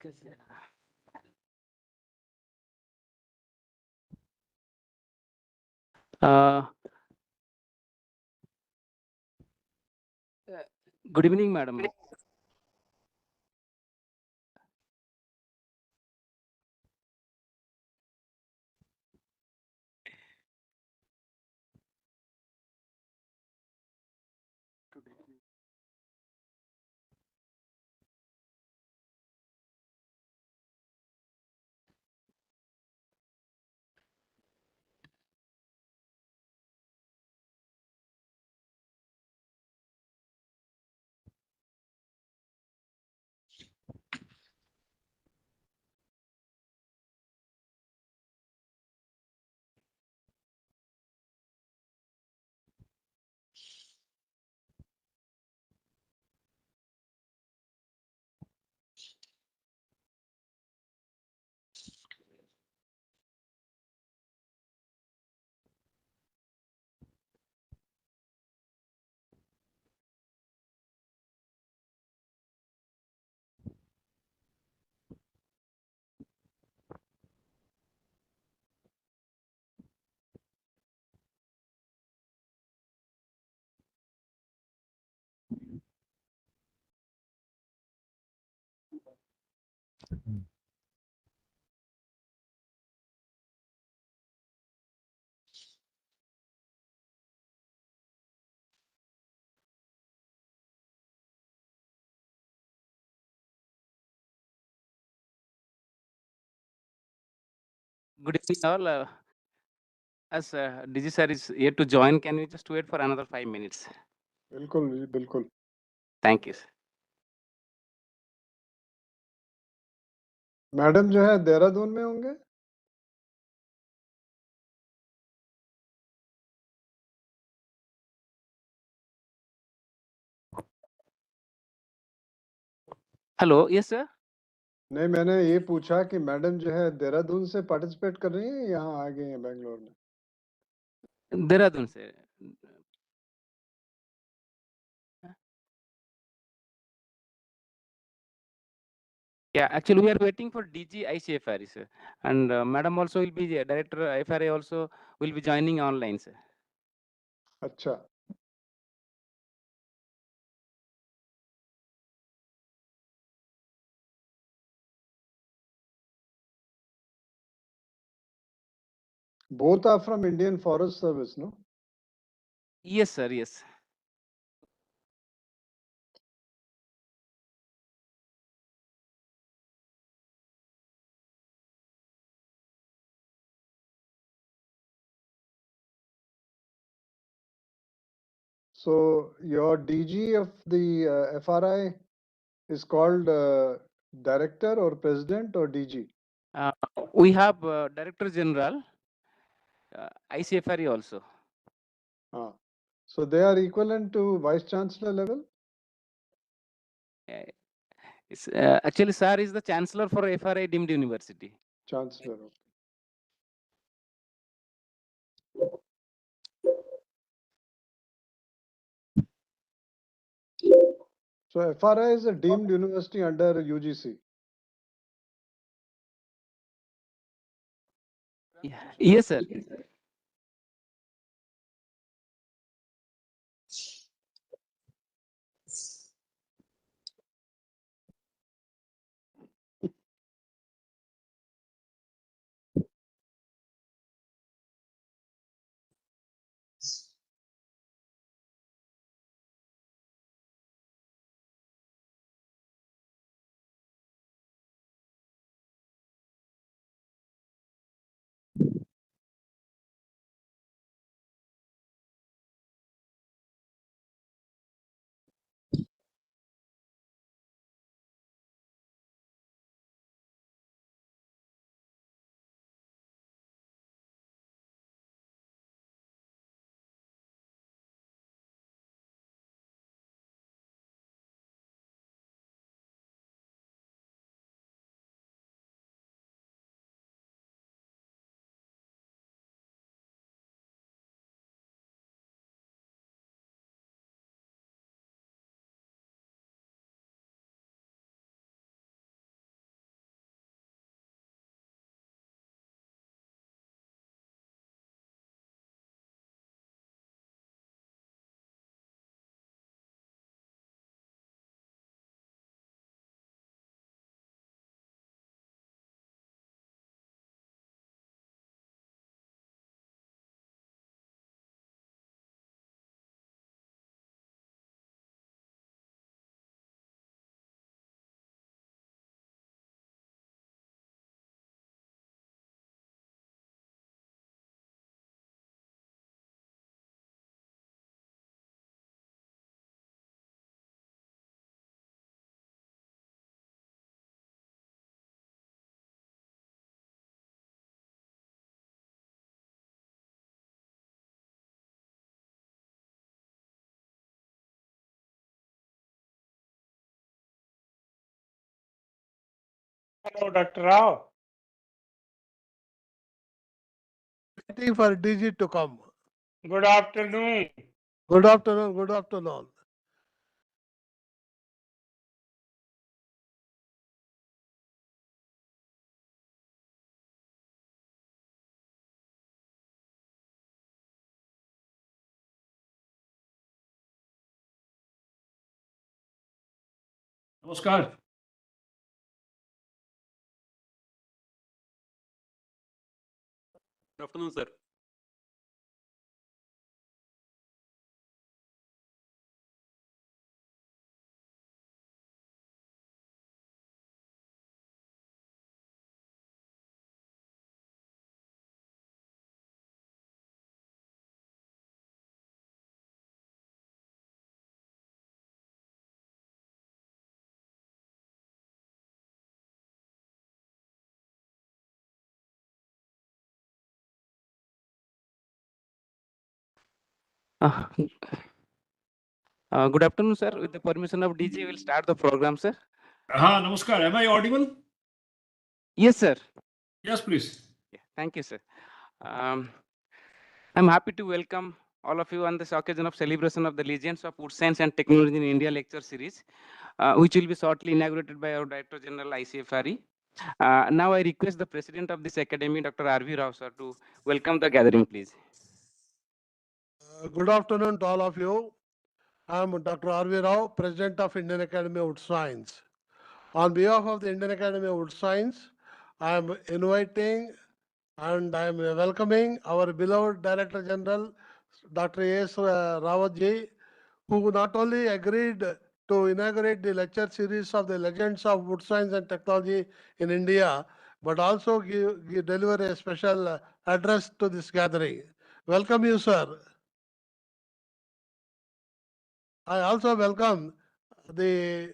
Uh, Good evening, madam. Good evening, all. As Digi sir is here to join, can we just wait for another 5 minutes? बिल्कुल जी बिल्कुल. Thank you, sir. Madam जो है देहरादून में होंगे. Hello, yes, sir. नहीं, मैंने ये पूछा कि मैडम जो है देहरादून से पार्टिसिपेट कर रही हैं, यहाँ आ गई हैं बेंगलोर में. Dehradun, sir. Yeah, actually, we are waiting for DG ICFRE, sir. And madam also will be director FRA also will be joining online, sir. अच्छा. Both are from Indian Forest Service, no? Yes, sir. Yes. So your DG of the FRI is called director or president or DG? We have Director General, ICFRE also. So they are equivalent to Vice Chancellor level? Actually, sir is the Chancellor for FRI deemed university. Chancellor. So FRI is a deemed university under UGC. Yes, sir. Hello, Dr. Rao. Waiting for DG to come. Good afternoon. Good afternoon. Good afternoon. नमस्कार. Good afternoon, sir. Uh, good afternoon, sir. With the permission of DG, we'll start the program, sir. हाँ नमस्कार. Am I audible? Yes, sir. Yes, please. Yeah, thank you, sir. Um, I'm happy to welcome all of you on this occasion of celebration of the Legends of Wood Science and Technology in India lecture series, which will be shortly inaugurated by our Director General ICFRE. Now I request the President of this Academy, Dr. R.V. Rao, sir, to welcome the gathering, please. Good afternoon to all of you. I am Dr. R.V. Rao, President of Indian Academy of Wood Science. On behalf of the Indian Academy of Wood Science, I am inviting and I am welcoming our beloved Director General, Dr. A.S. Rawatji, who not only agreed to inaugurate the lecture series of the Legends of Wood Science and Technology in India, but also deliver a special address to this gathering. Welcome you, sir. I also welcome the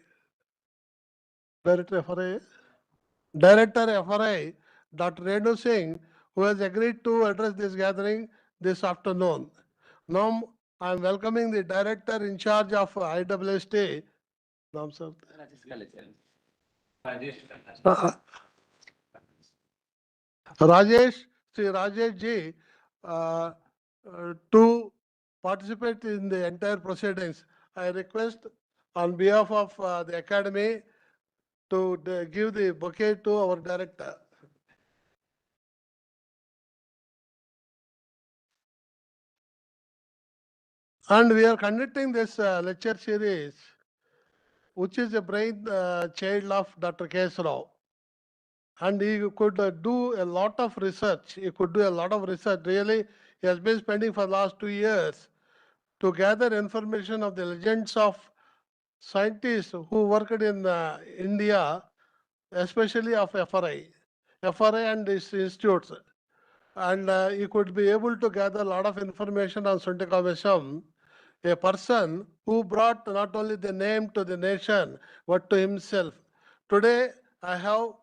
Director FRI, Dr. Renu Singh, who has agreed to address this gathering this afternoon. Now, I am welcoming the Director in charge of IWST. Naam, sir. Rajesh, Sri Rajesh ji, to participate in the entire proceedings. I request on behalf of the Academy to give the bouquet to our director. And we are conducting this lecture series, which is a brain child of Dr. K.S. Rao. And he could do a lot of research. He could do a lot of research. Really, he has been spending for the last 2 years to gather information of the legends of scientists who worked in India, especially of FRI and its institutes. And he could be able to gather a lot of information on Sonti Kamesam, a person who brought not only the name to the nation, but to himself. Today, I have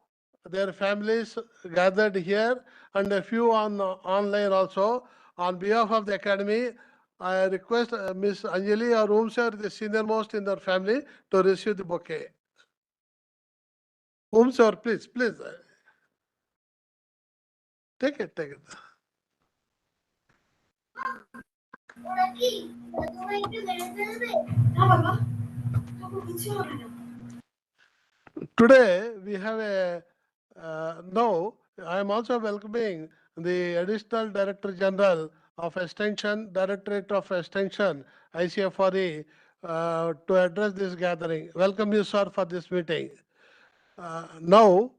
their families gathered here and a few on online also. On behalf of the Academy, I request Ms. Anjali or whomsoever the senior most in their family to receive the bouquet. Whomsoever, please, please. Take it, take it. Today we have a now I am also welcoming the Additional Director General of Extension, Directorate of Extension, ICFRE, to address this gathering. Welcome you, sir, for this meeting. Now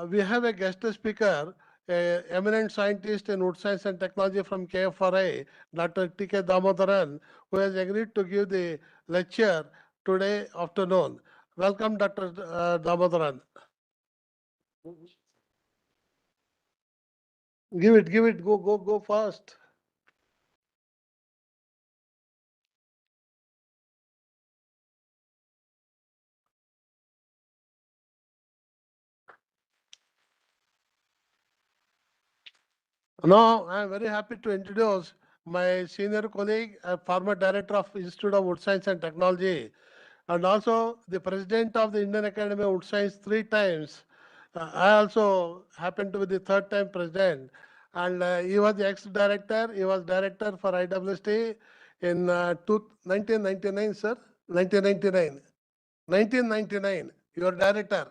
we have a guest speaker, a eminent scientist in wood science and technology from KFRI, Dr. T.K. Damodaran, who has agreed to give the lecture today afternoon. Welcome, Dr. Damodaran. Give it, go fast. Now, I am very happy to introduce my senior colleague, former director of Institute of Wood Science and Technology, and also the president of the Indian Academy of Wood Science 3 times, I also happened to be the third time president, and he was ex-director. He was director for IWST in 1999, sir. 1999. 1999. Your director.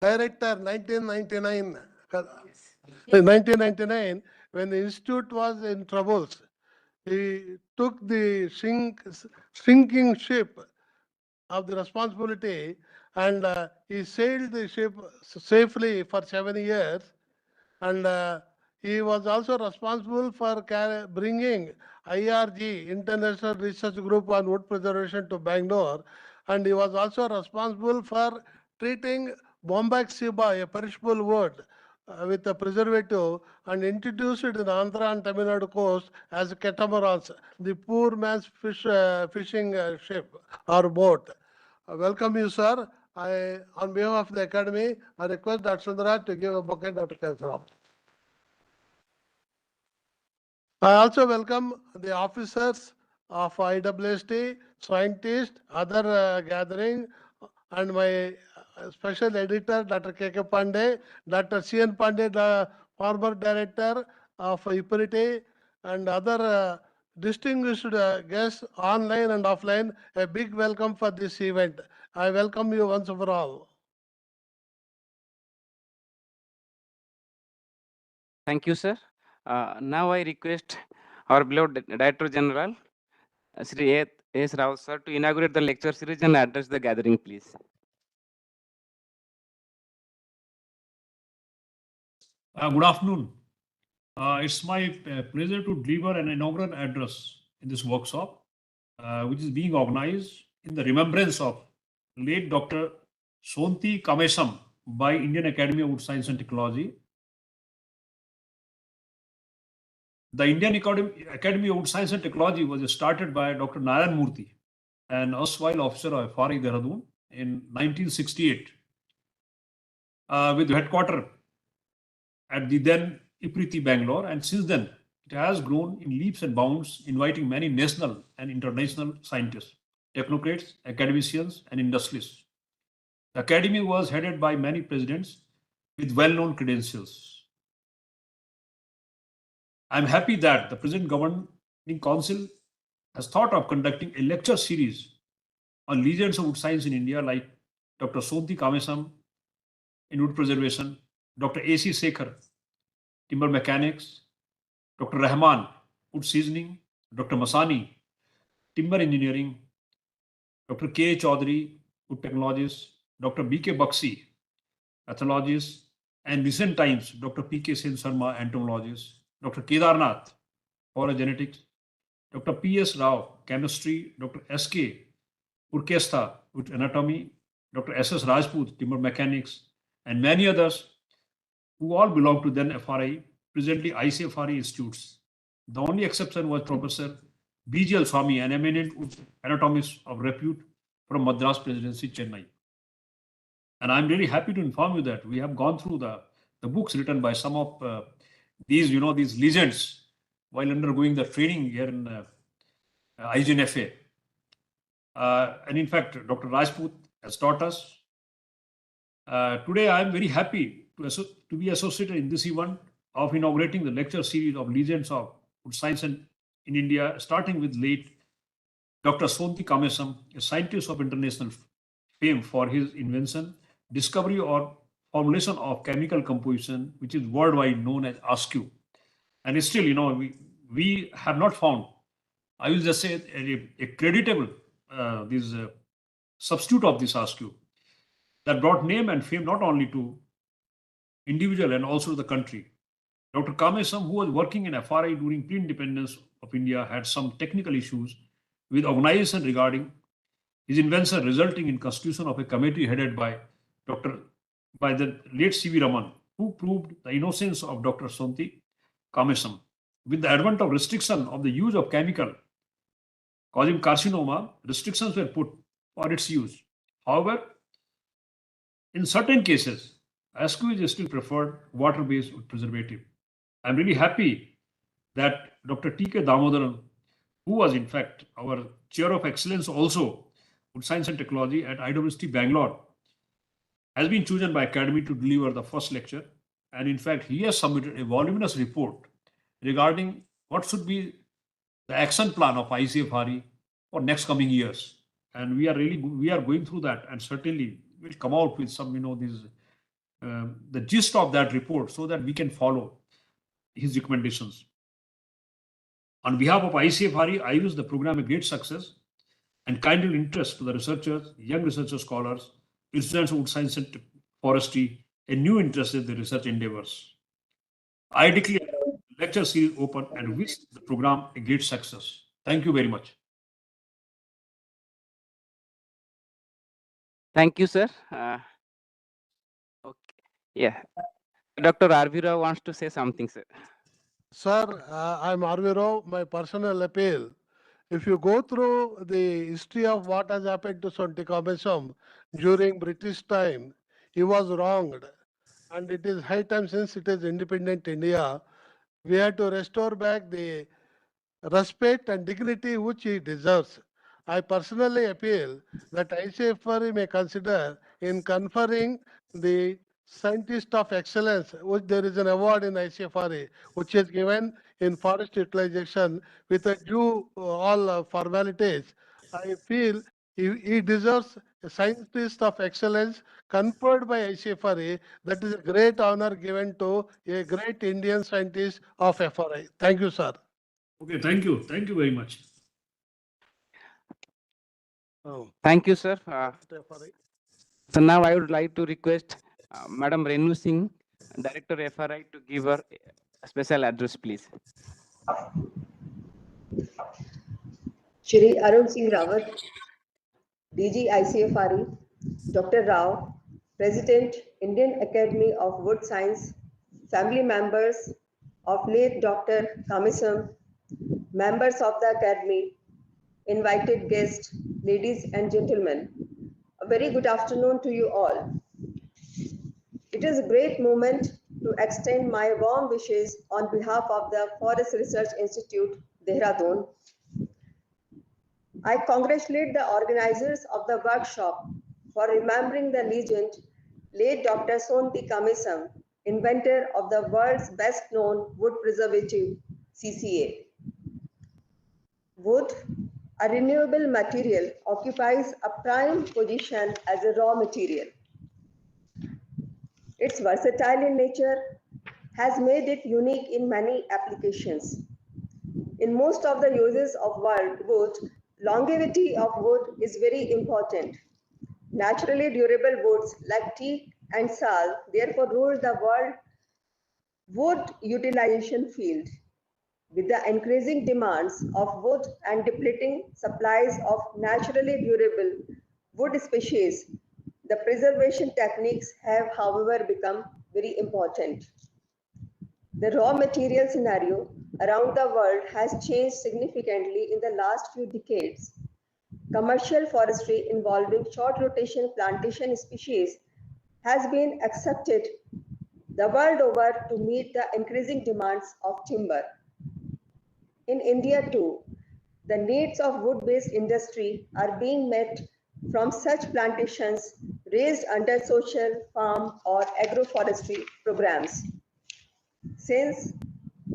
Director, 1999. 1999, when the institute was in troubles, he took the sinking ship of the responsibility, and he sailed the ship safely for 7 years. And he was also responsible for bringing IRG, International Research Group on Wood Preservation, to Bangalore. And he was also responsible for treating Bombax Siba, a perishable wood, with a preservative, and introduced it in Andhra and Tamil Nadu coast as catamarans, the poor man's fishing ship or boat. Welcome you, sir. On behalf of the Academy, I request Dr. Sundara to give a bouquet to Dr. Kamesam. I also welcome the officers of IWST, scientists, other gathering, and my special editor, Dr. K.K. Pandey, Dr. C.N. Pandey, the former director of IPRIT, and other distinguished guests online and offline. A big welcome for this event. I welcome you once for all. Thank you, sir. Now I request our beloved Director General, Sri S. Rao, sir, to inaugurate the lecture series and address the gathering, please. Good afternoon. It's my pleasure to deliver an inaugural address in this workshop, which is being organized in the remembrance of late Dr. Sonti Kamesam by Indian Academy of Science and Technology. The Indian Academy of Science and Technology was started by Dr. Narayan Murthy, an erstwhile officer of FRI Dehradun, in 1968, with headquarters at the then IPRIT Bangalore, and since then it has grown in leaps and bounds, inviting many national and international scientists, technocrats, academicians, and industrialists. The academy was headed by many presidents with well-known credentials. I'm happy that the present governing council has thought of conducting a lecture series on legends of wood science in India, like Dr. Sonti Kamesam in wood preservation, Dr. A.C. Sekhar, timber mechanics, Dr. Rahman, wood seasoning, Dr. Masani, timber engineering, Dr. K. Chaudhary, wood technologist, Dr. B.K. Bakshi, ethologist, and recent times, Dr. P.K. Sen Sharma, entomologist, Dr. Kedarnath, genetics, Dr. P.S. Rao, chemistry, Dr. S.K. Urkestha, wood anatomy, Dr. S.S. Rajput, timber mechanics, and many others who all belong to then FRI, presently ICFRI institutes. The only exception was Professor B.G.L. Swami, an eminent anatomist of repute from Madras Presidency, Chennai. And I'm really happy to inform you that we have gone through the books written by some of these legends while undergoing the training here in IGNFA. And in fact, Dr. Rajput has taught us. Today, I am very happy to be associated in this event of inaugurating the lecture series of legends of wood science in India, starting with late Dr. Sonti Kamesam, a scientist of international fame for his invention, discovery or formulation of chemical composition, which is worldwide known as ASCU. And still, we have not found, I will just say, a creditable substitute of this ASCU that brought name and fame not only to individual and also to the country. Dr. Kamesam, who was working in FRI during pre-independence of India, had some technical issues with organization regarding his invention, resulting in constitution of a committee headed by the late C.V. Raman, who proved the innocence of Dr. Sonti Kamesam. With the advent of restriction of the use of chemical causing carcinoma, restrictions were put for its use. However, in certain cases, ASCU is still preferred water-based preservative. I'm really happy that Dr. T.K. Damodaran, who was in fact our Chair of Excellence also, Wood Science and Technology at IWST Bangalore, has been chosen by Academy to deliver the first lecture. And in fact, he has submitted a voluminous report regarding what should be the action plan of ICFRE for next coming years. And we are going through that, and certainly we'll come out with some, the gist of that report so that we can follow his recommendations. On behalf of ICFRE, I wish the program a great success and kindly interest to the researchers, young researchers, scholars, students of wood science and forestry, a new interest in the research endeavors. I declare the lecture series open and wish the program a great success. Thank you very much. Thank you, sir. Okay. Yeah. Dr. R.V. Rao wants to say something, sir. Sir, I'm R.V. Rao. My personal appeal. If you go through the history of what has happened to Sonti Kamesam during British time, he was wronged. And it is high time, since it is independent India, we have to restore back the respect and dignity which he deserves. I personally appeal that ICFRE may consider in conferring the Scientist of Excellence, which there is an award in ICFRE, which is given in forest utilization with a due all formalities. I feel he deserves a Scientist of Excellence conferred by ICFRE. That is a great honor given to a great Indian scientist of FRI. Thank you, sir. Okay, thank you. Thank you very much. Thank you, sir. FRI. So now I would like to request Madam Renu Singh, Director FRI, to give her a special address, please. Shri Arun Singh Rawat, DG ICFRE, Dr. Rao, President, Indian Academy of Wood Science, family members of late Dr. Kamesam, members of the Academy, invited guests, ladies and gentlemen, a very good afternoon to you all. It is a great moment to extend my warm wishes on behalf of the Forest Research Institute, Dehradun. I congratulate the organizers of the workshop for remembering the legend, late Dr. Sonti Kamesam, inventor of the world's best known wood preservative, CCA. Wood, a renewable material, occupies a prime position as a raw material. Its versatile in nature has made it unique in many applications. In most of the uses of wood, longevity of wood is very important. Naturally durable woods like teak and sal therefore rule the world wood utilization field. With the increasing demands of wood and depleting supplies of naturally durable wood species, the preservation techniques have, however, become very important. The raw material scenario around the world has changed significantly in the last few decades. Commercial forestry involving short rotation plantation species has been accepted the world over to meet the increasing demands of timber. In India too, the needs of wood-based industry are being met from such plantations raised under social, farm or agroforestry programs. Since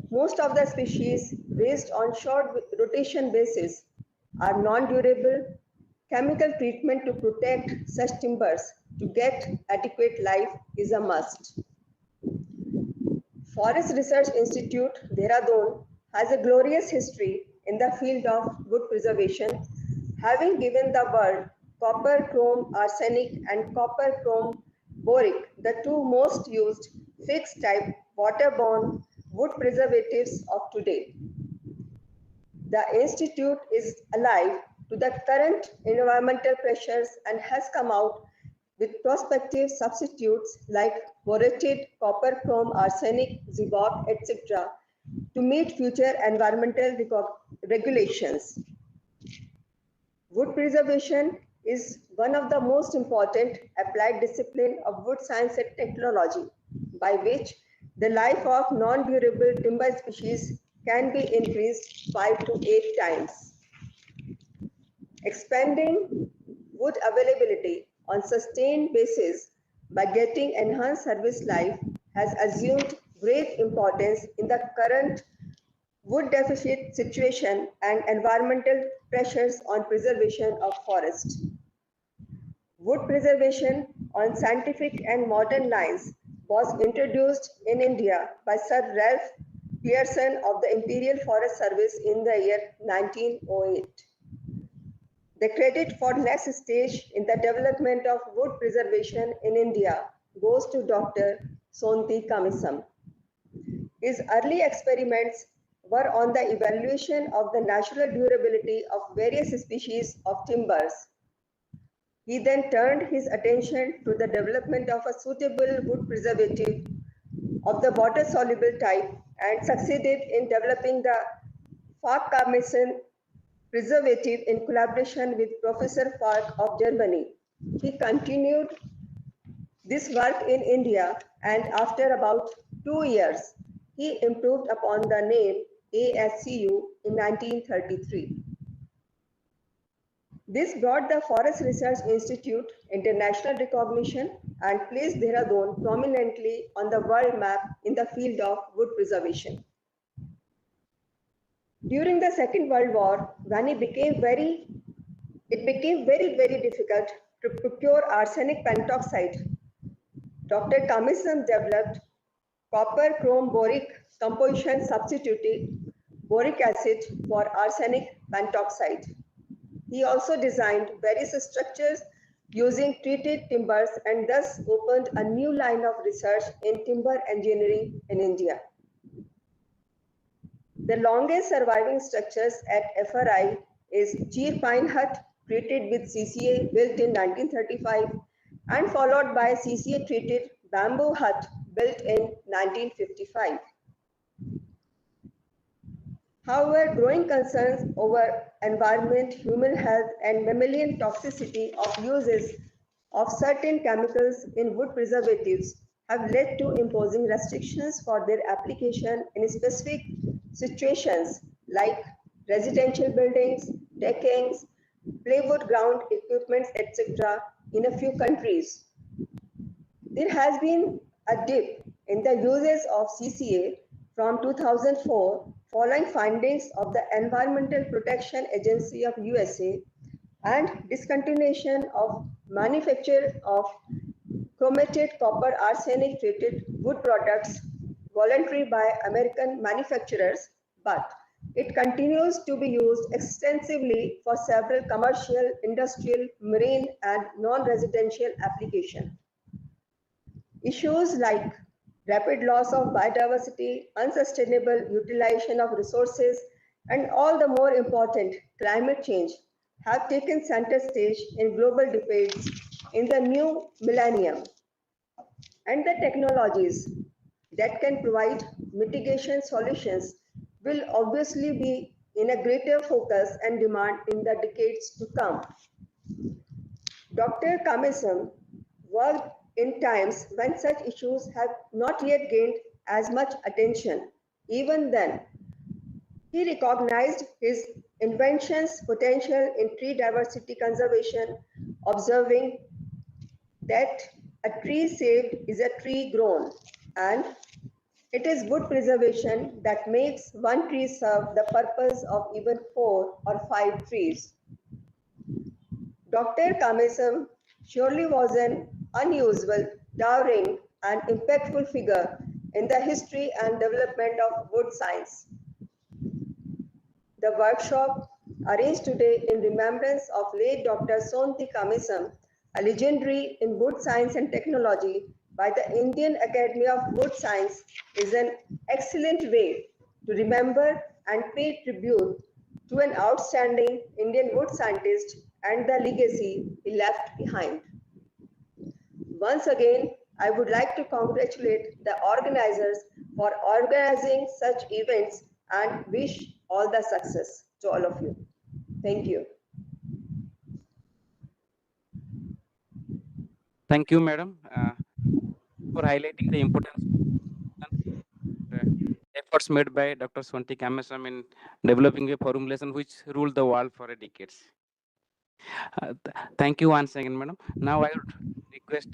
most of the species raised on short rotation basis are non-durable, chemical treatment to protect such timbers to get adequate life is a must. Forest Research Institute, Dehradun, has a glorious history in the field of wood preservation, having given the world copper, chrome, arsenic and copper, chrome, boric, the two most used fixed type waterborne wood preservatives of today. The institute is alive to the current environmental pressures and has come out with prospective substitutes like borated, copper, chrome, arsenic, zibok, etc. to meet future environmental regulations. Wood preservation is one of the most important applied discipline of wood science and technology, by which the life of non-durable timber species can be increased 5 to 8 times. Expanding wood availability on sustained basis by getting enhanced service life has assumed great importance in the current wood deficit situation and environmental pressures on preservation of forests. Wood preservation on scientific and modern lines was introduced in India by Sir Ralph Pearson of the Imperial Forest Service in the year 1908. The credit for next stage in the development of wood preservation in India goes to Dr. Sonti Kamesam. His early experiments were on the evaluation of the natural durability of various species of timbers. He then turned his attention to the development of a suitable wood preservative of the water-soluble type and succeeded in developing the Kamesam preservative in collaboration with Professor Falk of Germany. He continued this work in India and after about 2 years, he improved upon the name ASCU in 1933. This brought the Forest Research Institute international recognition and placed Dehradun prominently on the world map in the field of wood preservation. During the Second World War, when it became very difficult to procure arsenic pentoxide, Dr. Kamesam developed copper chrome boric composition substituting boric acid for arsenic pentoxide. He also designed various structures using treated timbers and thus opened a new line of research in timber engineering in India. The longest surviving structures at FRI is Cheer Pine Hut, treated with CCA, built in 1935, and followed by CCA treated Bamboo Hut, built in 1955. However, growing concerns over environment, human health, and mammalian toxicity of uses of certain chemicals in wood preservatives have led to imposing restrictions for their application in specific situations like residential buildings, deckings, plywood ground equipments, etc. in a few countries. There has been a dip in the uses of CCA from 2004 following findings of the Environmental Protection Agency of USA and discontinuation of manufacture of chromated copper arsenic treated wood products voluntary by American manufacturers, but it continues to be used extensively for several commercial, industrial, marine and non-residential applications. Issues like rapid loss of biodiversity, unsustainable utilization of resources, and all the more important, climate change have taken center stage in global debates in the new millennium. And the technologies that can provide mitigation solutions will obviously be in a greater focus and demand in the decades to come. Dr. Kamesam worked in times when such issues have not yet gained as much attention. Even then, he recognized his invention's potential in tree diversity conservation, observing that a tree saved is a tree grown, and it is wood preservation that makes one tree serve the purpose of even 4 or 5 trees. Dr. Kamesam surely was an unusual, towering, and impactful figure in the history and development of wood science. The workshop, arranged today in remembrance of late Dr. Sonti Kamesam, a legendary in wood science and technology by the Indian Academy of Wood Science, is an excellent way to remember and pay tribute to an outstanding Indian wood scientist and the legacy he left behind. Once again, I would like to congratulate the organizers for organizing such events and wish all the success to all of you. Thank you. Thank you, madam, for highlighting the importance of efforts made by Dr. Sonti Kamesam in developing a formulation which ruled the world for decades. Thank you once again, madam. Now I would request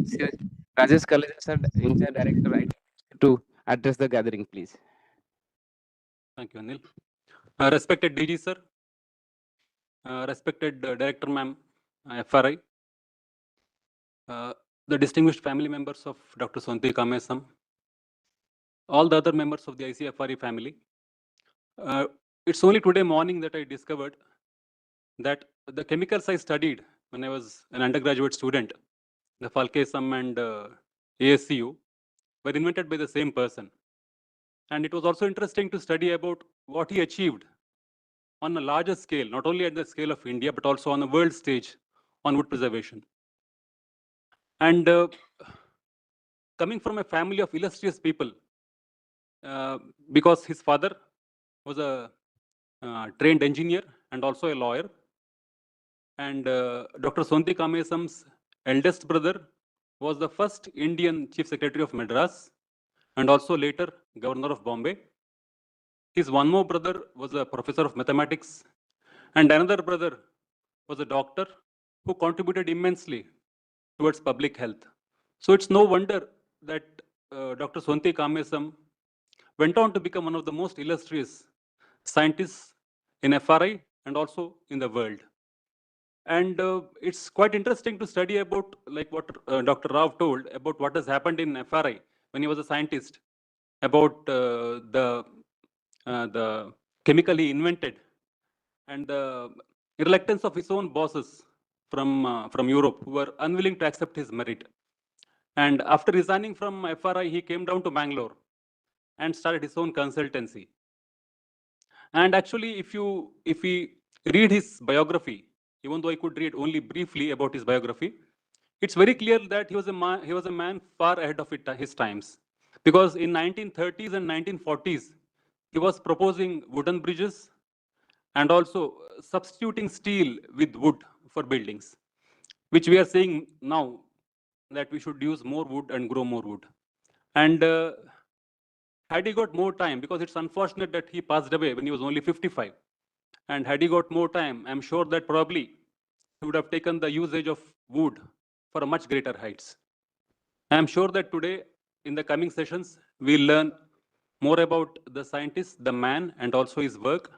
Sir Rajesh Kaleja, sir, Inside Director, IT, to address the gathering, please. Thank you, Anil. Respected DG, sir. Respected Director, ma'am, FRI. The distinguished family members of Dr. Sonti Kamesam. All the other members of the ICFRE family. It's only today morning that I discovered that the chemicals I studied when I was an undergraduate student, the Kamesam and ASCU, were invented by the same person. And it was also interesting to study about what he achieved on a larger scale, not only at the scale of India, but also on the world stage on wood preservation. And coming from a family of illustrious people, because his father was a trained engineer and also a lawyer, and Dr. Sonti Kamesam's eldest brother was the first Indian Chief Secretary of Madras and also later Governor of Bombay. His one more brother was a professor of mathematics, and another brother was a doctor who contributed immensely towards public health. So it's no wonder that Dr. Sonti Kamesam went on to become one of the most illustrious scientists in FRI and also in the world. And it's quite interesting to study about, like what Dr. Rao told about what has happened in FRI when he was a scientist, about the chemical he invented and the reluctance of his own bosses from Europe who were unwilling to accept his merit. And after resigning from FRI, he came down to Bangalore and started his own consultancy. And actually, if we read his biography, even though I could read only briefly about his biography, it's very clear that he was a man far ahead of his times. Because in 1930s and 1940s, he was proposing wooden bridges and also substituting steel with wood for buildings, which we are seeing now that we should use more wood and grow more wood. And had he got more time, because it's unfortunate that he passed away when he was only 55, and had he got more time, I'm sure that probably he would have taken the usage of wood for a much greater heights. I'm sure that today, in the coming sessions, we'll learn more about the scientist, the man, and also his work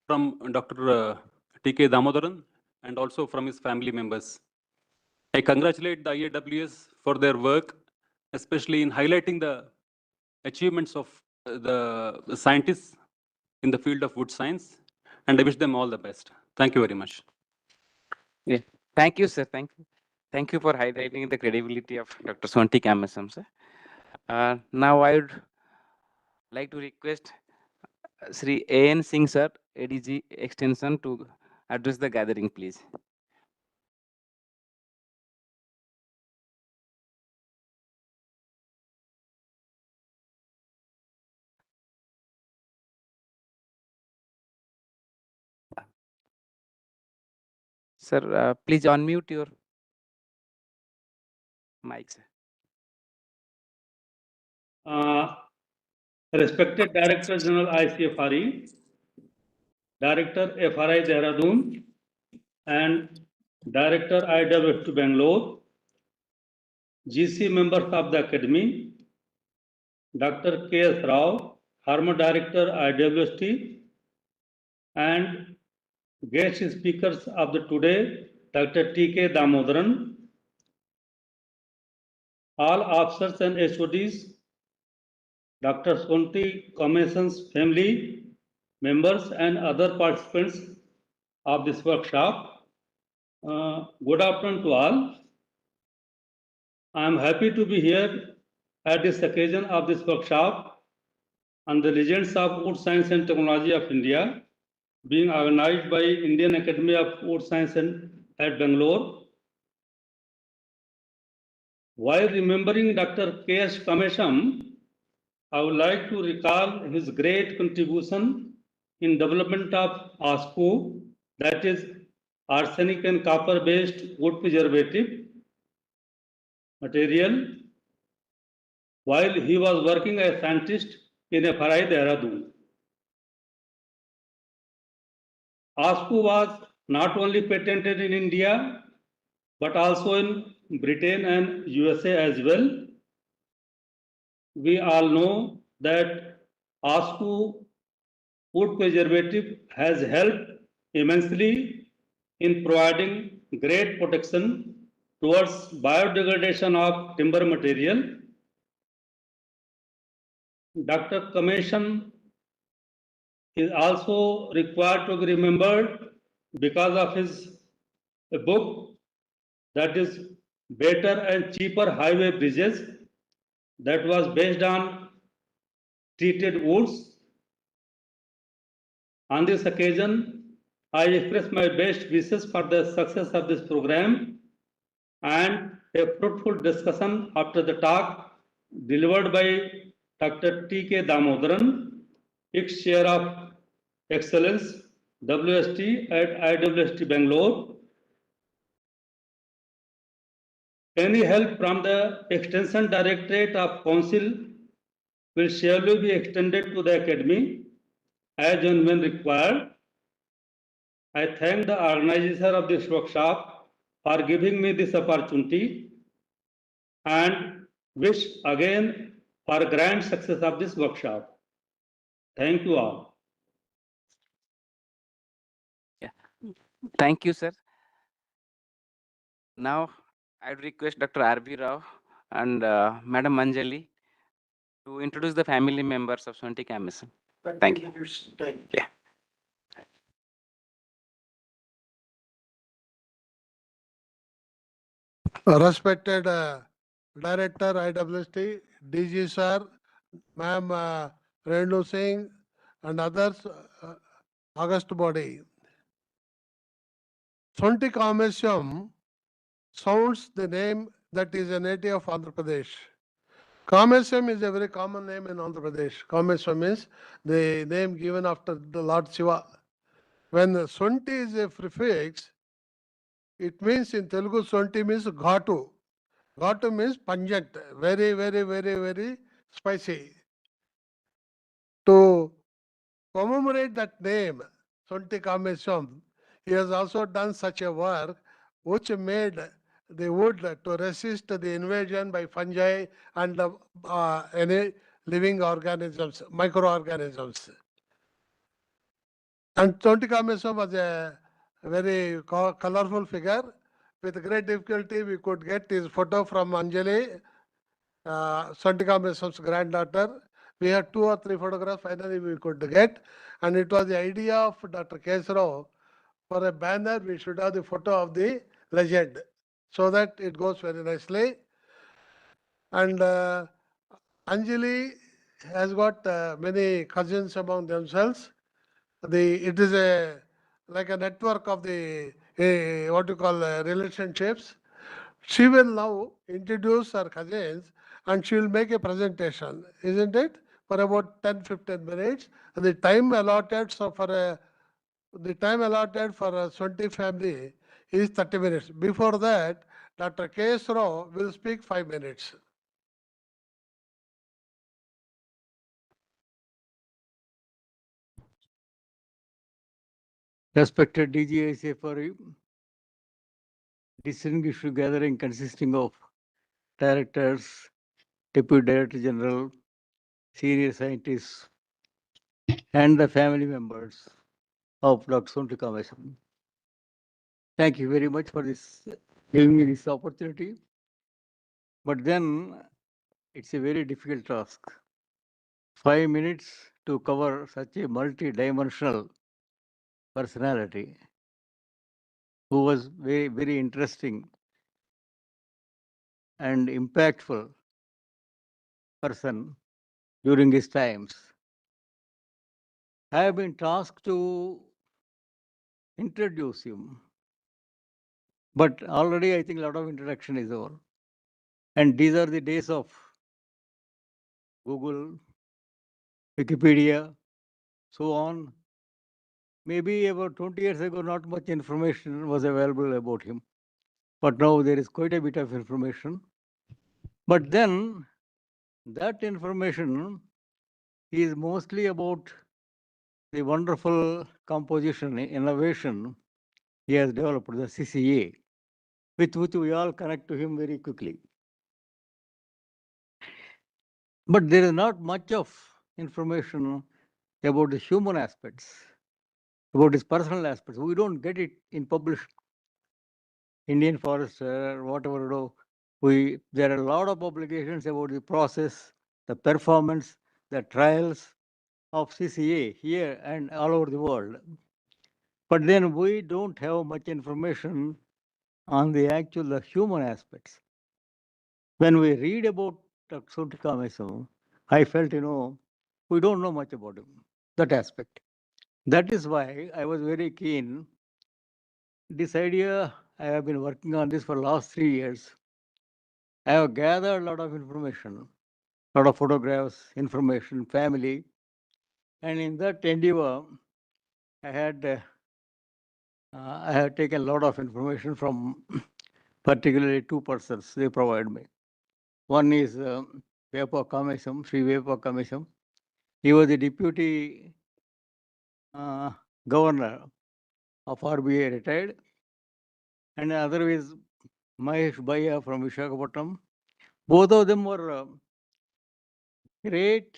from Dr. T.K. Damodaran and also from his family members. I congratulate the IAWS for their work, especially in highlighting the achievements of the scientists in the field of wood science, and I wish them all the best. Thank you very much. Yeah. Thank you, sir. Thank you. Thank you for highlighting the credibility of Dr. Sonti Kamesam, sir. Now I would like to request Sri A.N. Singh, sir, ADG Extension, to address the gathering, please. Sir, please unmute your mic, sir. Respected Director General ICFRE, Director FRI Dehradun, and Director IWF to Bangalore, GC members of the Academy, Dr. K.S. Rao, former Director IWST, and guest speakers of the today, Dr. T.K. Damodaran, all officers and HODs, Dr. Sonti Kamesam's family members and other participants of this workshop. Good afternoon to all. I am happy to be here at this occasion of this workshop on the legends of wood science and technology of India, being organized by Indian Academy of Wood Science at Bangalore. While remembering Dr. K.S. Kamesam, I would like to recall his great contribution in development of ASCO, that is arsenic and copper based wood preservative material, while he was working as scientist in FRI Dehradun. ASCO was not only patented in India, but also in Britain and USA as well. We all know that ASCO food preservative has helped immensely in providing great protection towards biodegradation of timber material. Dr. Kamesam is also required to be remembered because of his book that is Better and Cheaper Highway Bridges that was based on treated woods. On this occasion, I express my best wishes for the success of this program and a fruitful discussion after the talk delivered by Dr. T.K. Damodaran, ex-chair of Excellence, WST at IWST Bangalore. Any help from the Extension Directorate of Council will surely be extended to the Academy as and when required. I thank the organizer of this workshop for giving me this opportunity and wish again for grand success of this workshop. Thank you all. Thank you, sir. Now, I would request Dr. R.B. Rao and Madam Anjali to introduce the family members of Sonti Kamesam. Thank you. Yeah. Respected Director IWST, DG Sir, Ma'am Renu Singh, and others, August body. Sonti Kamesam sounds the name that is a native of Andhra Pradesh. Kamesam is a very common name in Andhra Pradesh. Kamesam means the name given after the Lord Shiva. When Sonti is a prefix, it means in Telugu Sonti means ghatu. Ghatu means pungent, very, very, very, very spicy. To commemorate that name, Sonti Kamesam, he has also done such a work which made the wood to resist the invasion by fungi and any living organisms, microorganisms. And Sonti Kamesam was a very colorful figure. With great difficulty, we could get his photo from Anjali, Sonti Kamesam's granddaughter. We had 2 or 3 photographs finally we could get. And it was the idea of Dr. Kesarao, for a banner, we should have the photo of the legend so that it goes very nicely. And Anjali has got many cousins among themselves. It is like a network of the what you call relationships. She will now introduce her cousins and she will make a presentation, isn't it? For about 10-15 minutes. And the time allotted for a Sonti family is 30 minutes. Before that, Dr. K.S. Rao will speak 5 minutes. Respected DGIC for distinguished gathering consisting of directors, deputy director general, senior scientists, and the family members of Dr. Sonti Kamesam. Thank you very much for this giving me this opportunity. But then it's a very difficult task. 5 minutes to cover such a multi-dimensional personality who was very, very interesting and impactful person during his times. I have been tasked to introduce him, but already I think a lot of introduction is over. And these are the days of Google, Wikipedia, so on. Maybe about 20 years ago, not much information was available about him. But now there is quite a bit of information. But then that information is mostly about the wonderful composition, innovation he has developed, the CCA. with which we all connect to him very quickly. But there is not much of information about the human aspects, about his personal aspects. We don't get it in published Indian Forest or whatever. There are a lot of publications about the process, the performance, the trials of CCA here and all over the world. But then we don't have much information on the actual human aspects. When we read about Dr. Sonti Kamesam, I felt, we don't know much about him, that aspect. That is why I was very keen. This idea, I have been working on this for the last 3 years. I have gathered a lot of information, a lot of photographs, information, family. And in that endeavor, I have taken a lot of information from particularly two persons they provide me. One is Vepa Kamesam, Sri Vepa Kamesam. He was the deputy governor of RBI, retired. And the other is Mahesh Bhaiya from Visakhapatnam. Both of them were great,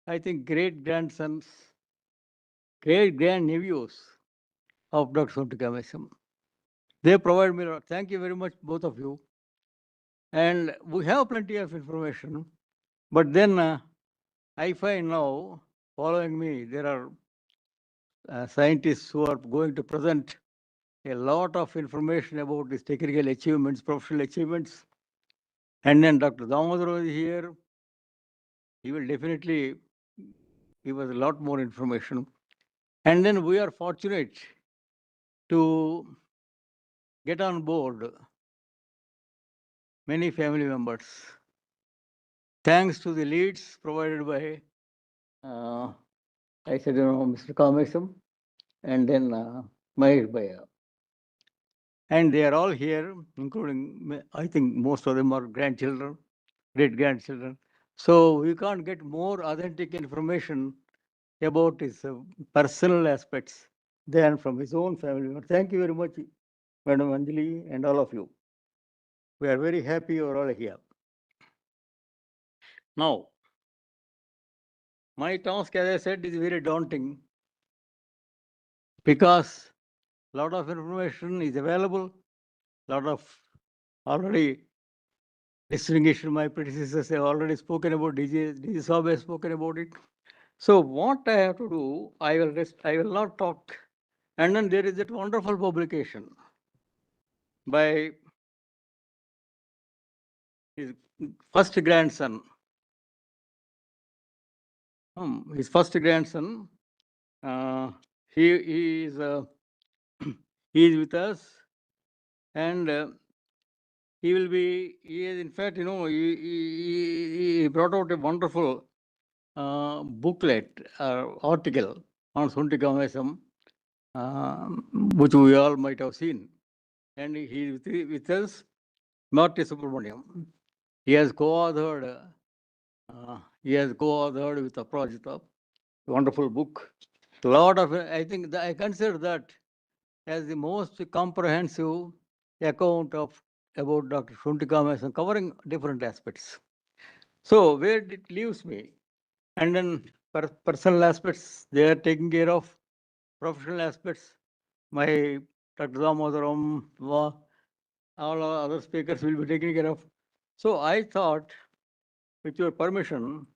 I think, great grandsons, great grandnephews of Dr. Sonti Kamesam. They provide me a lot. Thank you very much, both of you. And we have plenty of information. But then I find now, following me, there are scientists who are going to present a lot of information about his technical achievements, professional achievements. And then Dr. Damodar is here. He will definitely give us a lot more information. And then we are fortunate to get on board many family members. Thanks to the leads provided by, I said, Mr. Kamesam and then Mahesh Bhaiya. And they are all here, including, I think most of them are grandchildren, great-grandchildren. So we can't get more authentic information about his personal aspects than from his own family. Thank you very much, Madam Anjali and all of you. We are very happy you are all here. Now, my task, as I said, is very daunting because a lot of information is available, a lot of already distinguished my predecessors have already spoken about, DJ Saab has spoken about it. So what I have to do, I will not talk. And then there is that wonderful publication by his first grandson. His first grandson, he is he is with us, and he will be. He is, in fact, he brought out a wonderful booklet article on Sonti Kamesam, which we all might have seen, and he is with us, Marty Subramaniam. He has co-authored. With a project of wonderful book. A lot of, I think, I consider that as the most comprehensive account about Dr. Sonti Kamesam, covering different aspects. So where it leaves me, and then personal aspects they are taking care of, professional aspects. My Dr. Damodaram, all other speakers will be taken care of. So I thought, with your permission,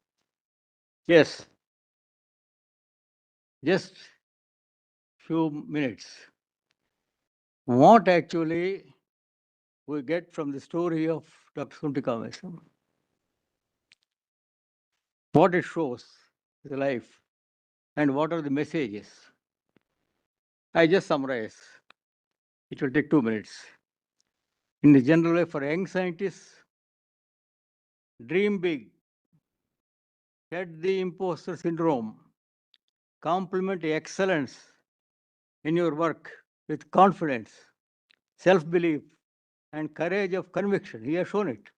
yes, just few minutes. What actually we get from the story of Dr. Sonti Kamesam? What it shows, the life, and what are the messages? I just summarize. It will take 2 minutes. In the general way, for young scientists, dream big, shed the imposter syndrome, complement excellence in your work with confidence, self-belief, and courage of conviction. He has shown it.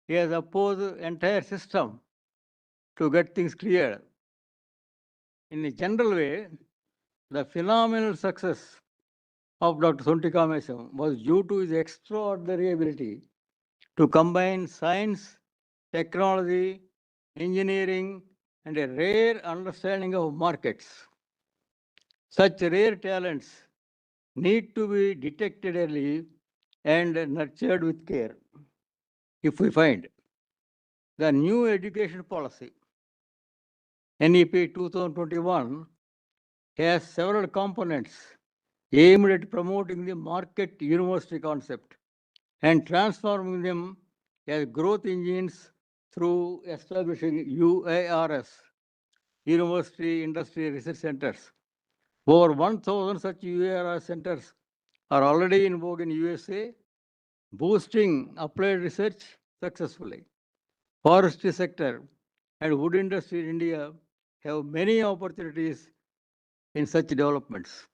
He has opposed the entire system to get things clear. In a general way, the phenomenal success of Dr. Sonti Kamesam was due to his extraordinary ability to combine science, technology, engineering, and a rare understanding of markets. Such rare talents need to be detected early and nurtured with care. If we find the new education policy, NEP 2021, has several components aimed at promoting the market university concept and transforming them as growth engines through establishing UIRS, University Industry Research Centers. Over 1,000 such UIRS centers are already in vogue in USA, boosting applied research successfully. Forestry sector and wood industry in India have many opportunities in such developments.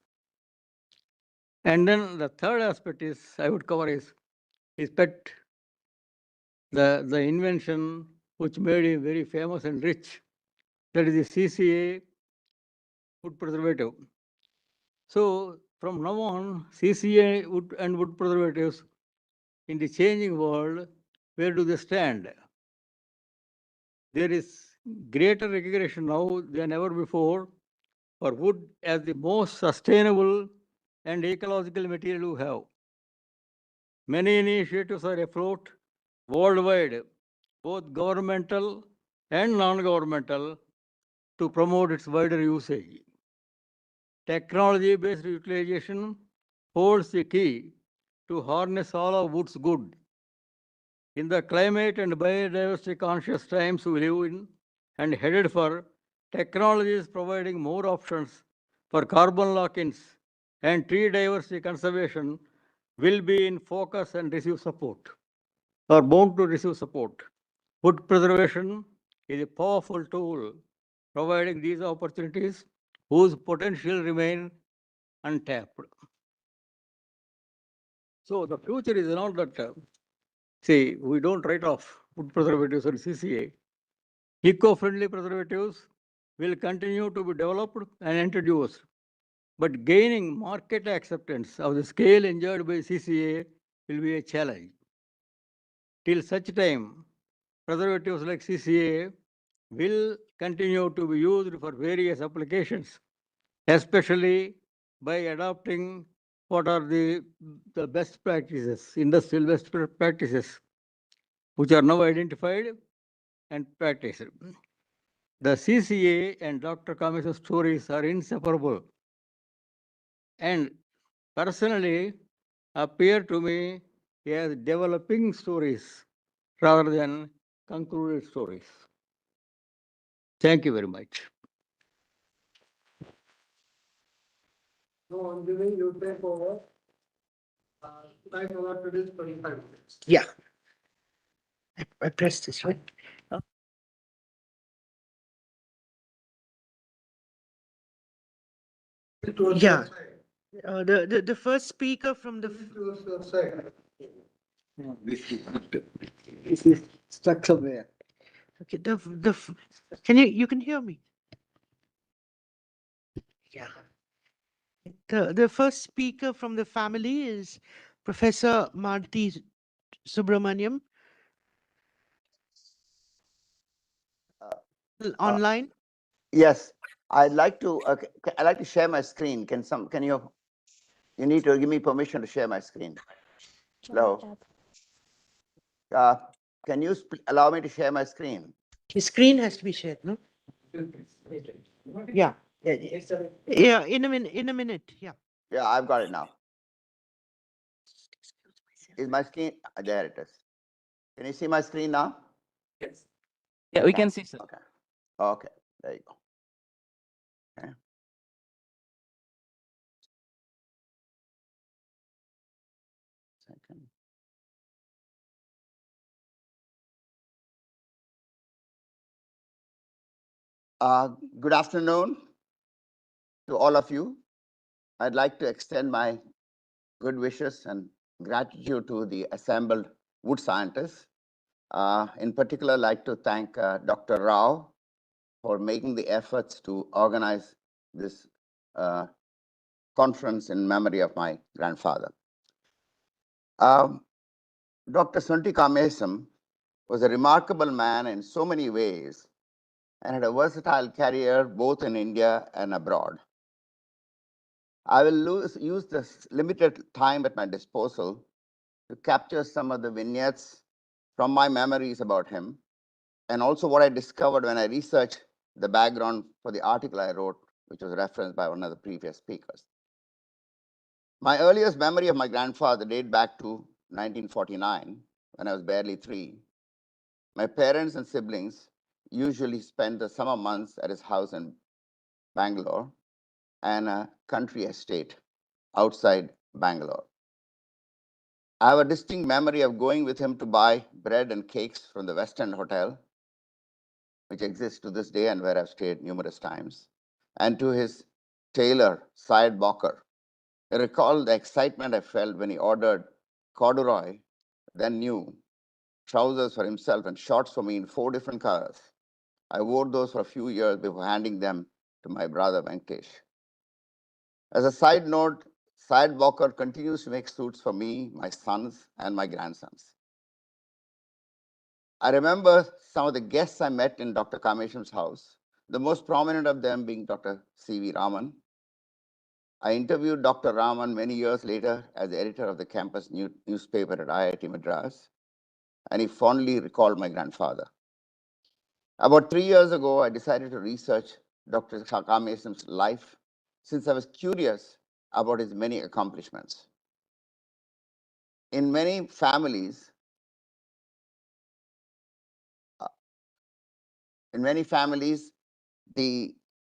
And then the third aspect is I would cover is respect the invention which made him very famous and rich. That is the CCA wood preservative. So from now on, CCA wood and wood preservatives in the changing world, where do they stand? There is greater recognition now than ever before for wood as the most sustainable and ecological material we have. Many initiatives are afloat worldwide, both governmental and non-governmental, to promote its wider usage. Technology-based utilization holds the key to harness all of wood's good. In the climate and biodiversity conscious times we live in and headed for, technology is providing more options for carbon lock-ins and tree diversity conservation will be in focus and receive support, or bound to receive support. Wood preservation is a powerful tool providing these opportunities whose potential remain untapped. So the future is not that, see, we don't write off wood preservatives and CCA. Eco-friendly preservatives will continue to be developed and introduced, but gaining market acceptance of the scale enjoyed by CCA will be a challenge. Till such time, preservatives like CCA will continue to be used for various applications, especially by adopting what are the best practices, industrial best practices, which are now identified and practiced. The CCA and Dr. Kamesa's stories are inseparable and personally appear to me as developing stories rather than concluded stories. Thank you very much. No, I'm giving you take over. Time allotted is 25 minutes. Yeah. I pressed this, right? Towards Yeah. your side. The first speaker from the Towards your side. This is stuck somewhere. okay can you can hear me? Yeah. The first speaker from the family is Professor Marty Subramaniam. Online. Yes, I'd like to. I'd like to share my screen. Can you? You need to give me permission to share my screen. Hello. Can you allow me to share my screen? His screen has to be shared, no? Yeah. Yeah. In a minute. Yeah. Yeah, I've got it now. Is my screen there? It is. Can you see my screen now? Yes. Yeah, we can see, sir. Okay. Okay. There you go. Okay. Second. Good afternoon to all of you. I'd like to extend my good wishes and gratitude to the assembled wood scientists. In particular, I'd like to thank Dr. Rao for making the efforts to organize this conference in memory of my grandfather. Dr. Sonti Kamesam was a remarkable man in so many ways and had a versatile career both in India and abroad. I will use this limited time at my disposal to capture some of the vignettes from my memories about him, and also what I discovered when I researched the background for the article I wrote, which was referenced by one of the previous speakers. My earliest memory of my grandfather date back to 1949, when I was barely 3. My parents and siblings usually spent the summer months at his house in Bangalore and a country estate outside Bangalore. I have a distinct memory of going with him to buy bread and cakes from the West End Hotel, which exists to this day and where I've stayed numerous times, and to his tailor, Syed Walker. I recall the excitement I felt when he ordered corduroy, then new, trousers for himself and shorts for me in 4 different colors. I wore those for a few years before handing them to my brother Venkesh. As a side note, Syed Walker continues to make suits for me, my sons, and my grandsons. I remember some of the guests I met in Dr. Kamesam's house, the most prominent of them being Dr. C.V. Raman. I interviewed Dr. Raman many years later as editor of the campus newspaper at IIT Madras, and he fondly recalled my grandfather. About 3 years ago, I decided to research Dr. Kamesam's life since I was curious about his many accomplishments. In many families,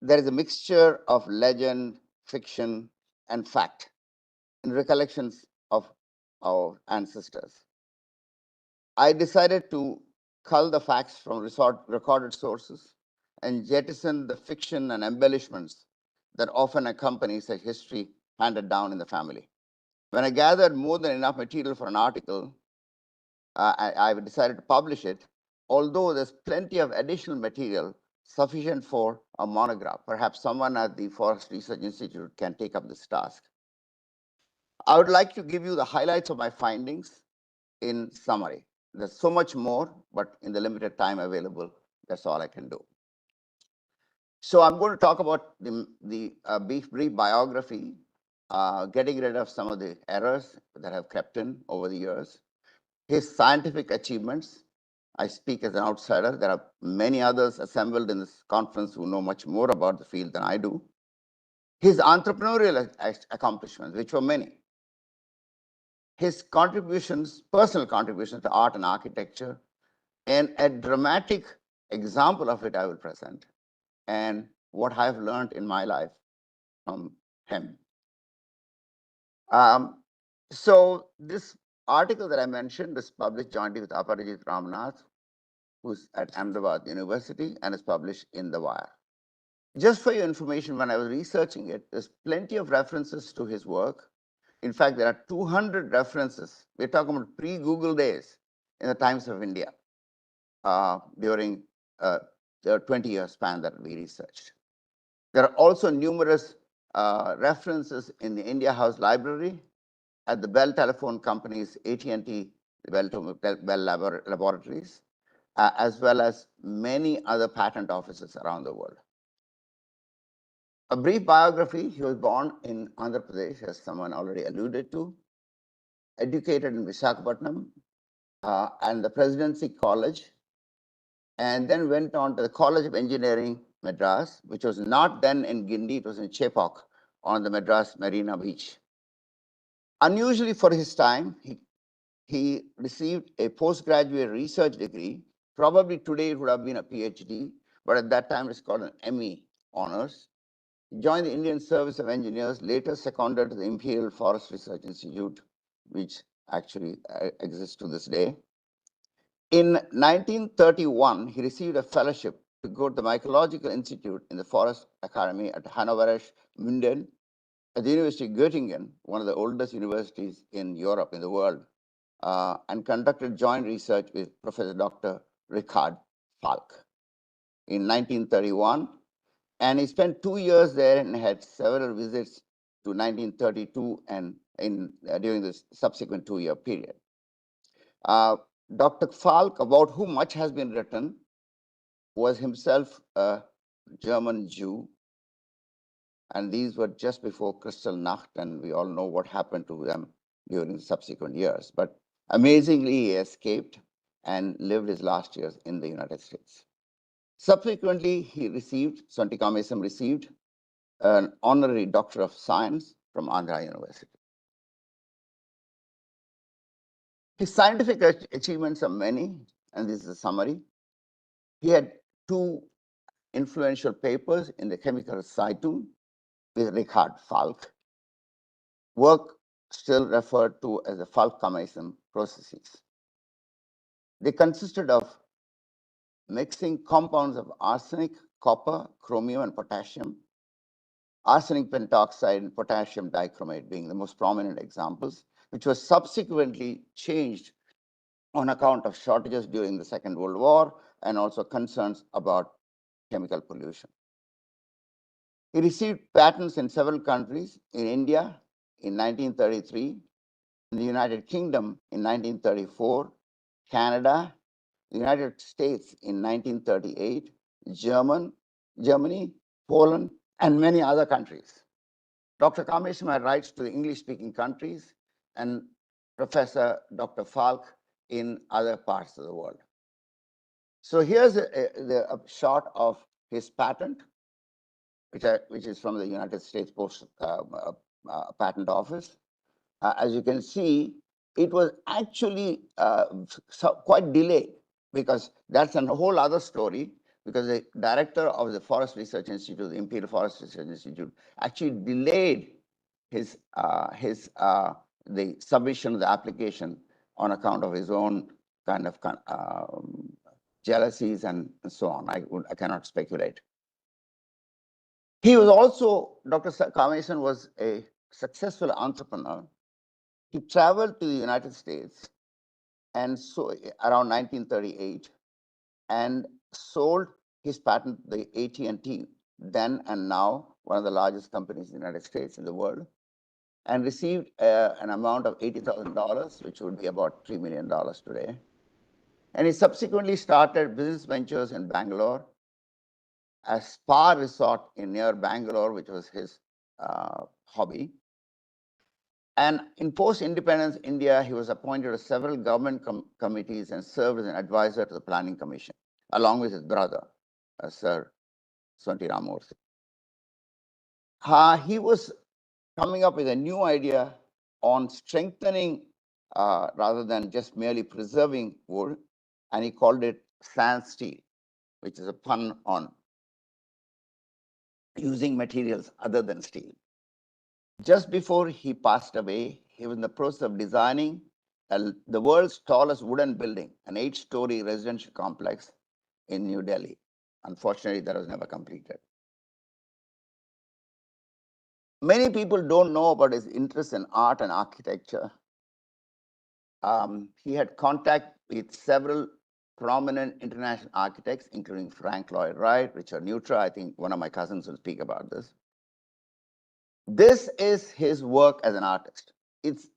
there is a mixture of legend, fiction, and fact in recollections of our ancestors. I decided to cull the facts from recorded sources and jettison the fiction and embellishments that often accompany such history handed down in the family. When I gathered more than enough material for an article, I decided to publish it, although there's plenty of additional material sufficient for a monograph. Perhaps someone at the Forest Research Institute can take up this task. I would like to give you the highlights of my findings in summary. There's so much more, but in the limited time available, that's all I can do. So I'm going to talk about the brief biography, getting rid of some of the errors that have crept in over the years, his scientific achievements. I speak as an outsider. There are many others assembled in this conference who know much more about the field than I do. His entrepreneurial accomplishments, which were many. His contributions, personal contributions to art and architecture, and a dramatic example of it I will present, and what I've learned in my life from him. So this article that I mentioned is published jointly with Aparajit Ramnath, who's at Ahmedabad University, and is published in The Wire. Just for your information, when I was researching it, there's plenty of references to his work. In fact, there are 200 references. We're talking about pre-Google days in the Times of India during the 20-year span that we researched. There are also numerous references in the India House Library, at the Bell Telephone Company's AT&T Bell Laboratories, as well as many other patent offices around the world. A brief biography: he was born in Andhra Pradesh, as someone already alluded to, educated in Visakhapatnam and the Presidency College, and then went on to the College of Engineering, Madras, which was not then in Guindy, it was in Chepauk on the Madras Marina Beach. Unusually for his time, he received a postgraduate research degree. Probably today it would have been a PhD, but at that time it's called an ME honors. He joined the Indian Service of Engineers, later seconded to the Imperial Forest Research Institute, which actually exists to this day. In 1931, he received a fellowship to go to the Mycological Institute in the Forest Academy at Hannoverisch Münden at the University of Göttingen, one of the oldest universities in Europe, in the world, and conducted joint research with Professor Dr. Richard Falk in 1931. And he spent 2 years there and had several visits to 1932 and during this subsequent 2-year period. Dr. Falk, about whom much has been written, was himself a German Jew, and these were just before Kristallnacht, and we all know what happened to them during the subsequent years. But amazingly, he escaped and lived his last years in the United States. Subsequently, Sonti Kamesam received an honorary Doctor of Science from Andhra University. His scientific achievements are many, and this is a summary. He had 2 influential papers in the Chemical Zeitung with Richard Falk, work still referred to as the Falk-Kamesam processes. They consisted of mixing compounds of arsenic, copper, chromium, and potassium, arsenic pentoxide and potassium dichromate being the most prominent examples, which was subsequently changed on account of shortages during the Second World War and also concerns about chemical pollution. He received patents in several countries, in India in 1933, in the United Kingdom in 1934, Canada, the United States in 1938, Germany, Poland, and many other countries. Dr. Kamesam had rights to the English-speaking countries and Professor Dr. Falk in other parts of the world. So here's a shot of his patent, which is from the United States Patent Office. As you can see, it was actually quite delayed, because that's a whole other story, because the director of the Forest Research Institute, the Imperial Forest Research Institute, actually delayed the submission of the application on account of his own kind of jealousies and so on. I cannot speculate. He was also, Dr. Kamesam was a successful entrepreneur. He traveled to the United States and so around 1938 and sold his patent, the AT&T, then and now one of the largest companies in the United States in the world, and received an amount of $80,000, which would be about $3 million today. And he subsequently started business ventures in Bangalore, a spa resort near Bangalore, which was his hobby. And in post-independence India, he was appointed to several government committees and served as an advisor to the Planning Commission, along with his brother, Sir Sonti Ramurthy. He was coming up with a new idea on strengthening rather than just merely preserving wood, and he called it sand steel, which is a pun on using materials other than steel. Just before he passed away, he was in the process of designing the world's tallest wooden building, an 8-story residential complex in New Delhi. Unfortunately, that was never completed. Many people don't know about his interest in art and architecture. He had contact with several prominent international architects, including Frank Lloyd Wright, Richard Neutra. I think one of my cousins will speak about this. This is his work as an artist. It's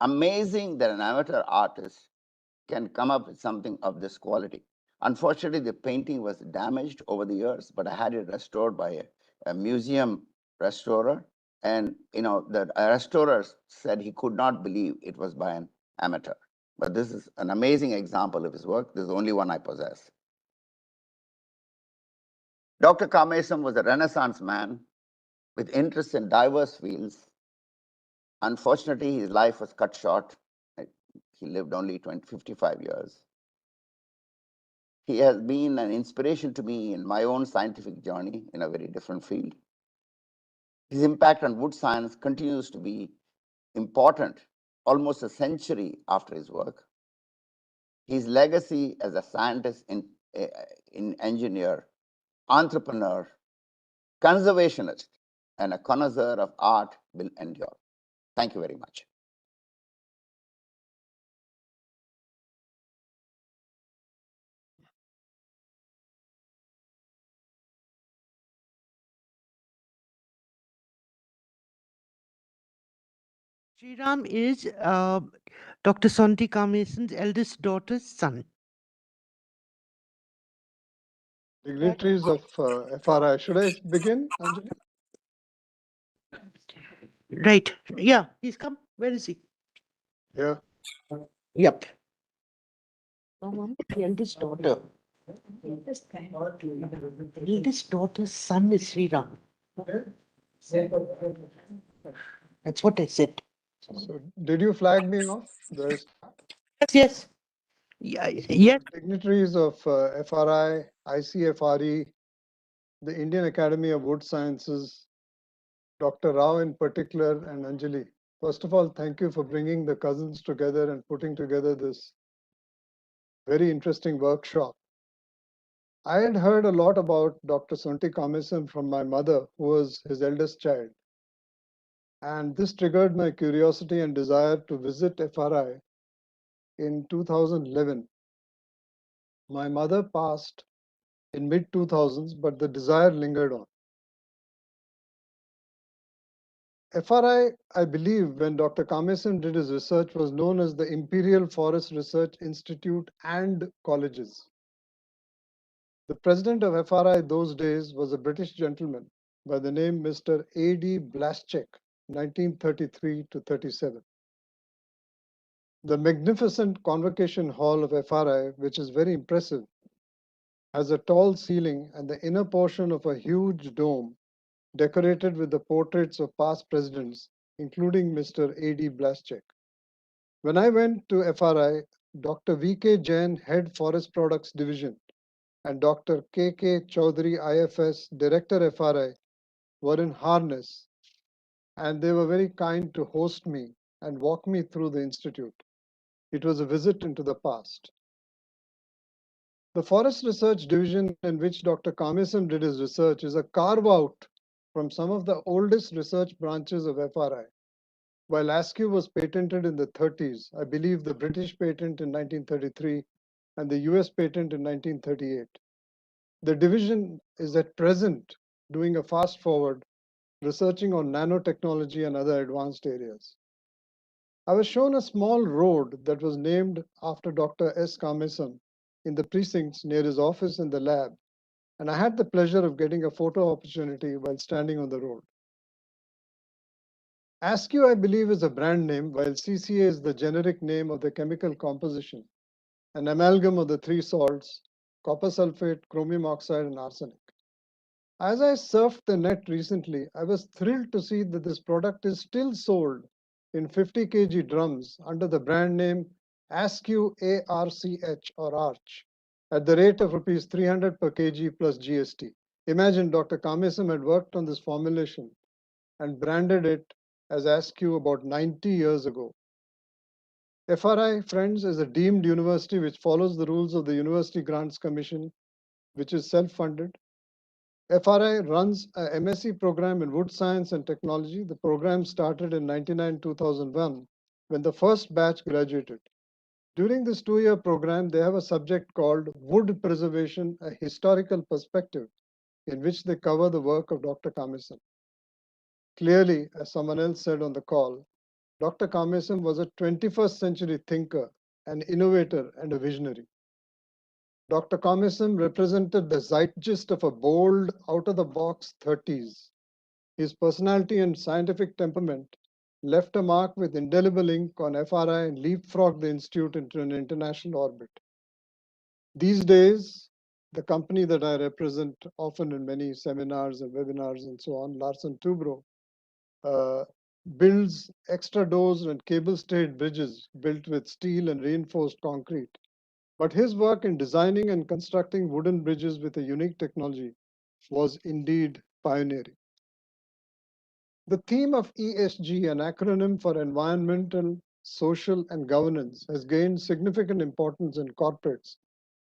amazing that an amateur artist can come up with something of this quality. Unfortunately, the painting was damaged over the years, but I had it restored by a museum restorer. And the restorer said he could not believe it was by an amateur. But this is an amazing example of his work. This is the only one I possess. Dr. Kamesam was a Renaissance man with interests in diverse fields. Unfortunately, his life was cut short. He lived only 55 years. He has been an inspiration to me in my own scientific journey in a very different field. His impact on wood science continues to be important almost a century after his work. His legacy as a scientist, engineer, entrepreneur, conservationist, and a connoisseur of art will endure. Thank you very much. Sriram is Dr. Sonti Kamesam's eldest daughter's son. Dignitaries of FRI. Should I begin, Anjali? Right. Yeah, he's come. Where is he? Yeah. Yep. The eldest daughter. The eldest daughter's son is Sriram. That's what I said. So did you flag me off? Do I start? Yes, yes. Yeah, yes. Dignitaries of FRI, ICFRE, the Indian Academy of Wood Sciences, Dr. Rao in particular, and Anjali. First of all, thank you for bringing the cousins together and putting together this very interesting workshop. I had heard a lot about Dr. Sonti Kamesam from my mother, who was his eldest child. And this triggered my curiosity and desire to visit FRI in 2011. My mother passed in mid 2000s, but the desire lingered on. FRI, I believe, when Dr. Kamesam did his research, was known as the Imperial Forest Research Institute and Colleges. The president of FRI those days was a British gentleman by the name Mr. A.D. Blaschek, 1933 to 37. The magnificent convocation hall of FRI, which is very impressive, has a tall ceiling and the inner portion of a huge dome decorated with the portraits of past presidents, including Mr. A.D. Blaschek. When I went to FRI, Dr. V.K. Jain, Head Forest Products Division, and Dr. K.K. Chaudhary, IFS, Director FRI, were in harness, and they were very kind to host me and walk me through the institute. It was a visit into the past. The Forest Research Division in which Dr. Kamesam did his research is a carve-out from some of the oldest research branches of FRI. While Askew was patented in the 30s, I believe the British patent in 1933 and the US patent in 1938. The division is at present doing a fast forward, researching on nanotechnology and other advanced areas. I was shown a small road that was named after Dr. S. Kamesam in the precincts near his office and the lab, and I had the pleasure of getting a photo opportunity while standing on the road. Askew, I believe, is a brand name, while CCA is the generic name of the chemical composition, an amalgam of the three salts, copper sulfate, chromium oxide, and arsenic. As I surfed the net recently, I was thrilled to see that this product is still sold in 50 kg drums under the brand name Askew ARCH or Arch at the rate of rupees 300 per kg plus GST. Imagine Dr. Kamesam had worked on this formulation and branded it as Askew about 90 years ago. FRI, friends, is a deemed university which follows the rules of the University Grants Commission, which is self-funded. FRI runs a MSc program in wood science and technology. The program started in 1999-2001 when the first batch graduated. During this 2-year program, they have a subject called Wood Preservation, a Historical Perspective, in which they cover the work of Dr. Kamesam. Clearly, as someone else said on the call, Dr. Kamesam was a 21st century thinker, an innovator, and a visionary. Dr. Kamesam represented the zeitgeist of a bold, out-of-the-box 30s. His personality and scientific temperament left a mark with indelible ink on FRI and leapfrogged the institute into an international orbit. These days, the company that I represent often in many seminars and webinars and so on, Larsen Toubro, builds extra doors and cable-stayed bridges built with steel and reinforced concrete. But his work in designing and constructing wooden bridges with a unique technology was indeed pioneering. The theme of ESG, an acronym for environmental, social, and governance, has gained significant importance in corporates.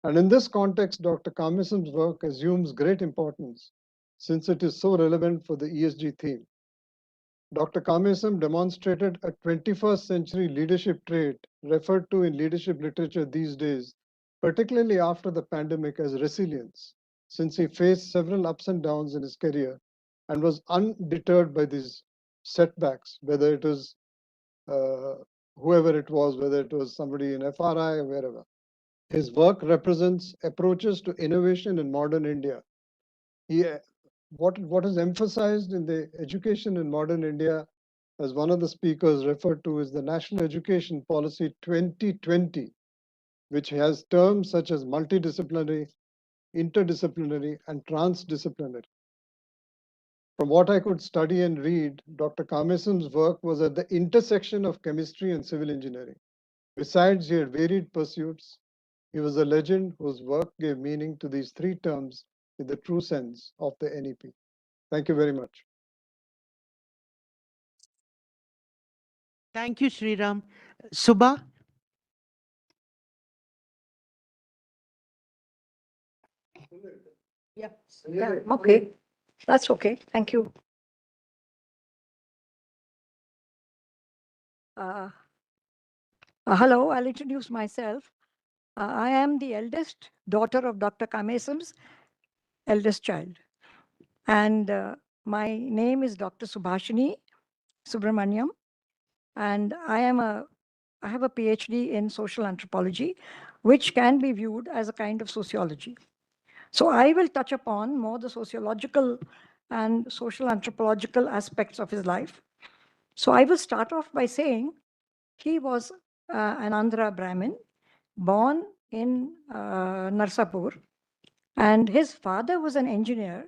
And in this context, Dr. Kamesam's work assumes great importance since it is so relevant for the ESG theme. Dr. Kamesam demonstrated a 21st century leadership trait referred to in leadership literature these days, particularly after the pandemic, as resilience, since he faced several ups and downs in his career and was undeterred by these setbacks, whether it is whoever it was, whether it was somebody in FRI or wherever. His work represents approaches to innovation in modern India. What is emphasized in the education in modern India, as one of the speakers referred to, is the National Education Policy 2020, which has terms such as multidisciplinary, interdisciplinary, and transdisciplinary. From what I could study and read, Dr. Kamesam's work was at the intersection of chemistry and civil engineering. Besides, he had varied pursuits. He was a legend whose work gave meaning to these three terms in the true sense of the NEP. Thank you very much. Thank you, Sriram. Subha? Yeah. Okay. That's okay. Thank you. Hello, I'll introduce myself. I am the eldest daughter of Dr. Kamesam's eldest child. And my name is Dr. Subhashini Subramaniam. And I have a PhD in social anthropology, which can be viewed as a kind of sociology. So I will touch upon more the sociological and social anthropological aspects of his life. So I will start off by saying he was an Andhra Brahmin born in Narsapur, and his father was an engineer.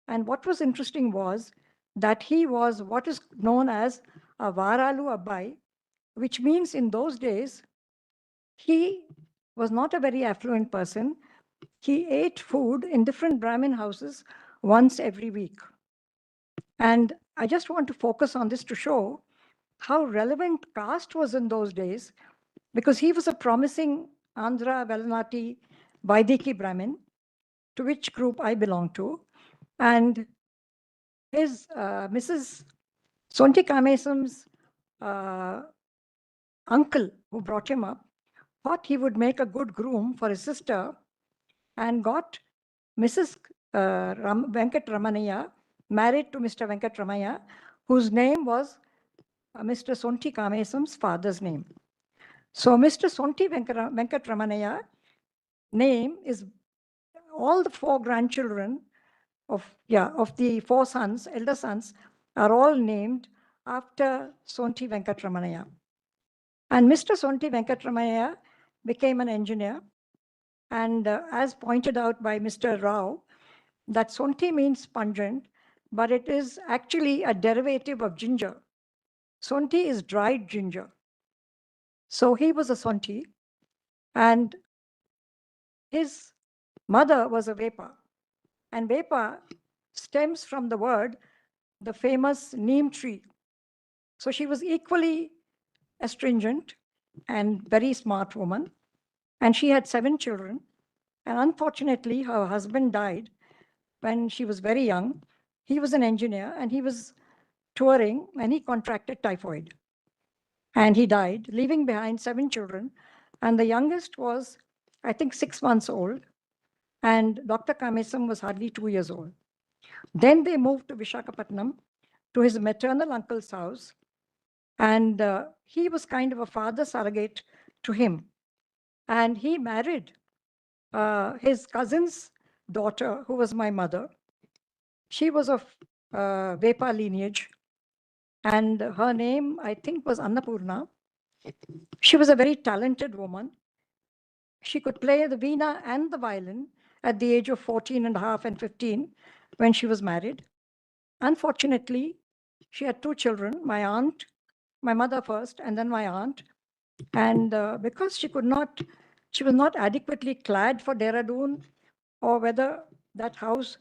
And what was interesting was that he was what is known as a Varalu Abbai, which means in those days, he was not a very affluent person. He ate food in different Brahmin houses once every week. And I just want to focus on this to show how relevant caste was in those days, because he was a promising Andhra Velanati Vaidiki Brahmin, to which group I belong to. And his Mrs. Sonti Kamesam's uncle, who brought him up, thought he would make a good groom for his sister and got Mrs. Venkat Ramanaya married to Mr. Venkat Ramaya, whose name was Mr. Sonti Kamesam's father's name. So Mr. Sonti Venkat Ramanaya name is all the four grandchildren of the four sons, elder sons, are all named after Sonti Venkat Ramanaya. And Mr. Sonti Venkat Ramanaya became an engineer. And as pointed out by Mr. Rao, that Sonti means pungent, but it is actually a derivative of ginger. Sonti is dried ginger. So he was a Sonti, and his mother was a Vepa. And Vepa stems from the word, the famous neem tree. So she was equally astringent and very smart woman. And she had 7 children. And unfortunately, her husband died when she was very young. He was an engineer and he was touring and he contracted typhoid. And he died, leaving behind 7 children. And the youngest was, I think, 6 months old. And Dr. Kamesam was hardly 2 years old. Then they moved to Vishakhapatnam, to his maternal uncle's house. And he was kind of a father surrogate to him. And he married his cousin's daughter, who was my mother. She was of Vepa lineage. And her name, I think, was Annapurna. She was a very talented woman. She could play the veena and the violin at the age of 14 and a half and 15 when she was married. Unfortunately, she had 2 children, my aunt, my mother first, and then my aunt. And because she was not adequately clad for Dehradun, or whether that house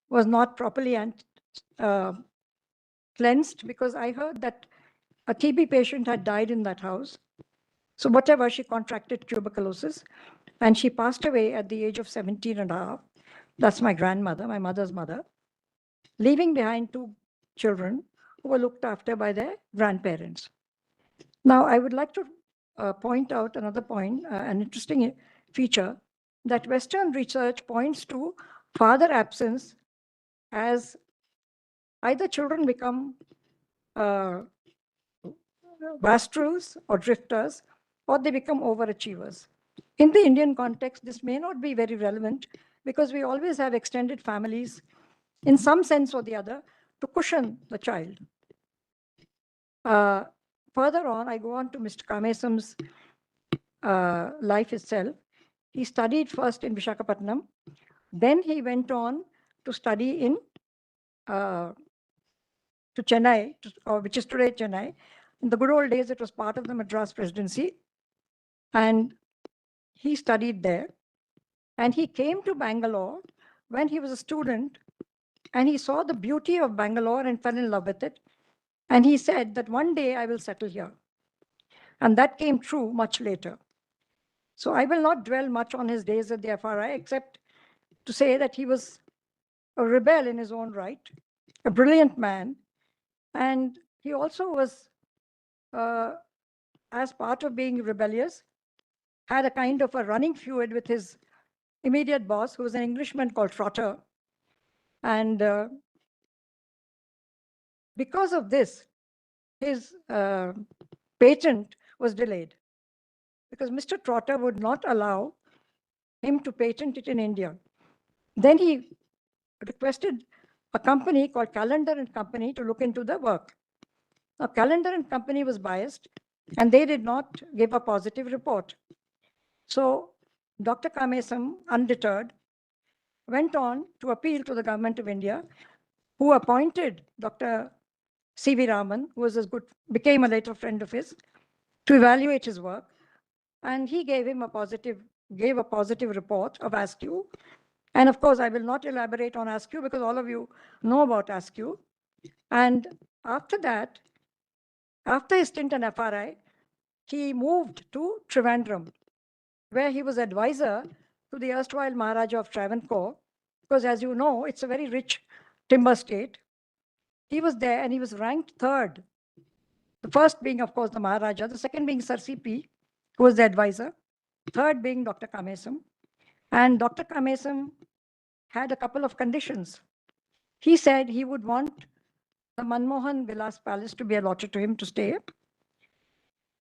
was not properly cleansed, because I heard that a TB patient had died in that house. So whatever, she contracted tuberculosis and she passed away at the age of 17 and a half. That's my grandmother, my mother's mother, leaving behind 2 children who were looked after by their grandparents. Now, I would like to point out another point, an interesting feature, that Western research points to father absence as either children become wastrels or drifters, or they become overachievers. In the Indian context, this may not be very relevant because we always have extended families in some sense or the other to cushion the child. Further on, I go on to Mr. Kamesam's life itself. He studied first in Visakhapatnam, then he went on to study in to Chennai, which is today Chennai. In the good old days, it was part of the Madras Presidency, and he studied there. And he came to Bangalore when he was a student, and he saw the beauty of Bangalore and fell in love with it. And he said that one day I will settle here. And that came true much later. So I will not dwell much on his days at the FRI, except to say that he was a rebel in his own right, a brilliant man. And he also was, as part of being rebellious, had a kind of a running feud with his immediate boss, who was an Englishman called Trotter. And because of this, his patent was delayed because Mr. Trotter would not allow him to patent it in India. Then he requested a company called Calendar and Company to look into the work. Now, Calendar and Company was biased, and they did not give a positive report. So Dr. Kamesam, undeterred, went on to appeal to the government of India, who appointed Dr. C.V. Raman, who was became a later friend of his, to evaluate his work. And he gave a positive report of ASCII. And of course, I will not elaborate on ASCII because all of you know about ASCII. And after that, after his stint in FRI, he moved to Trivandrum, where he was advisor to the erstwhile Maharaja of Travancore, because as you know, it's a very rich timber state. He was there and he was ranked third. The first being, of course, the Maharaja, the second being Sir C.P., who was the advisor, third being Dr. Kamesam. And Dr. Kamesam had a couple of conditions. He said he would want the Manmohan Vilas Palace to be allotted to him to stay.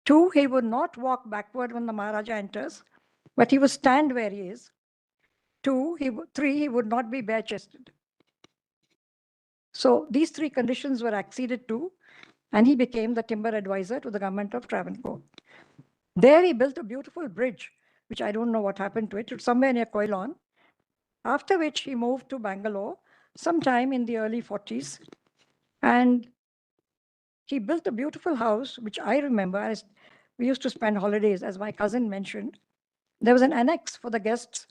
2, he would not walk backward when the Maharaja enters, but he would stand where he is. 3, he would not be bare-chested. So these 3 conditions were acceded to, and he became the timber advisor to the government of Travancore. There he built a beautiful bridge, which I don't know what happened to it. It's somewhere near Koilon. After which he moved to Bangalore sometime in the early 40s. And he built a beautiful house, which I remember as we used to spend holidays, as my cousin mentioned. There was an annex for the guests,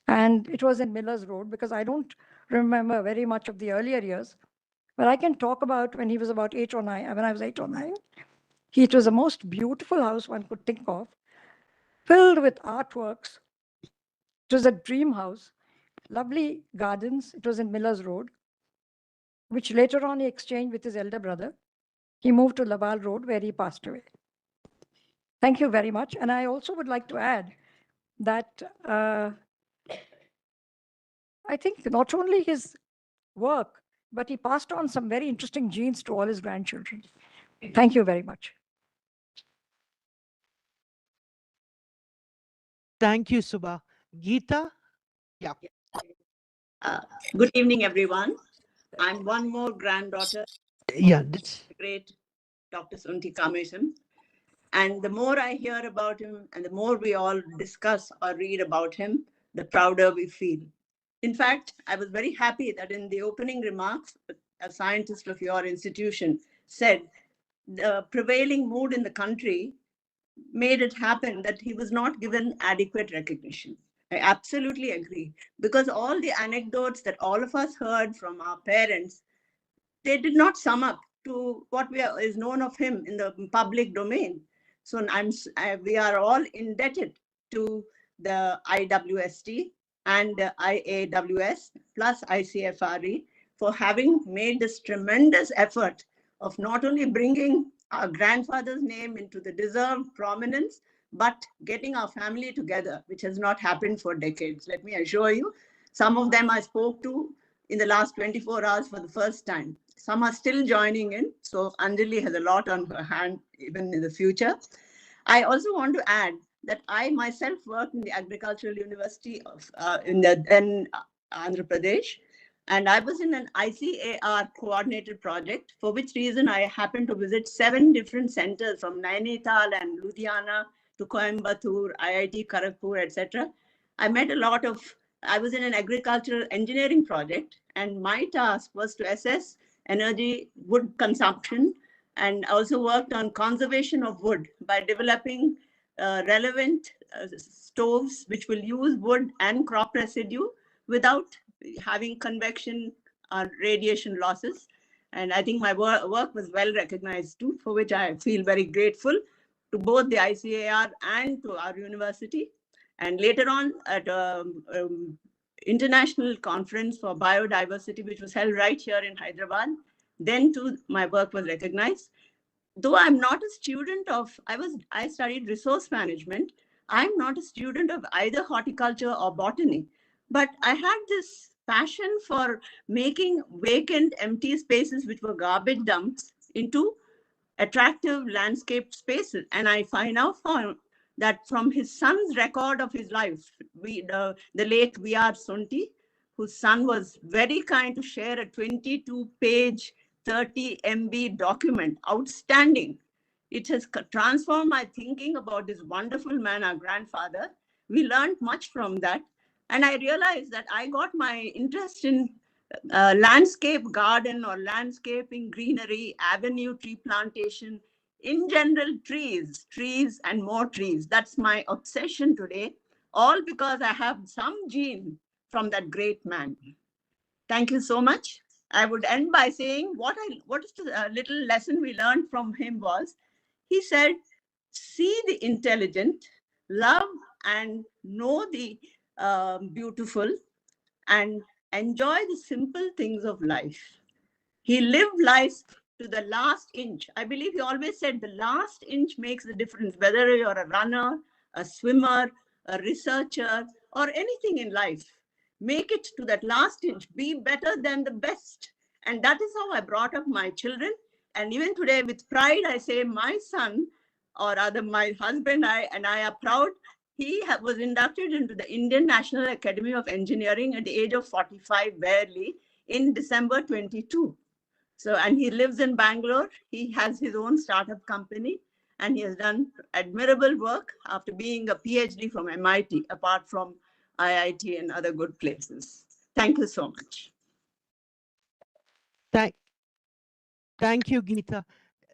and it was in Miller's Road, because I don't remember very much of the earlier years. But I can talk about when he was about 8 or 9, when I was 8 or 9. It was the most beautiful house one could think of, filled with artworks. It was a dream house, lovely gardens. It was in Miller's Road, which later on he exchanged with his elder brother. He moved to Laval Road, where he passed away. Thank you very much. And I also would like to add that I think not only his work, but he passed on some very interesting genes to all his grandchildren. Thank you very much. Thank you, Subha. Geeta? Yeah. Good evening, everyone. I'm one more granddaughter Yeah. of the great Dr. Sonti Kamesam. And the more I hear about him and the more we all discuss or read about him, the prouder we feel. In fact, I was very happy that in the opening remarks, a scientist of your institution said the prevailing mood in the country made it happen that he was not given adequate recognition. I absolutely agree, because all the anecdotes that all of us heard from our parents, they did not sum up to what is known of him in the public domain. So we are all indebted to the IWST and the IAWS plus ICFRE for having made this tremendous effort of not only bringing our grandfather's name into the deserved prominence, but getting our family together, which has not happened for decades. Let me assure you, some of them I spoke to in the last 24 hours for the first time. some are still joining in. So Anjali has a lot on her hand, even in the future. I also want to add that I myself worked in the Agricultural University of in the then Andhra Pradesh, and I was in an ICAR coordinated project, for which reason I happened to visit 7 different centers from Nainital and Ludhiana to Coimbatore, IIT Kharagpur, etc. I met a lot of, I was in an agricultural engineering project, and my task was to assess energy wood consumption, and also worked on conservation of wood by developing relevant stoves which will use wood and crop residue without having convection or radiation losses. And I think my work was well recognized too, for which I feel very grateful to both the ICAR and to our university. And later on at international conference for biodiversity, which was held right here in Hyderabad, then too my work was recognized. Though I'm not a student of, I studied resource management. I'm not a student of either horticulture or botany, but I had this passion for making vacant, empty spaces, which were garbage dumps, into attractive landscape spaces. And I now found that from his son's record of his life, the late V.R. Sonti, whose son was very kind to share a 22-page, 30 MB document, outstanding. It has transformed my thinking about this wonderful man, our grandfather. We learned much from that. And I realized that I got my interest in landscape garden or landscaping, greenery, avenue tree plantation, in general, trees and more trees. That's my obsession today, all because I have some gene from that great man. Thank you so much. I would end by saying what is the little lesson we learned from him was, he said, see the intelligent, love and know the beautiful, and enjoy the simple things of life. He lived life to the last inch. I believe he always said the last inch makes the difference, whether you're a runner, a swimmer, a researcher, or anything in life. Make it to that last inch. Be better than the best. And that is how I brought up my children. And even today, with pride, I say my son, or rather my husband, and I are proud. He was inducted into the Indian National Academy of Engineering at the age of 45, barely, in December 22. So, and he lives in Bangalore. He has his own startup company, and he has done admirable work after being a PhD from MIT, apart from IIT and other good places. Thank you so much. Thank you, Geeta.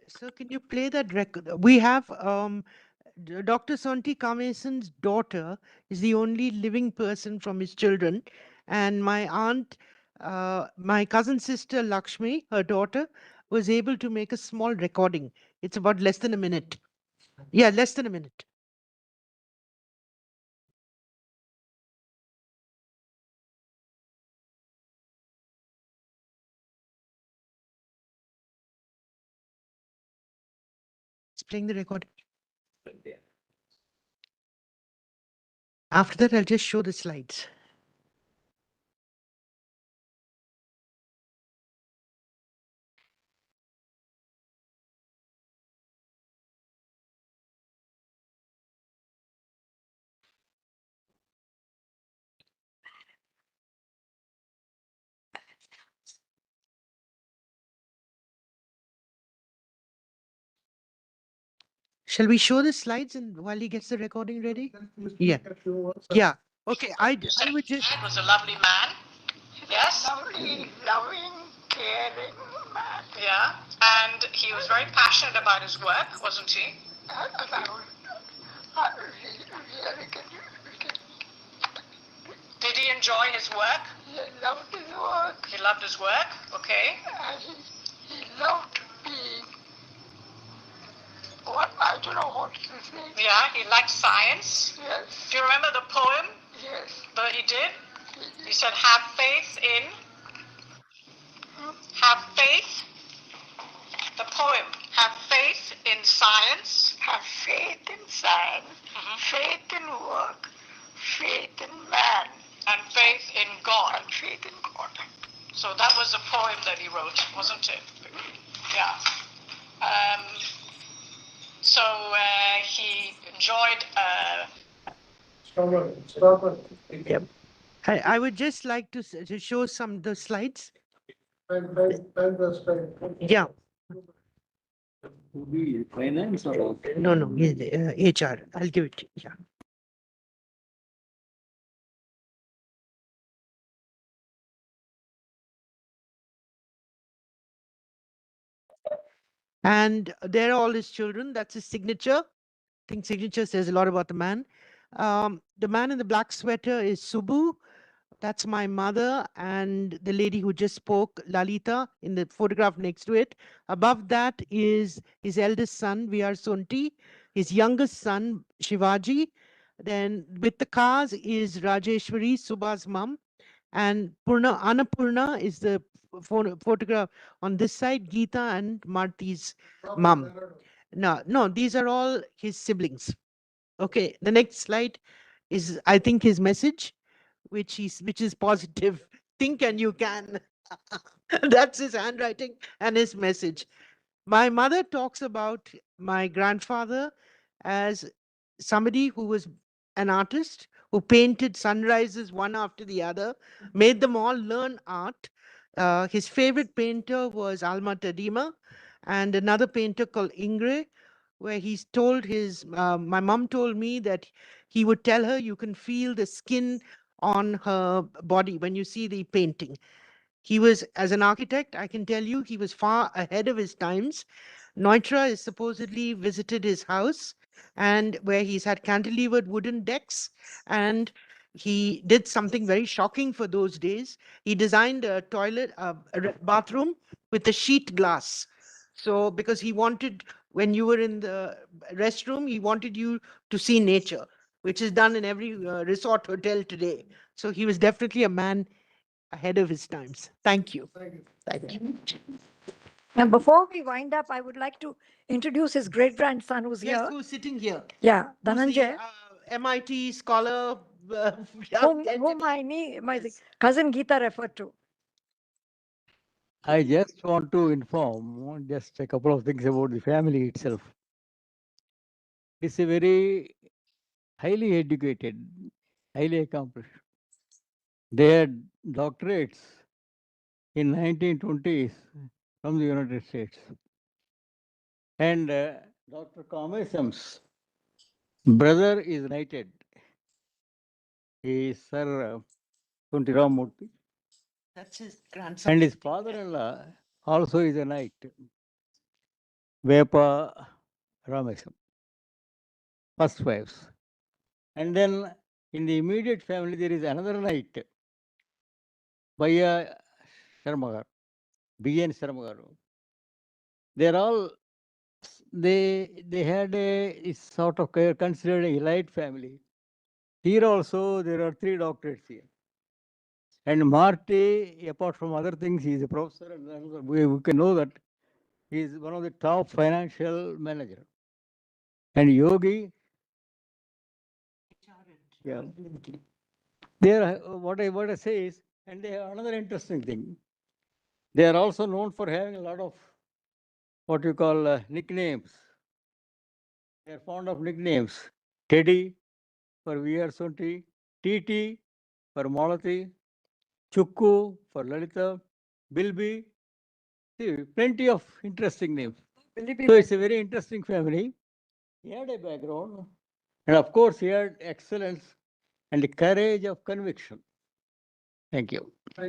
So can you play that record? We have Dr. Sonti Kamesam's daughter is the only living person from his children. And my aunt, my cousin sister Lakshmi, her daughter, was able to make a small recording. It's about less than a minute. Yeah, less than a minute. It's playing the record. After that, I'll just show the slides. Shall we show the slides and while he gets the recording ready? Yeah. Yeah. Okay. I would just. Dad was a lovely man. Yes. Loving, caring man. Yeah. And he was very passionate about his work, wasn't he? Did he enjoy his work? He loved his work. He loved his work. Okay. And he loved being. What? I don't know what to say. Yeah, he liked science. Yes. Do you remember the poem? Yes. That he did? He said, have faith in. Have faith. The poem. Have faith in science. Have faith in science. Faith in work. Faith in man. And faith in God. And faith in God. So that was a poem that he wrote, wasn't it? Yeah. So he enjoyed. Yep. I would just like to show some the slides. Yeah. Finance or? No, HR. I'll give it. Yeah. And they're all his children. That's his signature. I think signature says a lot about the man. The man in the black sweater is Subbu. That's my mother, and the lady who just spoke, Lalita, in the photograph next to it. Above that is his eldest son, VR Sonti, his youngest son, Shivaji. Then with the cars is Rajeshwari, Subha's mom, and Annapurna is the photograph on this side, Geeta and Marti's mom. No, these are all his siblings. Okay, the next slide is, I think, his message, which is positive. Think and you can. That's his handwriting and his message. My mother talks about my grandfather as somebody who was an artist who painted sunrises one after the other, made them all learn art. His favorite painter was Alma Tadema, and another painter called Ingre, where he's told my mom told me that he would tell her, you can feel the skin on her body when you see the painting. He was, as an architect, I can tell you, he was far ahead of his times. Neutra is supposedly visited his house, and where he's had cantilevered wooden decks, and he did something very shocking for those days. He designed a toilet, a bathroom with a sheet glass. So because he wanted, when you were in the restroom, he wanted you to see nature, which is done in every resort hotel today. So he was definitely a man ahead of his times. Thank you. Thank you. And before we wind up, I would like to introduce his great grandson who's Yes, here. who's sitting here? Yeah, Who's the, Dhananjay, MIT scholar. whom my cousin Geeta referred to. I just want to inform just a couple of things about the family itself. It's a very highly educated, highly accomplished. They had doctorates in 1920s from the United States. And Dr. Kamesam's brother is knighted. He is Sir Sonti Ramurthy. That's his grandson. And his father-in-law also is a knight, Vepa Ramesam, first wives. And then in the immediate family, there is another knight, Bhaiya Sharmagar, B.N. Sharmagar. They're all, they had a sort of considered a elite family. Here also, there are 3 doctorates here. And Marty, apart from other things, he is a professor, and we can know that he is one of the top financial manager. And Yogi, yeah, they are, what I say is, and they have another interesting thing. They are also known for having a lot of what you call nicknames. They are fond of nicknames. Teddy for VR Sonti, TT for Malati, Chukku for Lalita, Bilby. See, plenty of interesting names. So it's a very interesting family. He had a background, and of course, he had excellence and the courage of conviction. Thank you. I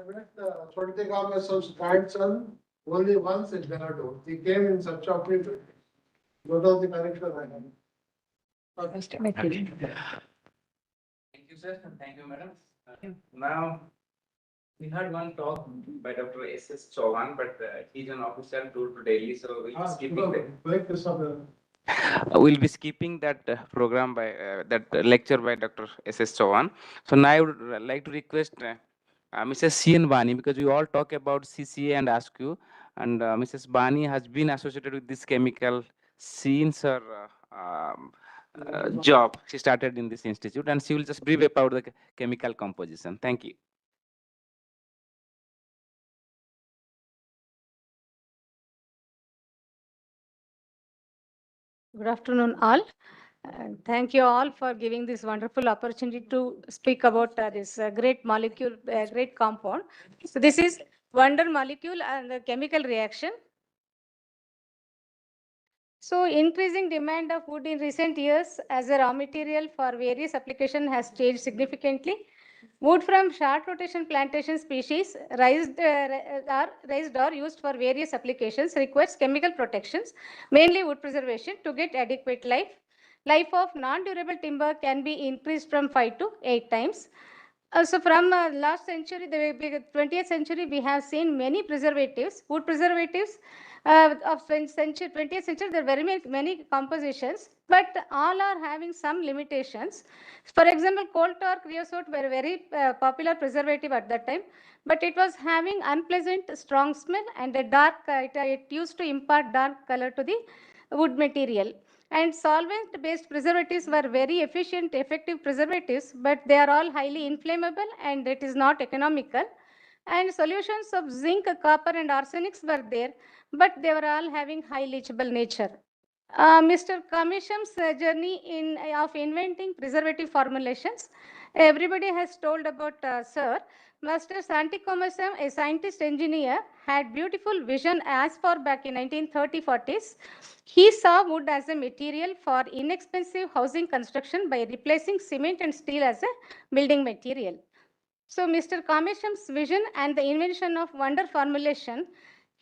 met Sonti Kamesam's grandson only once in Dehradun. He came in search of me. Those are the connection I have. Nice to meet you. Thank you, sir, and thank you, madam. Now, we had one talk by Dr. S.S. Chauhan, but he's on official tour to Delhi, so we'll be skipping that. We'll be skipping that program by that lecture by Dr. S.S. Chauhan. So now I would like to request Mrs. C.N. Bani, because we all talk about CCA and ASQ, and Mrs. Bani has been associated with this chemical since her job she started in this institute, and she will just brief about the chemical composition. Thank you. Good afternoon, all. Thank you all for giving this wonderful opportunity to speak about this great molecule, great compound. So this is wonder molecule and the chemical reaction. So increasing demand of wood in recent years as a raw material for various applications has changed significantly. Wood from short rotation plantation species raised or used for various applications requires chemical protections, mainly wood preservation, to get adequate life. Life of non-durable timber can be increased from 5 to 8 times. So from last century, the 20th century, we have seen many preservatives, wood preservatives of century, 20th century, there are very many compositions, but all are having some limitations. For example, coal tar, creosote were very popular preservative at that time, but it was having unpleasant, strong smell and a dark, it used to impart dark color to the wood material. And solvent-based preservatives were very efficient, effective preservatives, but they are all highly inflammable and it is not economical. And solutions of zinc, copper, and arsenics were there, but they were all having high leachable nature. Mr. Kamesam's journey of inventing preservative formulations. Everybody has told about Sir. Master Sonti Kamesam, a scientist engineer, had beautiful vision as far back in 1930s. He saw wood as a material for inexpensive housing construction by replacing cement and steel as a building material. So Mr. Kamesam's vision and the invention of wonder formulation,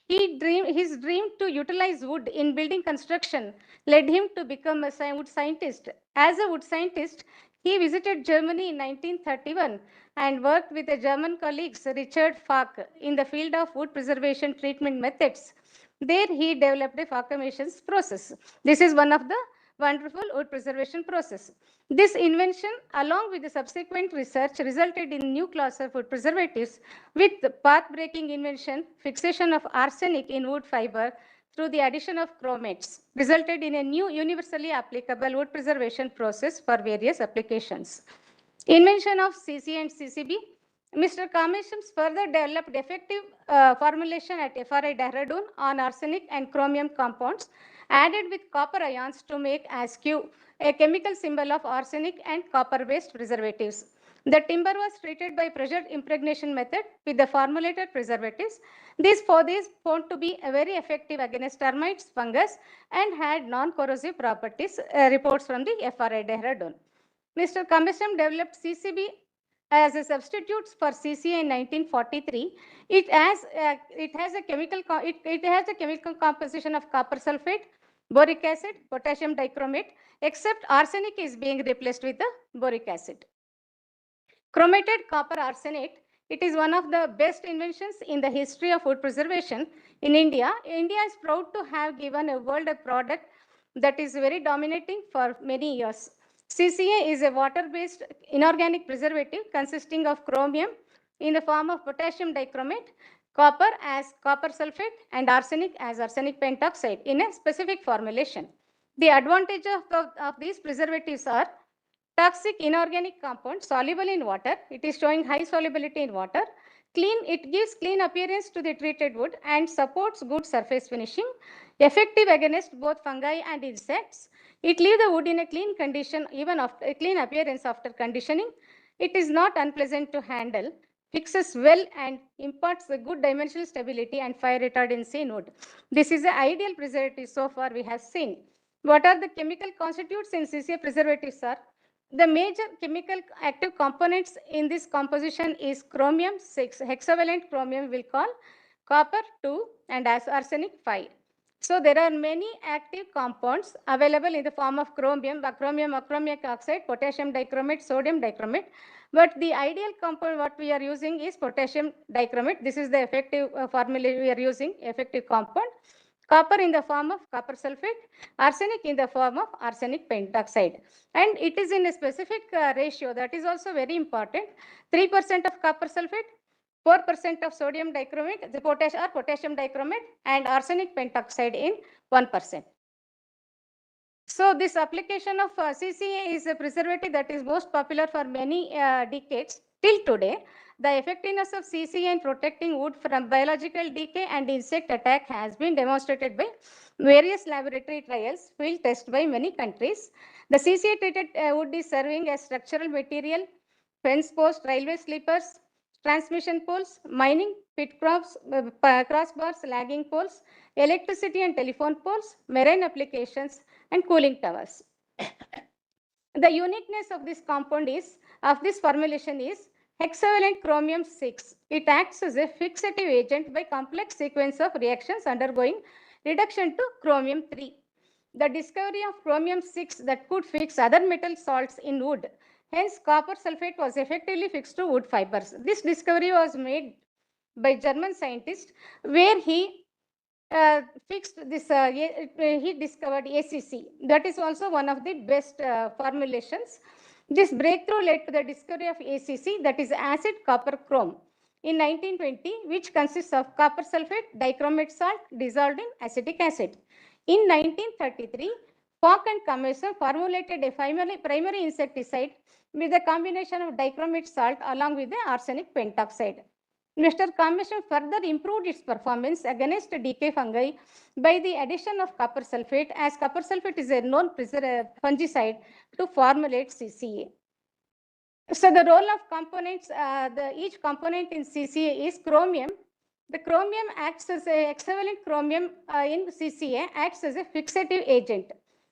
his dream to utilize wood in building construction led him to become a wood scientist. As a wood scientist, he visited Germany in 1931 and worked with the German colleagues Richard Falk in the field of wood preservation treatment methods. There he developed a Falkamations process. This is one of the wonderful wood preservation process. This invention, along with the subsequent research, resulted in new class of wood preservatives with path-breaking invention, fixation of arsenic in wood fiber through the addition of chromates, resulted in a new universally applicable wood preservation process for various applications. Invention of CC and CCB. Mr. Kamesam further developed effective formulation at FRI Dehradun on arsenic and chromium compounds added with copper ions to make ASQ, a chemical symbol of arsenic and copper-based preservatives. The timber was treated by pressure impregnation method with the formulated preservatives. These found to be very effective against termites, fungus, and had non-corrosive properties, reports from the FRI Dehradun. Mr. Kamesam developed CCB as a substitute for CCA in 1943. It has a chemical composition of copper sulfate, boric acid, potassium dichromate, except arsenic is being replaced with the boric acid. Chromated copper arsenate, it is one of the best inventions in the history of wood preservation in India. India is proud to have given a world a product that is very dominating for many years. CCA is a water-based inorganic preservative consisting of chromium in the form of potassium dichromate, copper as copper sulfate, and arsenic as arsenic pentoxide in a specific formulation. The advantage of these preservatives are toxic inorganic compound soluble in water. It is showing high solubility in water. It gives clean appearance to the treated wood and supports good surface finishing. Effective against both fungi and insects. It leaves the wood in a clean condition, even after a clean appearance after conditioning. It is not unpleasant to handle. Fixes well and imparts a good dimensional stability and fire retardancy in wood. This is the ideal preservative so far we have seen. What are the chemical constituents in CCA preservatives, sir? The major chemical active components in this composition is chromium 6, hexavalent chromium we'll call, copper 2, and arsenic 5. So there are many active compounds available in the form of chromium, chromic oxide, potassium dichromate, sodium dichromate. But the ideal compound what we are using is potassium dichromate. This is the effective formula we are using, effective compound. Copper in the form of copper sulfate, arsenic in the form of arsenic pentoxide. And it is in a specific ratio that is also very important. 3% of copper sulfate, 4% of sodium dichromate, the potassium dichromate, and arsenic pentoxide in 1%. So this application of CCA is a preservative that is most popular for many decades till today. The effectiveness of CCA in protecting wood from biological decay and insect attack has been demonstrated by various laboratory trials, field tests by many countries. The CCA treated wood is serving as structural material, fence posts, railway sleepers, transmission poles, mining, pit crops, crossbars, lagging poles, electricity and telephone poles, marine applications, and cooling towers. The uniqueness of this compound is, of this formulation is hexavalent chromium 6. It acts as a fixative agent by complex sequence of reactions undergoing reduction to chromium 3. The discovery of chromium 6 that could fix other metal salts in wood. Hence, copper sulfate was effectively fixed to wood fibers. This discovery was made by German scientist where he fixed this, he discovered ACC. That is also one of the best formulations. This breakthrough led to the discovery of ACC, that is acid copper chrome, in 1920, which consists of copper sulfate, dichromate salt dissolved in acetic acid. In 1933, Falk and Kamesam formulated a primary insecticide with a combination of dichromate salt along with the arsenic pentoxide. Mr. Kamesam further improved its performance against decay fungi by the addition of copper sulfate, as copper sulfate is a known fungicide, to formulate CCA. So the role of components, each component in CCA is chromium. The chromium acts as a hexavalent chromium in CCA acts as a fixative agent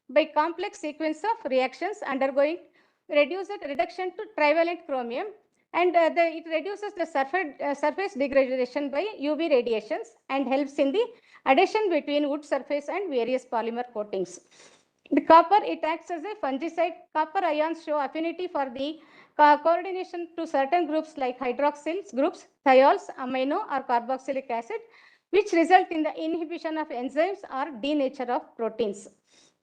by complex sequence of reactions undergoing reduction to trivalent chromium, and it reduces the surface degradation by UV radiations and helps in the adhesion between wood surface and various polymer coatings. The copper, it acts as a fungicide. Copper ions show affinity for the coordination to certain groups like hydroxyls groups, thiols, amino or carboxylic acid, which result in the inhibition of enzymes or denature of proteins.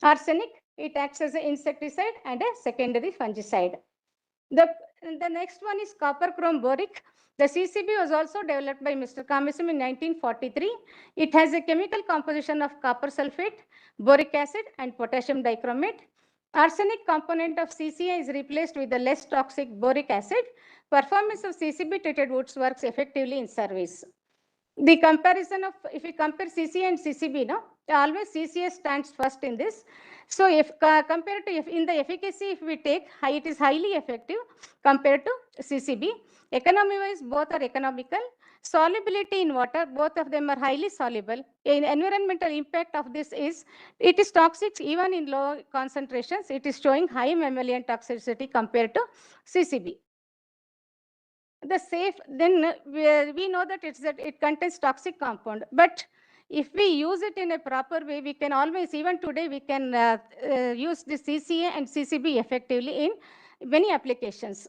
Arsenic, it acts as an insecticide and a secondary fungicide. The next one is copper chrome boric. The CCB was also developed by Mr. Kamesam in 1943. It has a chemical composition of copper sulfate, boric acid, and potassium dichromate. Arsenic component of CCA is replaced with the less toxic boric acid. Performance of CCB treated woods works effectively in service. The comparison of, if we compare CCA and CCB, no, always CCA stands first in this. So if compared to, if in the efficacy, if we take it is highly effective compared to CCB. Economy wise, both are economical. Solubility in water, both of them are highly soluble. In environmental impact of this is, it is toxic even in low concentrations. It is showing high mammalian toxicity compared to CCB. The safe, then we know that it contains toxic compound, but if we use it in a proper way, we can always, even today, we can use the CCA and CCB effectively in many applications.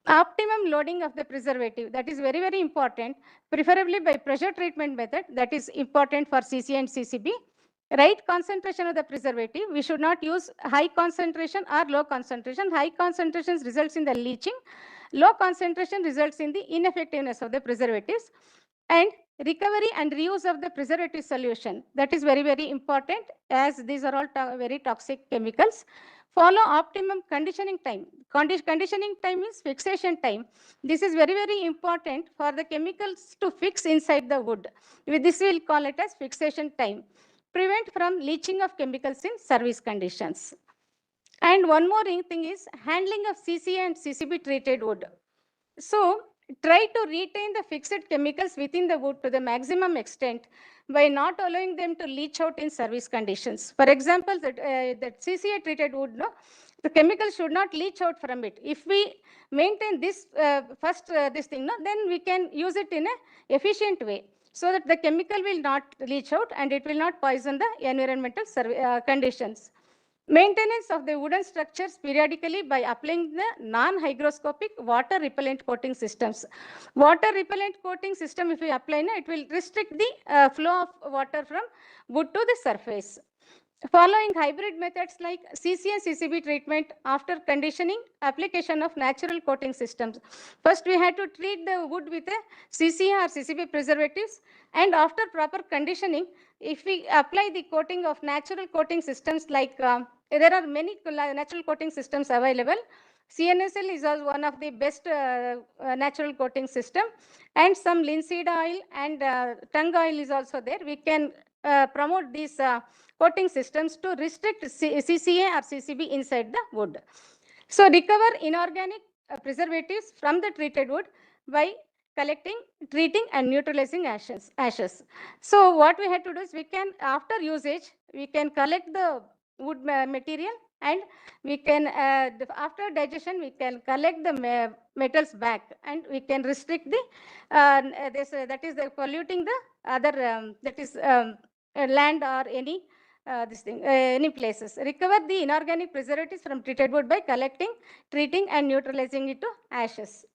Optimum loading of the preservative, that is very, very important, preferably by pressure treatment method, that is important for CCA and CCB. Right concentration of the preservative, we should not use high concentration or low concentration. High concentrations results in the leaching. Low concentration results in the ineffectiveness of the preservatives. And recovery and reuse of the preservative solution, that is very, very important, as these are all very toxic chemicals. Follow optimum conditioning time. Conditioning time is fixation time. This is very, very important for the chemicals to fix inside the wood. With this, we'll call it as fixation time. Prevent from leaching of chemicals in service conditions. And one more thing is handling of CCA and CCB treated wood. So try to retain the fixed chemicals within the wood to the maximum extent by not allowing them to leach out in service conditions. For example, that CCA treated wood, no, the chemicals should not leach out from it. If we maintain this this thing, no, then we can use it in an efficient way, so that the chemical will not leach out and it will not poison the environmental conditions. Maintenance of the wooden structures periodically by applying the non-hygroscopic water repellent coating systems. Water repellent coating system, if we apply, it will restrict the flow of water from wood to the surface. Following hybrid methods like CC and CCB treatment after conditioning, application of natural coating systems. First, we had to treat the wood with a CC or CCB preservatives, and after proper conditioning, if we apply the coating of natural coating systems like there are many natural coating systems available. CNSL is also one of the best natural coating system, and some linseed oil and tung oil is also there. We can promote these coating systems to restrict CCA or CCB inside the wood. So recover inorganic preservatives from the treated wood by collecting, treating and neutralizing ashes. So what we had to do is we can, after usage, we can collect the wood material, and we can, after digestion, we can collect the metals back, and we can restrict the, that is the polluting the other, that is land or any any places. Recover the inorganic preservatives from treated wood by collecting, treating and neutralizing it to ashes.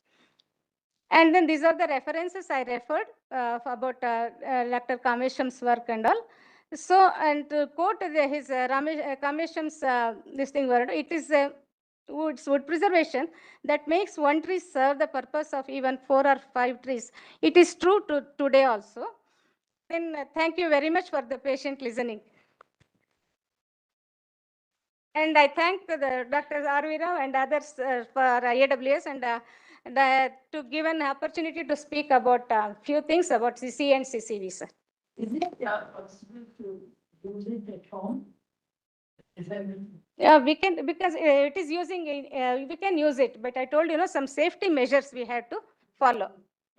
And then these are the references I referred about Dr. Kamesam's work and all. So, and to quote his Kamesam's this thing word, it is wood preservation that makes one tree serve the purpose of even 4 or 5 trees. It is true to today also. Then thank you very much for the patient listening. And I thank the Dr. R.V. Rao and others for AWS and to give an opportunity to speak about a few things about CC and CCV, sir. Is it possible to use it at home? Yeah, we can, because it is using, we can use it, but I told you, some safety measures we have to follow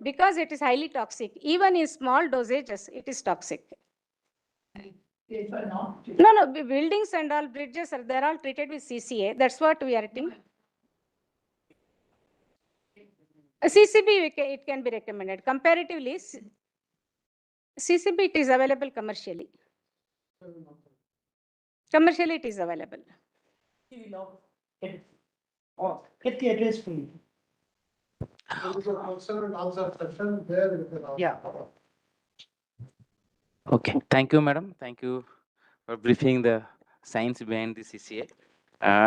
because it is highly toxic. Even in small dosages, it is toxic. No, buildings and all bridges, they're all treated with CCA. That's what we are doing. CCB, it can be recommended. Comparatively, CCB, it is available commercially. Commercially, it is available. Get the address for you. Yeah. Okay, thank you, madam. Thank you for briefing the science behind the CCA.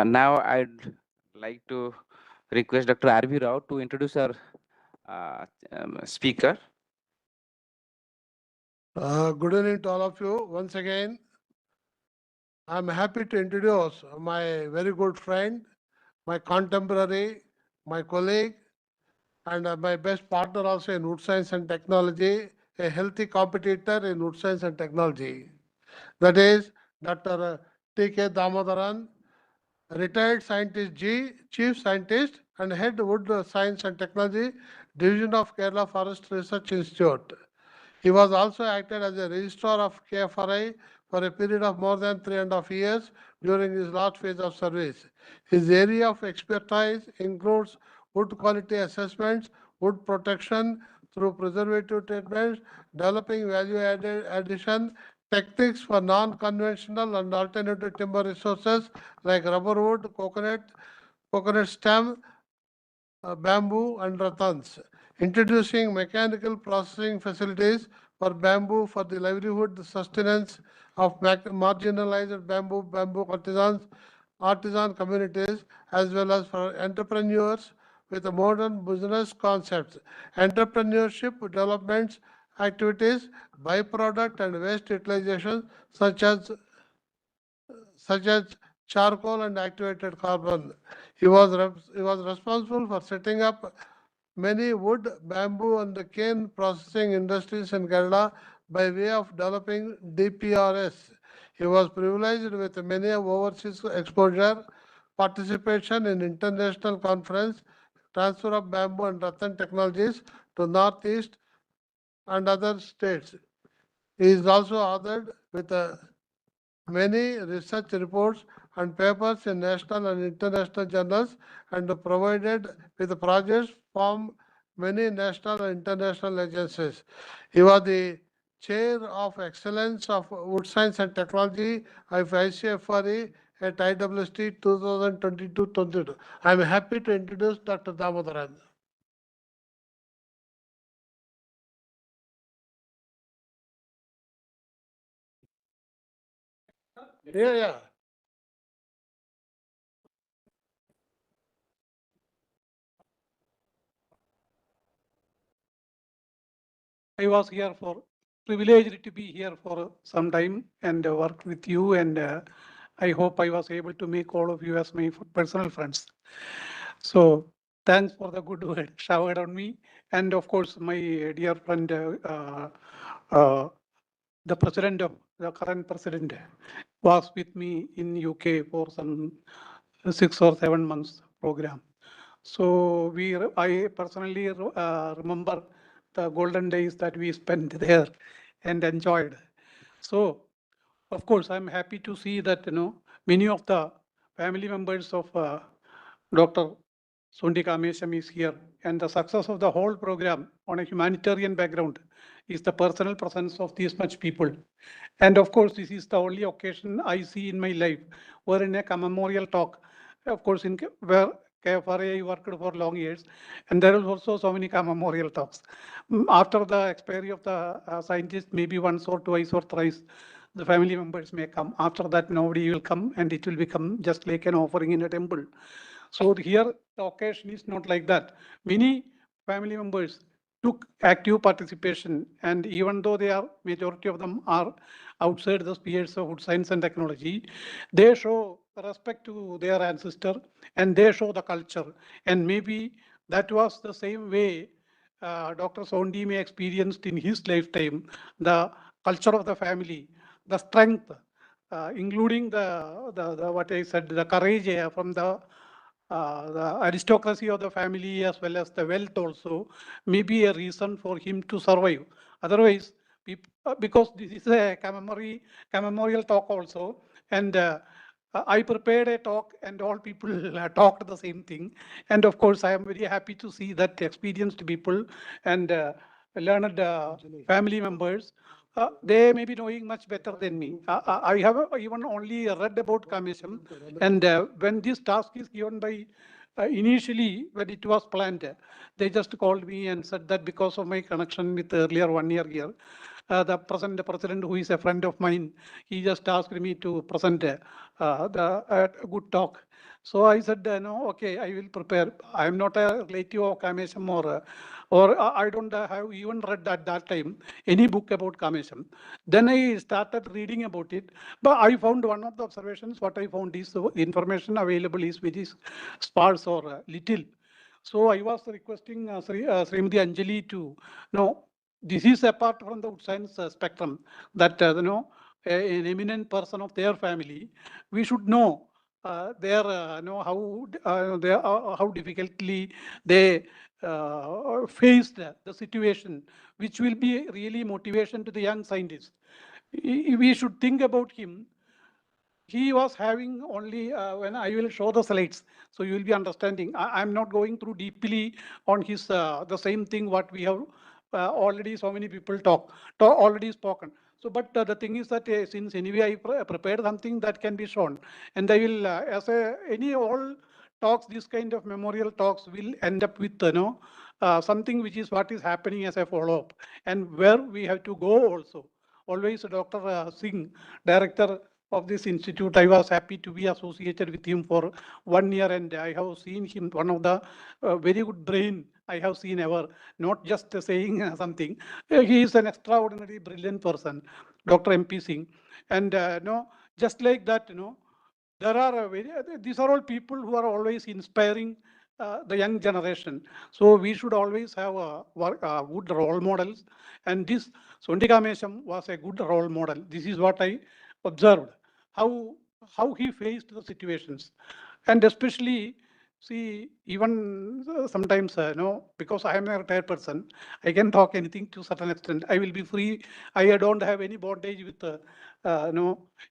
Now I'd like to request Dr. R.V. Rao to introduce our speaker. Good evening to all of you. Once again, I'm happy to introduce my very good friend, my contemporary, my colleague, and my best partner also in wood science and technology, a healthy competitor in wood science and technology. That is Dr. T.K. Damodaran, retired scientist G, chief scientist and head wood science and technology, division of Kerala Forest Research Institute. He was also acted as a registrar of KFRI for a period of more than 3.5 years during his last phase of service. His area of expertise includes wood quality assessments, wood protection through preservative treatments, developing value addition, techniques for non-conventional and alternative timber resources like rubber wood, coconut stem, bamboo and rattans, introducing mechanical processing facilities for bamboo for the livelihood sustenance of marginalized bamboo artisan communities, as well as for entrepreneurs with modern business concepts, entrepreneurship developments activities, byproduct and waste utilization such as charcoal and activated carbon. He was responsible for setting up many wood, bamboo and cane processing industries in Kerala by way of developing DPRS. He was privileged with many overseas exposure, participation in international conference, transfer of bamboo and rattan technologies to Northeast and other states. He is also authored with many research reports and papers in national and international journals and provided with projects from many national and international agencies. He was the Chair of Excellence of Wood Science and Technology of ICFRE at IWST 2022-22. I am happy to introduce Dr. Damodaran. Yeah. I was here for privileged to be here for some time and work with you and I hope I was able to make all of you as my personal friends. So thanks for the good word showered on me. And of course, my dear friend, the president of the current president was with me in UK for some 6 or 7 months program. So I personally remember the golden days that we spent there and enjoyed. So, of course, I'm happy to see that many of the family members of Dr. Sonti Kamesam is here, and the success of the whole program on a humanitarian background is the personal presence of these much people. And of course, this is the only occasion I see in my life where in a memorial talk, of course, where KFRA I worked for long years, and there is also so many memorial talks. After the expiry of the scientist, maybe once or twice or thrice, the family members may come. After that, nobody will come, and it will become just like an offering in a temple. So here, the occasion is not like that. Many family members took active participation, and even though they are, majority of them are outside the spheres of science and technology, they show respect to their ancestor and they show the culture. And maybe that was the same way Dr. Sondi may experienced in his lifetime, the culture of the family, the strength, including the what I said, the courage from the aristocracy of the family as well as the wealth also may be a reason for him to survive. Otherwise, because this is a memorial talk also, and I prepared a talk and all people talked the same thing. And of course, I am very happy to see that experienced people and learned family members, they may be knowing much better than me. I have even only read about Kamesam, and when this task is given by initially when it was planned, they just called me and said that because of my connection with earlier 1 year here, the present president, who is a friend of mine, he just asked me to present a good talk. So I said, no, okay, I will prepare. I am not a relative of Kamesam or I don't have even read at that time any book about Kamesam. Then I started reading about it. But I found one of the observations, what I found is the information available is very sparse or little. So I was requesting Srimati Anjali to know this is apart from the science spectrum that an eminent person of their family, we should know their know how difficultly they faced the situation, which will be really motivation to the young scientists. We should think about him. He was having only when I will show the slides, so you will be understanding. I'm not going through deeply on his the same thing what we have already so many people already spoken. So, but the thing is that since anyway I prepared something that can be shown, and I will as a any all talks, this kind of memorial talks will end up with something which is what is happening as a follow up, and where we have to go also. Always Dr. Singh, director of this institute, I was happy to be associated with him for 1 year, and I have seen him one of the very good brain I have seen ever, not just saying something. He is an extraordinary brilliant person, Dr. MP Singh. And no, just like that, there are these are all people who are always inspiring the young generation. So we should always have good role models. And this Sonti Kamesam was a good role model. This is what I observed, how he faced the situations. And especially, see, even sometimes, because I am a retired person, I can talk anything to a certain extent. I will be free. I don't have any bondage with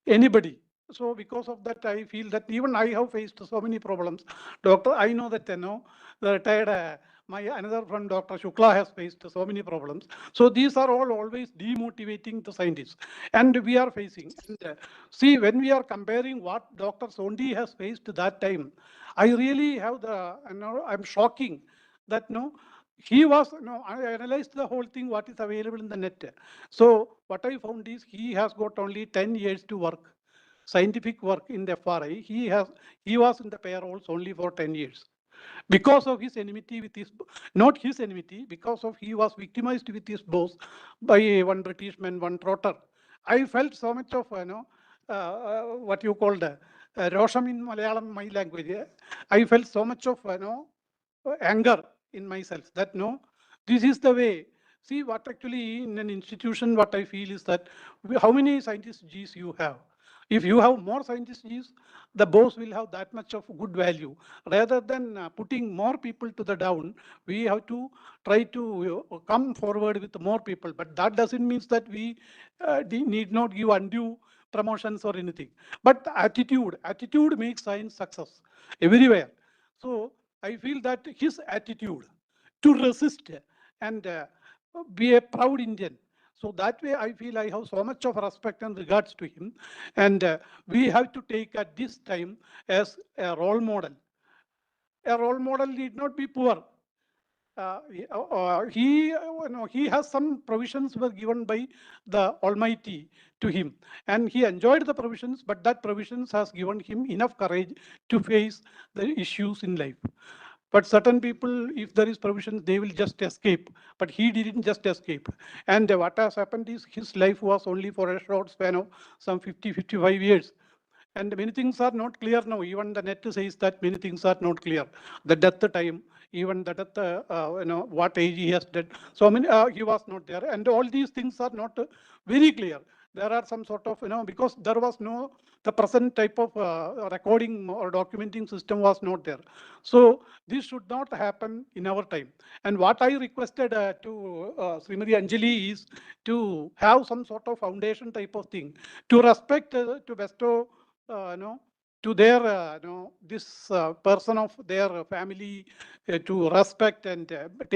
anybody. So because of that, I feel that even I have faced so many problems. Doctor, I know that, the retired, my another friend, Dr. Shukla, has faced so many problems. So these are all always demotivating the scientists. And we are facing. And, see, when we are comparing what Dr. Sondi has faced that time, I really have I'm shocking that, he was, I analyzed the whole thing, what is available in the net. So what I found is he has got only 10 years to work scientific work in the FRI. He was in the payrolls only for 10 years because of his enmity with his, not his enmity, because of he was victimized with his boss by one British man, one trotter. I felt so much of what you called Rosham in Malayalam, my language. I felt so much of anger in myself that no, this is the way. See, what actually in an institution, what I feel is that how many scientists Gs you have. If you have more scientists Gs, the boss will have that much of good value. Rather than putting more people to the down, we have to try to come forward with more people. But that doesn't mean that we need not give undue promotions or anything. But attitude makes science success everywhere. So I feel that his attitude to resist and be a proud Indian. So that way I feel I have so much of respect and regards to him. And we have to take at this time as a role model. A role model need not be poor. He has some provisions were given by the Almighty to him, and he enjoyed the provisions, but that provisions has given him enough courage to face the issues in life. But certain people, if there is provision, they will just escape. But he didn't just escape. And what has happened is his life was only for a short span of some 50, 55 years. And many things are not clear now. Even the net says that many things are not clear. The death time, even the death, what age he has died. So many, he was not there. And all these things are not very clear. There are some sort of, because there was no, the present type of recording or documenting system was not there. So this should not happen in our time. And what I requested to Srimati Anjali is to have some sort of foundation type of thing, to respect, to bestow, to their, this person of their family, to respect and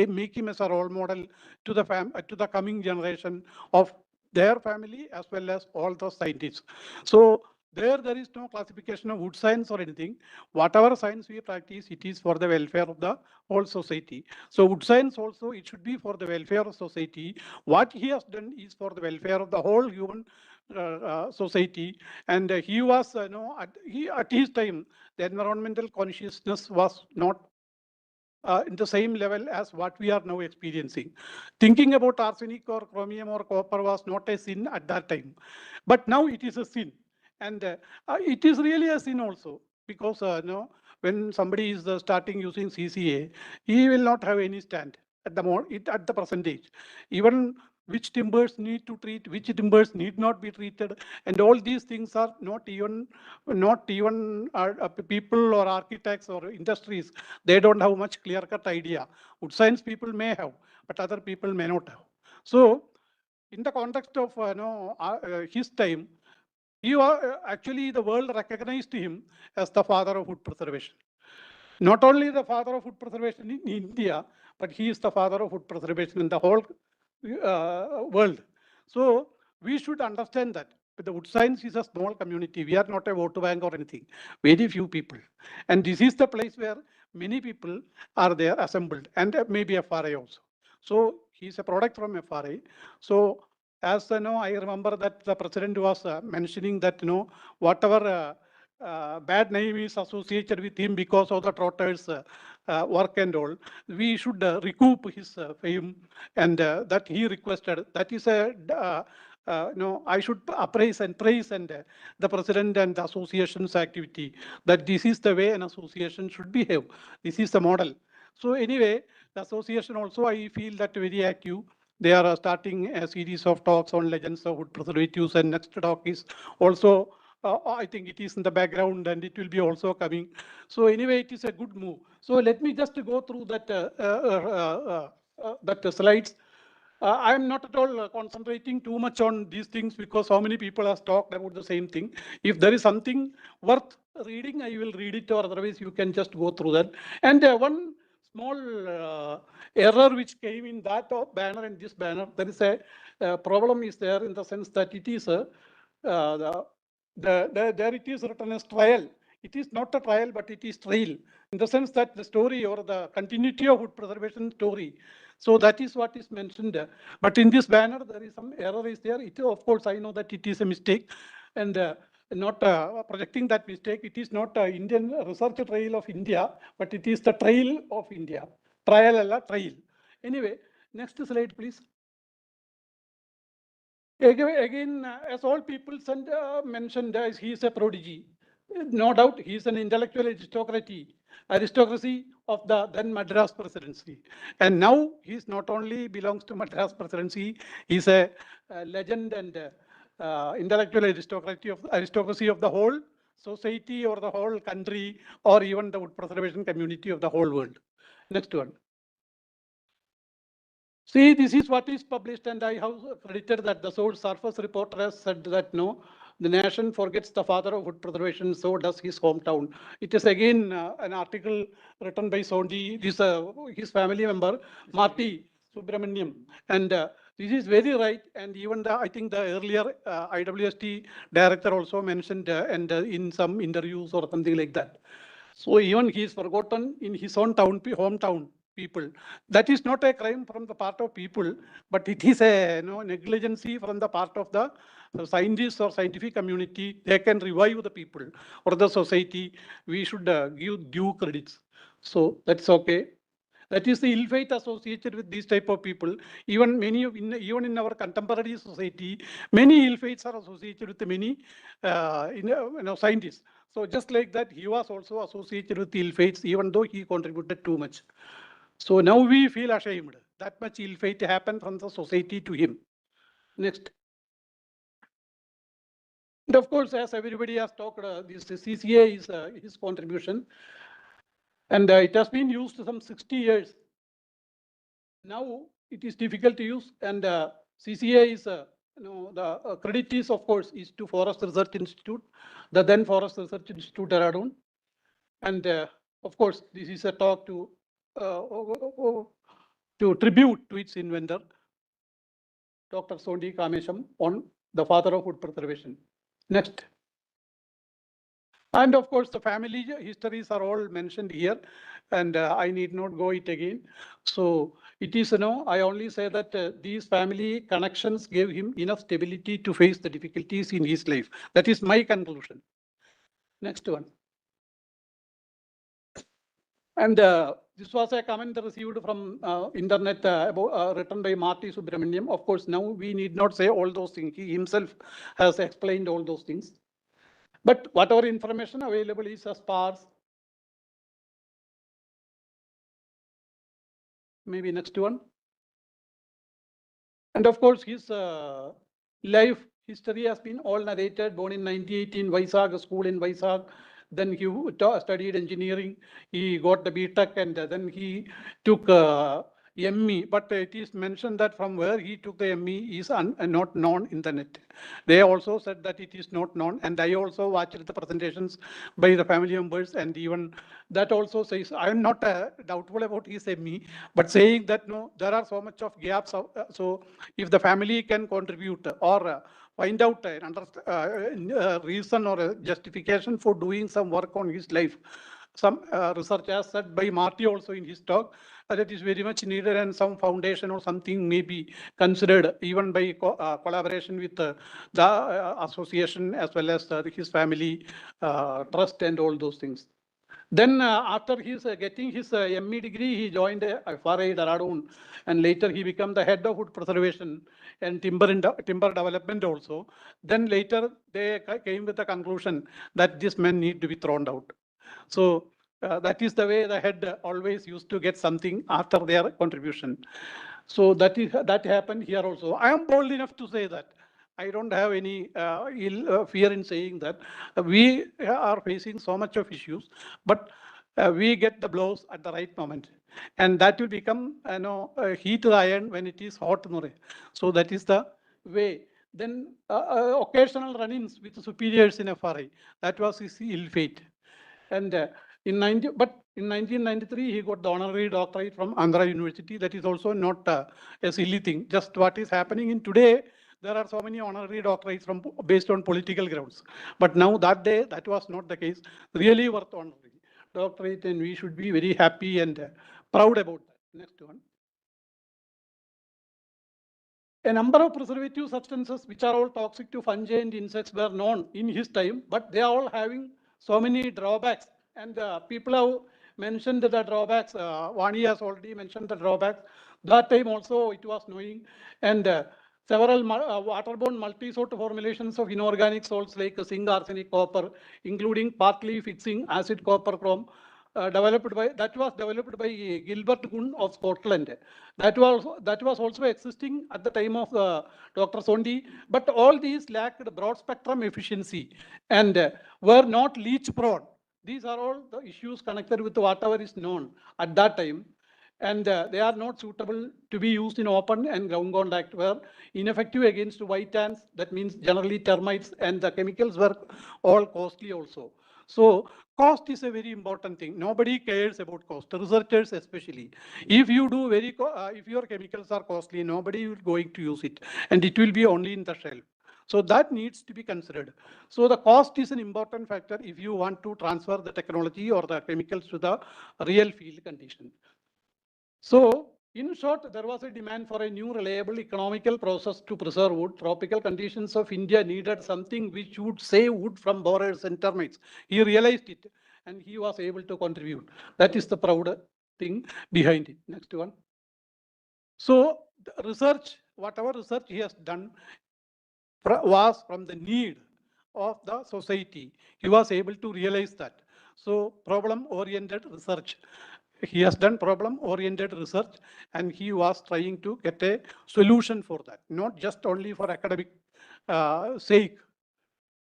make him as a role model to the coming generation of their family as well as all the scientists. So there is no classification of wood science or anything. Whatever science we practice, it is for the welfare of the whole society. So wood science also, it should be for the welfare of society. What he has done is for the welfare of the whole human society. And he was, at his time, the environmental consciousness was not in the same level as what we are now experiencing. Thinking about arsenic or chromium or copper was not a sin at that time, but now it is a sin. And it is really a sin also, because when somebody is starting using CCA, he will not have any stand at the present age. Even which timbers need to treat, which timbers need not be treated, and all these things are not even people or architects or industries. They don't have much clear-cut idea. Wood science people may have, but other people may not have. So, in the context of his time, actually the world recognized him as the father of wood preservation. Not only the father of wood preservation in India, but he is the father of wood preservation in the whole world. So we should understand that the wood science is a small community. We are not a vote bank or anything. Very few people. And this is the place where many people are there assembled, and maybe FRA also. So he is a product from FRA. So as I remember that the president was mentioning that whatever bad name is associated with him because of the trotters work and all, we should recoup his fame, and that he requested. That is a I should appraise and praise and the president and the association's activity, that this is the way an association should behave. This is the model. So anyway, the association also, I feel that very active. They are starting a series of talks on legends of wood preservatives, and next talk is also, I think it is in the background and it will be also coming. So anyway, it is a good move. So let me just go through that slides. I am not at all concentrating too much on these things, because how many people have talked about the same thing. If there is something worth reading, I will read it, or otherwise you can just go through that. And one small error which came in that banner and this banner, there is a problem is there, in the sense that it is there it is written as trial. It is not a trial, but it is trail, in the sense that the story or the continuity of wood preservation story. So that is what is mentioned there. But in this banner, there is some error is there. It, of course, I know that it is a mistake, and not projecting that mistake. It is not Indian Research Trail of India, but it is the Trail of India. Trial alla trail. Anyway, next slide, please. Again, as all people mentioned, he is a prodigy. No doubt, he is an intellectual aristocracy of the then Madras presidency. And now he is not only belongs to Madras presidency, he is a legend and intellectual aristocracy of the whole society or the whole country or even the wood preservation community of the whole world. Next one. See, this is what is published, and I have credited that the source surface reporter has said that no, the nation forgets the father of wood preservation, so does his hometown. It is again an article written by Sonti, his family member, Marty Subramaniam. And this is very right, and even I think the earlier IWST director also mentioned and in some interviews or something like that. So even he is forgotten in his own hometown people. That is not a crime from the part of people, but it is a negligency from the part of the scientists or scientific community. They can revive the people or the society. We should give due credits. So that's okay. That is the ill fate associated with these type of people. Even even in our contemporary society, many ill fates are associated with many scientists. So just like that, he was also associated with ill fates, even though he contributed too much. So now we feel ashamed. That much ill fate happened from the society to him. Next. And of course, as everybody has talked, this CCA is his contribution. And it has been used some 60 years. Now it is difficult to use, and CCA is, the credit is, of course, is to Forest Research Institute, the then Forest Research Institute, Dehradun. And of course, this is a talk to tribute to its inventor, Dr. Sonti Kamesam, on the father of wood preservation. Next. And of course, the family histories are all mentioned here, and I need not go it again. So it is, I only say that these family connections gave him enough stability to face the difficulties in his life. That is my conclusion. Next one. And this was a comment received from internet written by Marty Subramaniam. Of course, now we need not say all those things. He himself has explained all those things. But whatever information available is sparse. Maybe next one. And of course, his life history has been all narrated. Born in 1918, Vizag, school in Vizag. Then he studied engineering. He got the BTech, and then he took ME. But it is mentioned that from where he took the ME is not known in the net. They also said that it is not known. And I also watched the presentations by the family members, and even that also says, I am not doubtful about his ME, but saying that no, there are so much of gaps. So if the family can contribute or find out reason or a justification for doing some work on his life. Some research as said by Marty also in his talk, that is very much needed, and some foundation or something may be considered even by collaboration with the association as well as his family trust and all those things. Then after his getting his ME degree, he joined FRI Dehradun, and later he became the head of wood preservation and timber development also. Then later they came with the conclusion that this man need to be thrown out. So that is the way the head always used to get something after their contribution. So that happened here also. I am bold enough to say that. I don't have any fear in saying that. We are facing so much of issues, but we get the blows at the right moment. And that will become heat to the iron when it is hot. So that is the way. Then occasional run-ins with superiors in FRI. That was his ill fate. And in 1993, he got the honorary doctorate from Andhra University. That is also not a silly thing. Just what is happening in today, there are so many honorary doctorates based on political grounds. But now that day, that was not the case. Really worth honorary doctorate, and we should be very happy and proud about that. Next one. A number of preservative substances which are all toxic to fungi and insects were known in his time, but they are all having so many drawbacks. And people have mentioned the drawbacks. Vani has already mentioned the drawbacks. That time also it was knowing. And several waterborne multi-salt formulations of inorganic salts like zinc, arsenic, copper, including partly fixing acid copper chrome, that was developed by Gilbert Gunn of Scotland. That was also existing at the time of Dr. Sonti, but all these lacked broad spectrum efficiency and were not leach prone. These are all the issues connected with whatever is known at that time. And they are not suitable to be used in open and ground contact, were ineffective against white ants, that means generally termites, and the chemicals were all costly also. So cost is a very important thing. Nobody cares about cost, researchers especially. If you do if your chemicals are costly, nobody will going to use it, and it will be only in the shelf. So that needs to be considered. So the cost is an important factor if you want to transfer the technology or the chemicals to the real field condition. So, in short, there was a demand for a new, reliable, economical process to preserve wood. Tropical conditions of India needed something which would save wood from borers and termites. He realized it, and he was able to contribute. That is the proud thing behind it. Next one. So, the research, whatever research he has done, was from the need of the society. He was able to realize that. So, problem-oriented research. He has done problem-oriented research, and he was trying to get a solution for that, not just only for academic sake.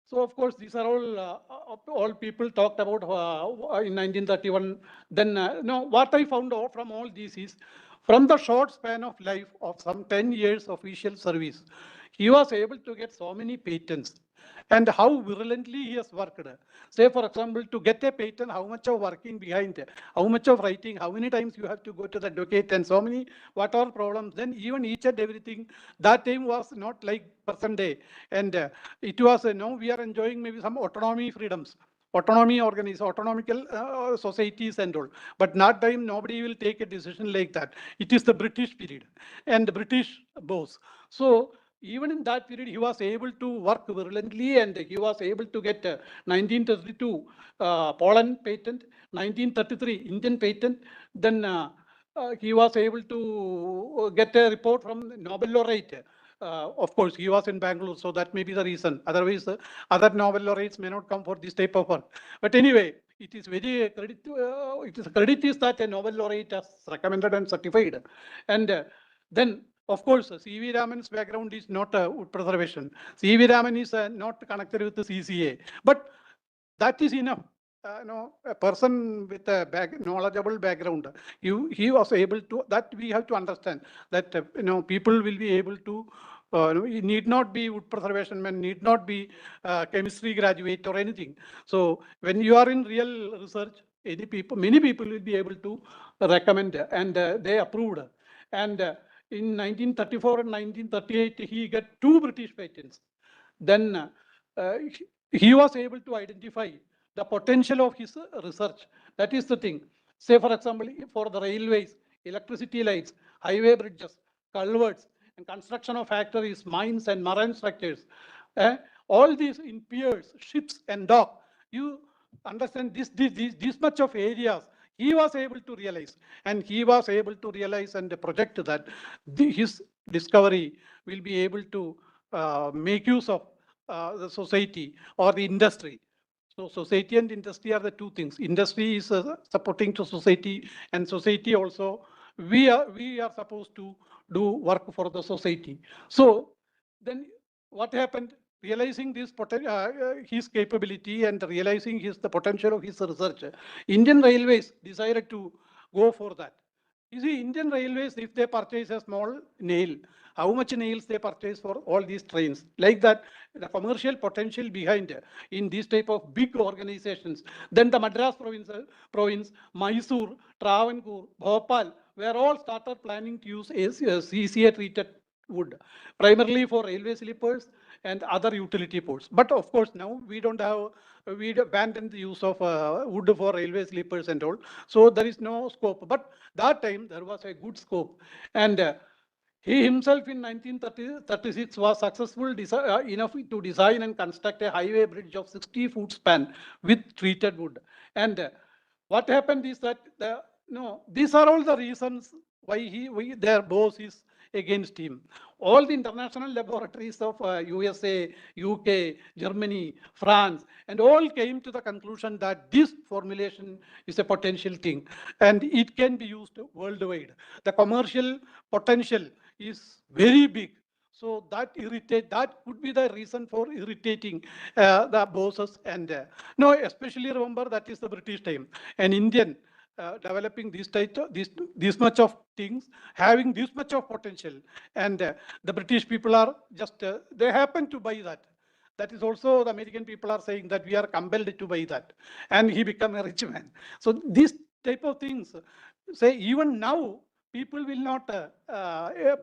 So of course, these are all people talked about in 1931. Then no, what I found out from all these is, from the short span of life of some 10 years official service, he was able to get so many patents, and how virulently he has worked. Say, for example, to get a patent, how much of working behind it, how much of writing, how many times you have to go to the advocate, and so many, what are problems. Then even each and everything, that time was not like present day. And it was, now we are enjoying maybe some autonomy freedoms. Autonomy autonomical societies and all. But not time, nobody will take a decision like that. It is the British period and the British boss. So even in that period, he was able to work virulently, and he was able to get 1932 Poland patent, 1933 Indian patent. Then he was able to get a report from Nobel laureate. Of course, he was in Bangalore, so that may be the reason. Otherwise, other Nobel laureates may not come for this type of work. But anyway, it is very credit is that a Nobel laureate has recommended and certified. And then, of course, C.V. Raman's background is not wood preservation. C.V. Raman is not connected with the CCA. But that is enough. A person with a knowledgeable background, he was able to, that we have to understand, that people will be able to, it need not be wood preservation man, need not be chemistry graduate or anything. So when you are in real research, many people will be able to recommend, and they approved. And in 1934 and 1938, he got 2 British patents. Then he was able to identify the potential of his research. That is the thing. Say, for example, for the railways, electricity lights, highway bridges, culverts, and construction of factories, mines, and marine structures. All these in piers, ships, and dock. You understand this much of areas he was able to realize, and he was able to realize and project that his discovery will be able to make use of the society or the industry. So society and industry are the 2 things. Industry is supporting to society, and society also, we are supposed to do work for the society. So then what happened? Realizing this his capability and realizing the potential of his research, Indian Railways decided to go for that. You see, Indian Railways, if they purchase a small nail, how much nails they purchase for all these trains? Like that, the commercial potential behind in these type of big organizations. Then the Madras province, Mysore, Travancore, Bhopal, were all started planning to use CCA treated wood, primarily for railway sleepers and other utility poles. But of course, now we don't have, we abandoned the use of wood for railway sleepers and all. So there is no scope. But that time there was a good scope. And he himself in 1936 was successful enough to design and construct a highway bridge of 60 foot span with treated wood. And what happened is that these are all the reasons why their boss is against him. All the international laboratories of USA, UK, Germany, France, and all came to the conclusion that this formulation is a potential thing and it can be used worldwide. The commercial potential is very big. So that could be the reason for irritating the bosses. And no, especially remember that is the British time. An Indian developing this much of things, having this much of potential, and the British people are just they happen to buy that. That is also the American people are saying that we are compelled to buy that, and he become a rich man. So this type of things, say even now people will not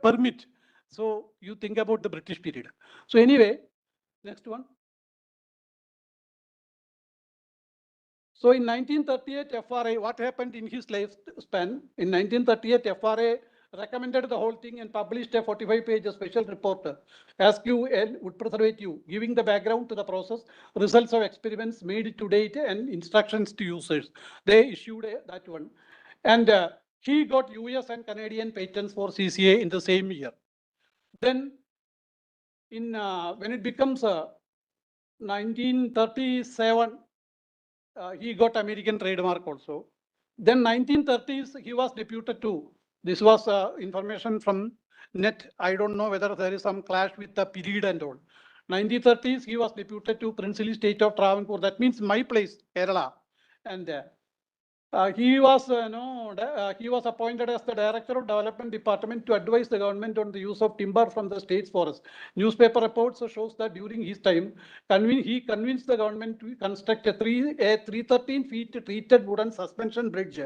permit. So you think about the British period. So anyway, next one. So in 1938, FRA, what happened in his lifespan? In 1938, FRA recommended the whole thing and published a 45-page special report, SQL wood preservative, giving the background to the process, results of experiments made to date, and instructions to users. They issued that one. And he got US and Canadian patents for CCA in the same year. Then in when it becomes 1937, he got American trademark also. Then 1930s, he was deputed to, this was information from net. I don't know whether there is some clash with the period and all. 1930s, he was deputed to Princely State of Travancore. That means my place, Kerala. And he was he was appointed as the Director of Development Department to advise the government on the use of timber from the state's forest. Newspaper reports shows that during his time, he convinced the government to construct a 313 feet treated wooden suspension bridge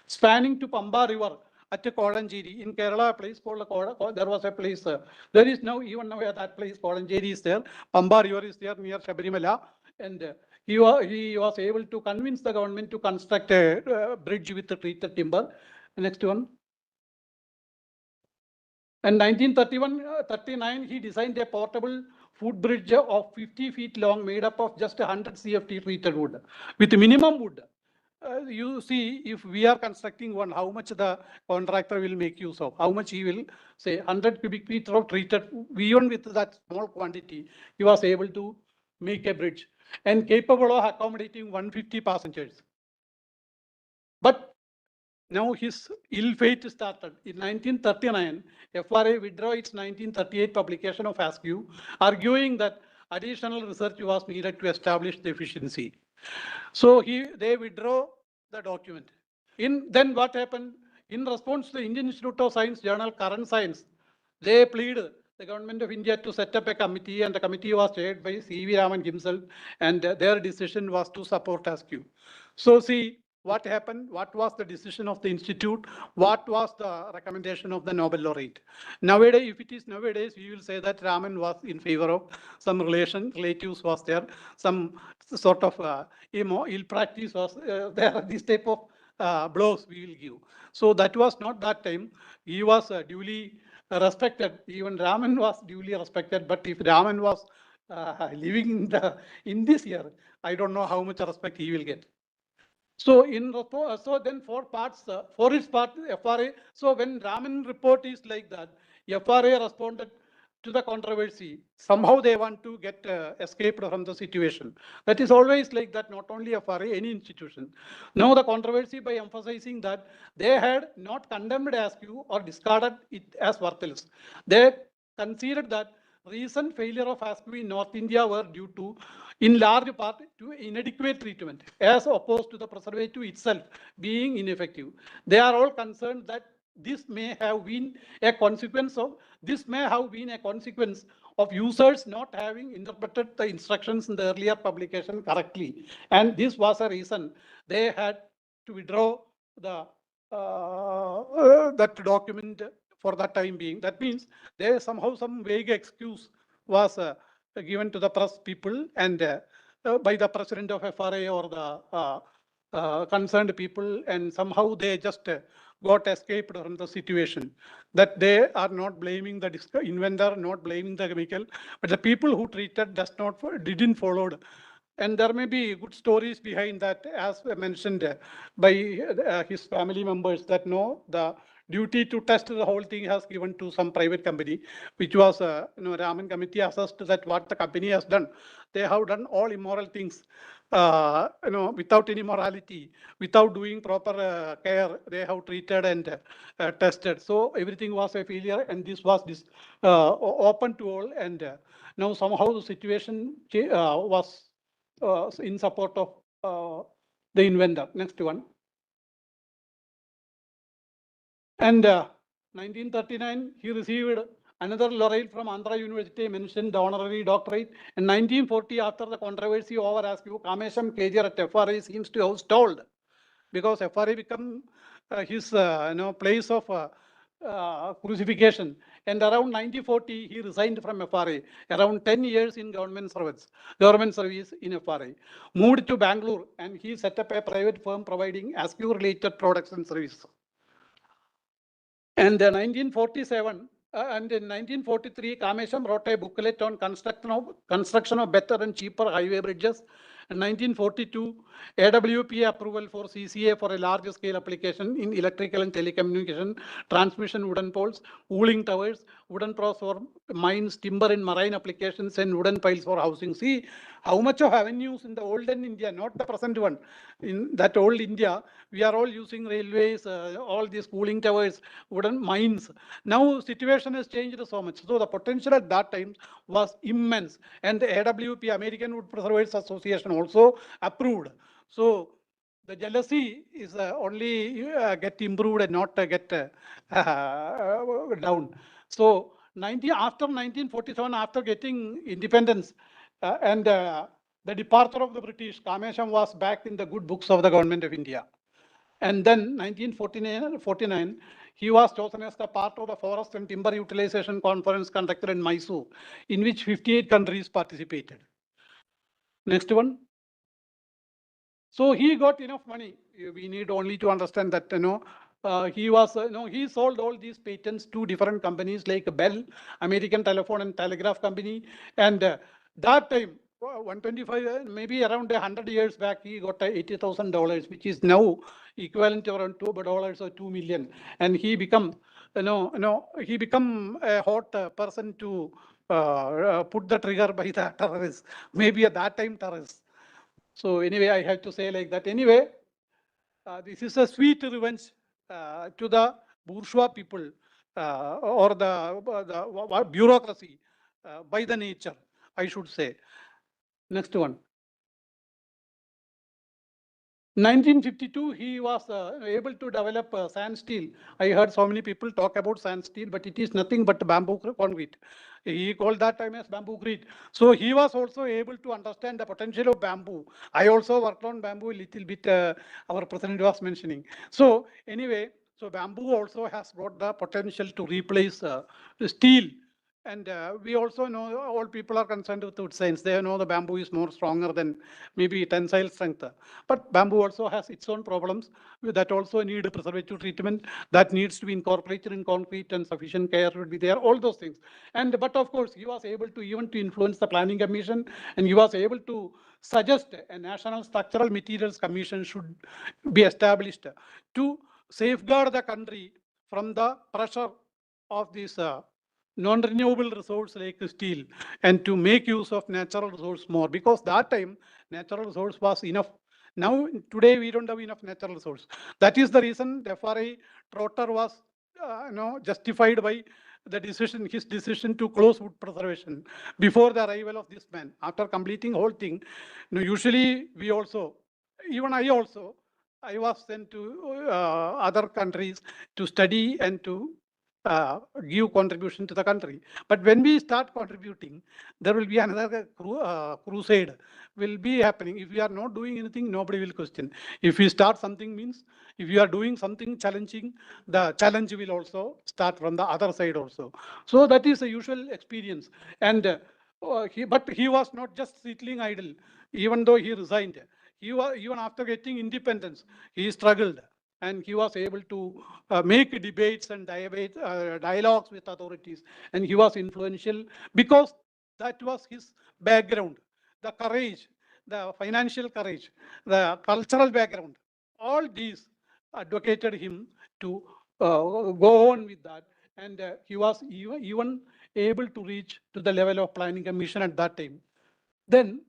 spanning to Pamba River at Kolanjeri in Kerala, a place called there was a place. There is now, even now that place, Kolanjeri is there. Pamba River is there near Shabarimala. And he was able to convince the government to construct a bridge with the treated timber. Next one. In 1931-39, he designed a portable footbridge of 50 feet long, made up of just 100 CFT treated wood, with minimum wood. You see, if we are constructing one, how much the contractor will make use of, how much he will say 100 cubic feet of treated, even with that small quantity, he was able to make a bridge and capable of accommodating 150 passengers. But now his ill fate started. In 1939, FRA withdrew its 1938 publication of ASCII, arguing that additional research was needed to establish the efficiency. So they withdraw the document. Then what happened? In response to the Indian Institute of Science journal Current Science, they pleaded the government of India to set up a committee, and the committee was chaired by C.V. Raman himself, and their decision was to support ASCII. So see what happened, what was the decision of the institute, what was the recommendation of the Nobel laureate. Nowadays, if it is nowadays, we will say that Raman was in favor of some relatives was there, some sort of ill practice was there, this type of blows we will give. So that was not that time. He was duly respected. Even Raman was duly respected. But if Raman was living in this year, I don't know how much respect he will get. So then for its part, FRA. So when Raman report is like that, FRA responded to the controversy. Somehow they want to get escaped from the situation. That is always like that, not only FRA, any institution. Now the controversy by emphasizing that they had not condemned ASCII or discarded it as worthless. They considered that recent failure of ASCII in North India were due to, in large part, to inadequate treatment, as opposed to the preservative itself being ineffective. They are all concerned that this may have been a consequence of users not having interpreted the instructions in the earlier publication correctly, and this was a reason they had to withdraw the that document for the time being. That means there is somehow some vague excuse was given to the press people and by the president of FRA or the concerned people, and somehow they just got escaped from the situation. That they are not blaming the inventor, not blaming the chemical, but the people who treated didn't follow. And there may be good stories behind that, as mentioned by his family members, that no, the duty to test the whole thing has given to some private company, which was, Raman committee assessed that what the company has done. They have done all immoral things, without any morality, without doing proper care. They have treated and tested. So everything was a failure, and this was open to all. And now somehow the situation was in support of the inventor. Next one. And 1939, he received another laurel from Andhra University, mentioned the honorary doctorate. In 1940, after the controversy over Kamesam Kejir at FRA seems to have stalled, because FRA become his place of crucifixion. And around 1940, he resigned from FRA. Around 10 years in government service in FRA. Moved to Bangalore, and he set up a private firm providing askew-related products and services. And in 1947 and in 1943, Kamesam wrote a booklet on construction of better and cheaper highway bridges. In 1942, AWP approval for CCA for a large scale application in electrical and telecommunication, transmission wooden poles, cooling towers, wooden pros for mines, timber and marine applications, and wooden piles for housing. See how much of avenues in the olden India, not the present one. In that old India, we are all using railways, all these cooling towers, wooden mines. Now situation has changed so much. So the potential at that time was immense. And the AWP, American Wood Preservers Association, also approved. So the jealousy is only get improved and not get down. So after 1947, after getting independence and the departure of the British, Kamesam was back in the good books of the government of India. And then 1949, he was chosen as the part of the Forest and Timber Utilization Conference conducted in Mysore, in which 58 countries participated. Next one. So he got enough money. We need only to understand that, he sold all these patents to different companies like Bell, American Telephone and Telegraph Company. And that time, 125, maybe around 100 years back, he got $80,000, which is now equivalent to around $2 or 2 million. And he become, he become a hot person to put the trigger by the terrorists. Maybe at that time terrorists. So anyway, I have to say like that. Anyway, this is a sweet revenge to the bourgeois people or the bureaucracy by the nature, I should say. Next one. 1952, he was able to develop sand steel. I heard so many people talk about sand steel, but it is nothing but bamboo concrete. He called that time as bamboo concrete. So he was also able to understand the potential of bamboo. I also worked on bamboo a little bit, our president was mentioning. So anyway, so bamboo also has got the potential to replace steel. And we also know all people are concerned with wood science. They know the bamboo is more stronger than maybe tensile strength. But bamboo also has its own problems that also need preservative treatment that needs to be incorporated in concrete, and sufficient care would be there, all those things. But of course, he was able to even to influence the planning commission, and he was able to suggest a national structural materials commission should be established to safeguard the country from the pressure of these non-renewable resource like steel, and to make use of natural resource more, because that time natural resource was enough. Now today we don't have enough natural resource. That is the reason the FRA Trotter was justified by his decision to close wood preservation before the arrival of this man. After completing whole thing, usually we also, even I also, I was sent to other countries to study and to give contribution to the country. But when we start contributing, there will be another crusade will be happening. If we are not doing anything, nobody will question. If we start something means, if you are doing something challenging, the challenge will also start from the other side also. So that is a usual experience. And but he was not just sitting idle, even though he resigned. He was, even after getting independence, he struggled. And he was able to make debates and dialogues with authorities. And he was influential because that was his background, the courage, the financial courage, the cultural background. All these advocated him to go on with that. And he was even able to reach to the level of planning commission at that time. Then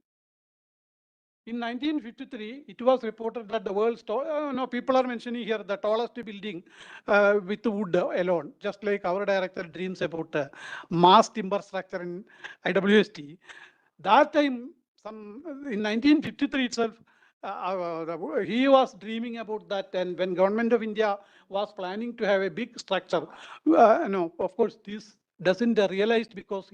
in 1953, it was reported that the world's no, people are mentioning here the tallest building with wood alone, just like our director dreams about mass timber structure in IWST. That time, in 1953 itself, he was dreaming about that, and when government of India was planning to have a big structure, of course, this doesn't realized because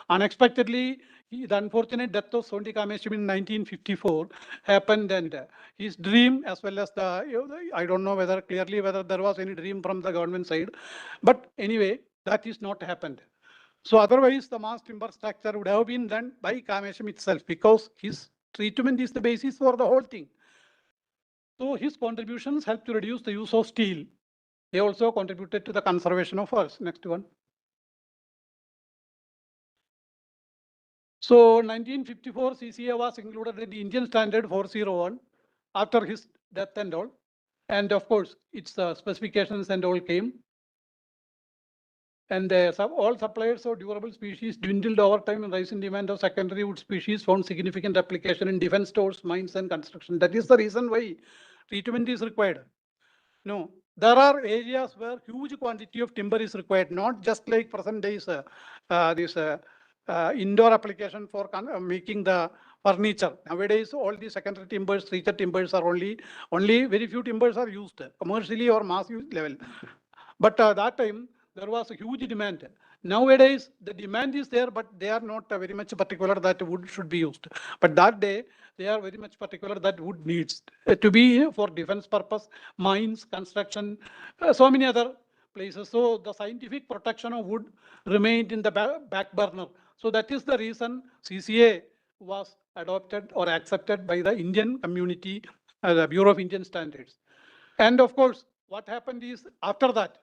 unexpectedly the unfortunate death of Sonti Kamesam in 1954 happened, and his dream as well as I don't know whether there was any dream from the government side, but anyway, that is not happened. So otherwise, the mass timber structure would have been done by Kamesam itself because his treatment is the basis for the whole thing. So his contributions helped to reduce the use of steel. They also contributed to the conservation of forests. Next one. So 1954 CCA was included in the Indian Standard 401 after his death and all. And of course, its specifications and all came. And all suppliers of durable species dwindled over time, and rise in demand of secondary wood species found significant application in defense stores, mines, and construction. That is the reason why treatment is required. No, there are areas where huge quantity of timber is required, not just like present days this indoor application for making the furniture. Nowadays, all the secondary timbers, treated timbers are only very few timbers are used commercially or mass use level. But that time there was a huge demand. Nowadays, the demand is there, but they are not very much particular that wood should be used. But that day, they are very much particular that wood needs to be for defense purpose, mines, construction, so many other places. So the scientific protection of wood remained in the back burner. So that is the reason CCA was adopted or accepted by the Indian community, the Bureau of Indian Standards. And of course, what happened is after that,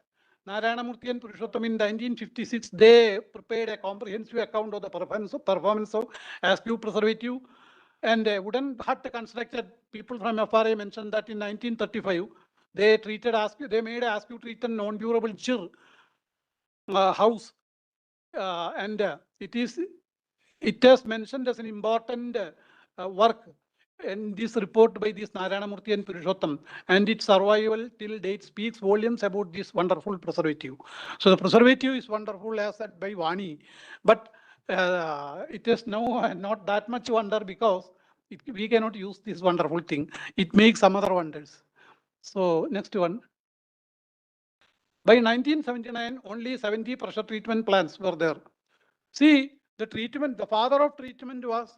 Narayana Murthy and Purushottam in 1956, they prepared a comprehensive account of the performance of askew preservative. And wooden hut constructed, people from FRA mentioned that in 1935, they treated askew, they made askew treated non-durable chir house. And it has mentioned as an important work in this report by this Narayana Murthy and Purushottam, and its survival till date speaks volumes about this wonderful preservative. So the preservative is wonderful as said by Vani, but it is now not that much wonder because we cannot use this wonderful thing. It makes some other wonders. So next one. By 1979, only 70 pressure treatment plants were there. See, the treatment, the father of treatment was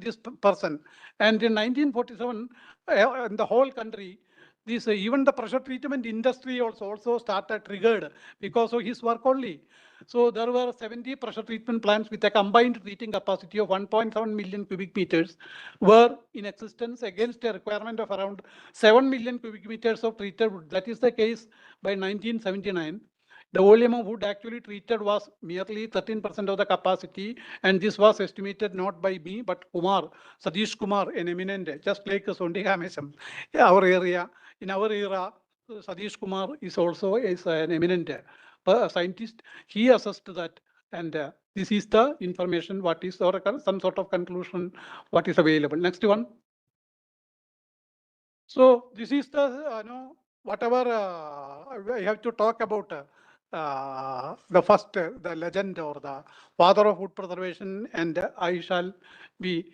this person. And in 1947, in the whole country, this even the pressure treatment industry also started triggered because of his work only. So there were 70 pressure treatment plants with a combined treating capacity of 1.7 million cubic meters were in existence against a requirement of around 7 million cubic meters of treated wood. That is the case by 1979. The volume of wood actually treated was merely 13% of the capacity, and this was estimated not by me, but Kumar, Satish Kumar, an eminent, just like Sonti Kamesam. Our area, in our era, Satish Kumar is also an eminent scientist. He assessed that, and this is the information, what is, or some sort of conclusion, what is available. Next one. So this is the, whatever I have to talk about the first, the legend or the father of wood preservation, and I shall be,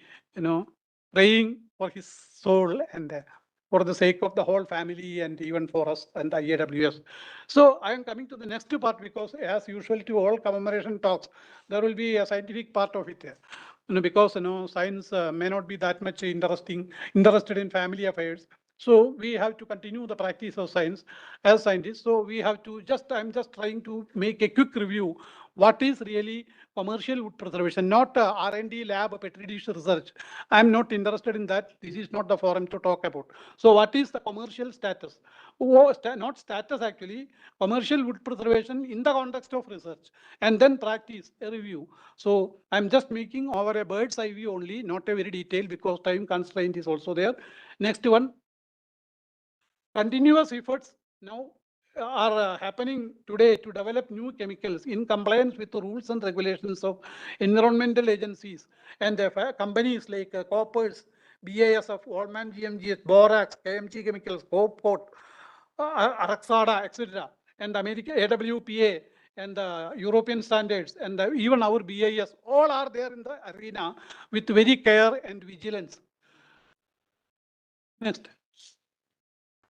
praying for his soul and for the sake of the whole family and even for us and the IAWS. So I am coming to the next part because as usual to all commemoration talks, there will be a scientific part of it. Because science may not be that much interested in family affairs. So we have to continue the practice of science as scientists. So we have to I'm just trying to make a quick review. What is really commercial wood preservation, not R&D lab, petri dish research. I'm not interested in that. This is not the forum to talk about. So what is the commercial status? Not status actually, commercial wood preservation in the context of research, and then practice, a review. So I'm just making over a bird's eye view only, not a very detailed because time constraint is also there. Next one. Continuous efforts. Now, are happening today to develop new chemicals in compliance with the rules and regulations of environmental agencies and companies like Coppers, BASF, Allman GMGS, Borax, KMG Chemicals, Copcot, Araxada, etc., and American AWPA and the European standards and even our BIS, all are there in the arena with very care and vigilance. Next.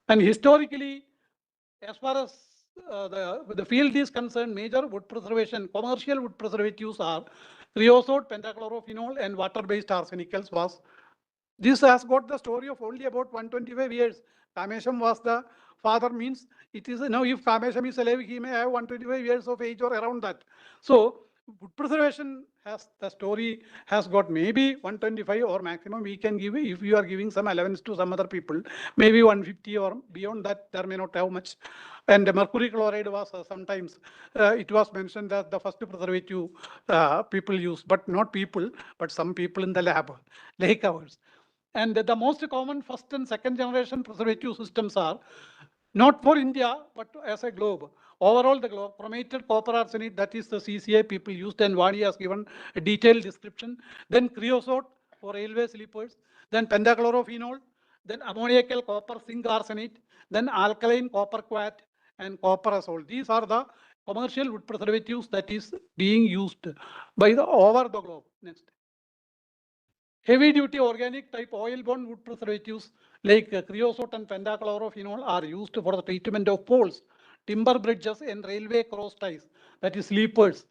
And historically, as far as the field is concerned, major wood preservation, commercial wood preservatives are creosote, pentachlorophenol, and water-based arsenicals. This has got the story of only about 125 years. Kamesam was the father, means it is now if Kamesam is alive, he may have 125 years of age or around that. So wood preservation has the story has got maybe 125 or maximum we can give if you are giving some allowance to some other people, maybe 150 or beyond that there may not have much. And mercury chloride was sometimes it was mentioned that the first preservative people use, but not people, but some people in the lab like ours. And the most common first and second generation preservative systems are not for India, but as a globe. Overall, the globe, chromated copper arsenate, that is the CCA people used, and Vani has given a detailed description. Then creosote for railway sleepers, then pentachlorophenol, then ammoniacal copper zinc arsenate, then alkaline copper quat, and copper azole. These are the commercial wood preservatives that is being used by the over the globe. Next. Heavy duty organic type oil-borne wood preservatives like creosote and pentachlorophenol are used for the treatment of poles, timber bridges, and railway cross ties, that is sleepers.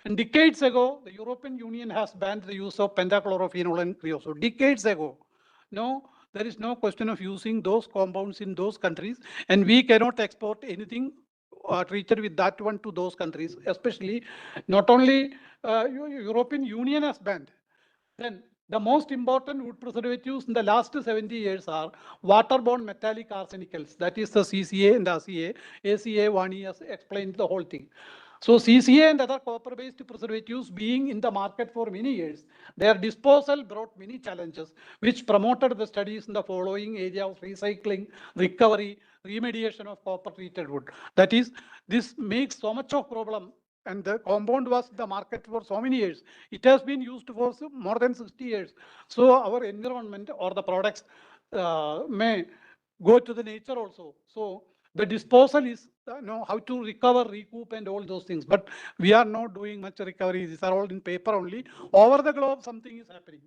And decades ago, the European Union has banned the use of pentachlorophenol and creosote. Decades ago. No, there is no question of using those compounds in those countries, and we cannot export anything treated with that one to those countries, especially not only European Union has banned. Then the most important wood preservatives in the last 70 years are waterborne metallic arsenicals, that is the CCA and ACA. ACA, Vani has explained the whole thing. So CCA and other copper-based preservatives being in the market for many years, their disposal brought many challenges, which promoted the studies in the following area of recycling, recovery, remediation of copper-treated wood. That is, this makes so much of problem, and the compound was in the market for so many years. It has been used for more than 60 years. So our environment or the products may go to the nature also. So the disposal is how to recover, recoup, and all those things. But we are not doing much recovery. These are all in paper only. Over the globe, something is happening.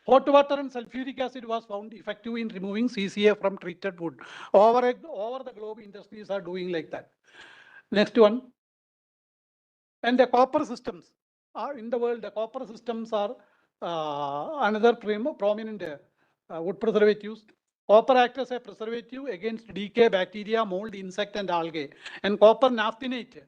Hot water and sulfuric acid was found effective in removing CCA from treated wood. Over the globe, industries are doing like that. Next one. And the copper systems are in the world. The copper systems are another prominent wood preservatives. Copper acts as a preservative against decay, bacteria, mold, insect, and algae. And copper naphthenate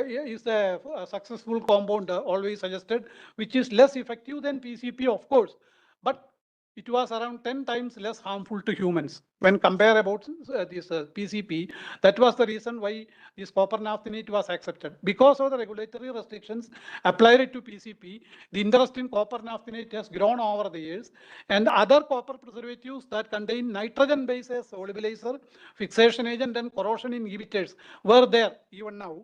is a successful compound always suggested, which is less effective than PCP, of course, but it was around 10 times less harmful to humans when compared about this PCP. That was the reason why this copper naphthenate was accepted. Because of the regulatory restrictions applied to PCP, the interest in copper naphthenate has grown over the years, and other copper preservatives that contain nitrogen base as solubilizer, fixation agent, and corrosion inhibitors were there even now.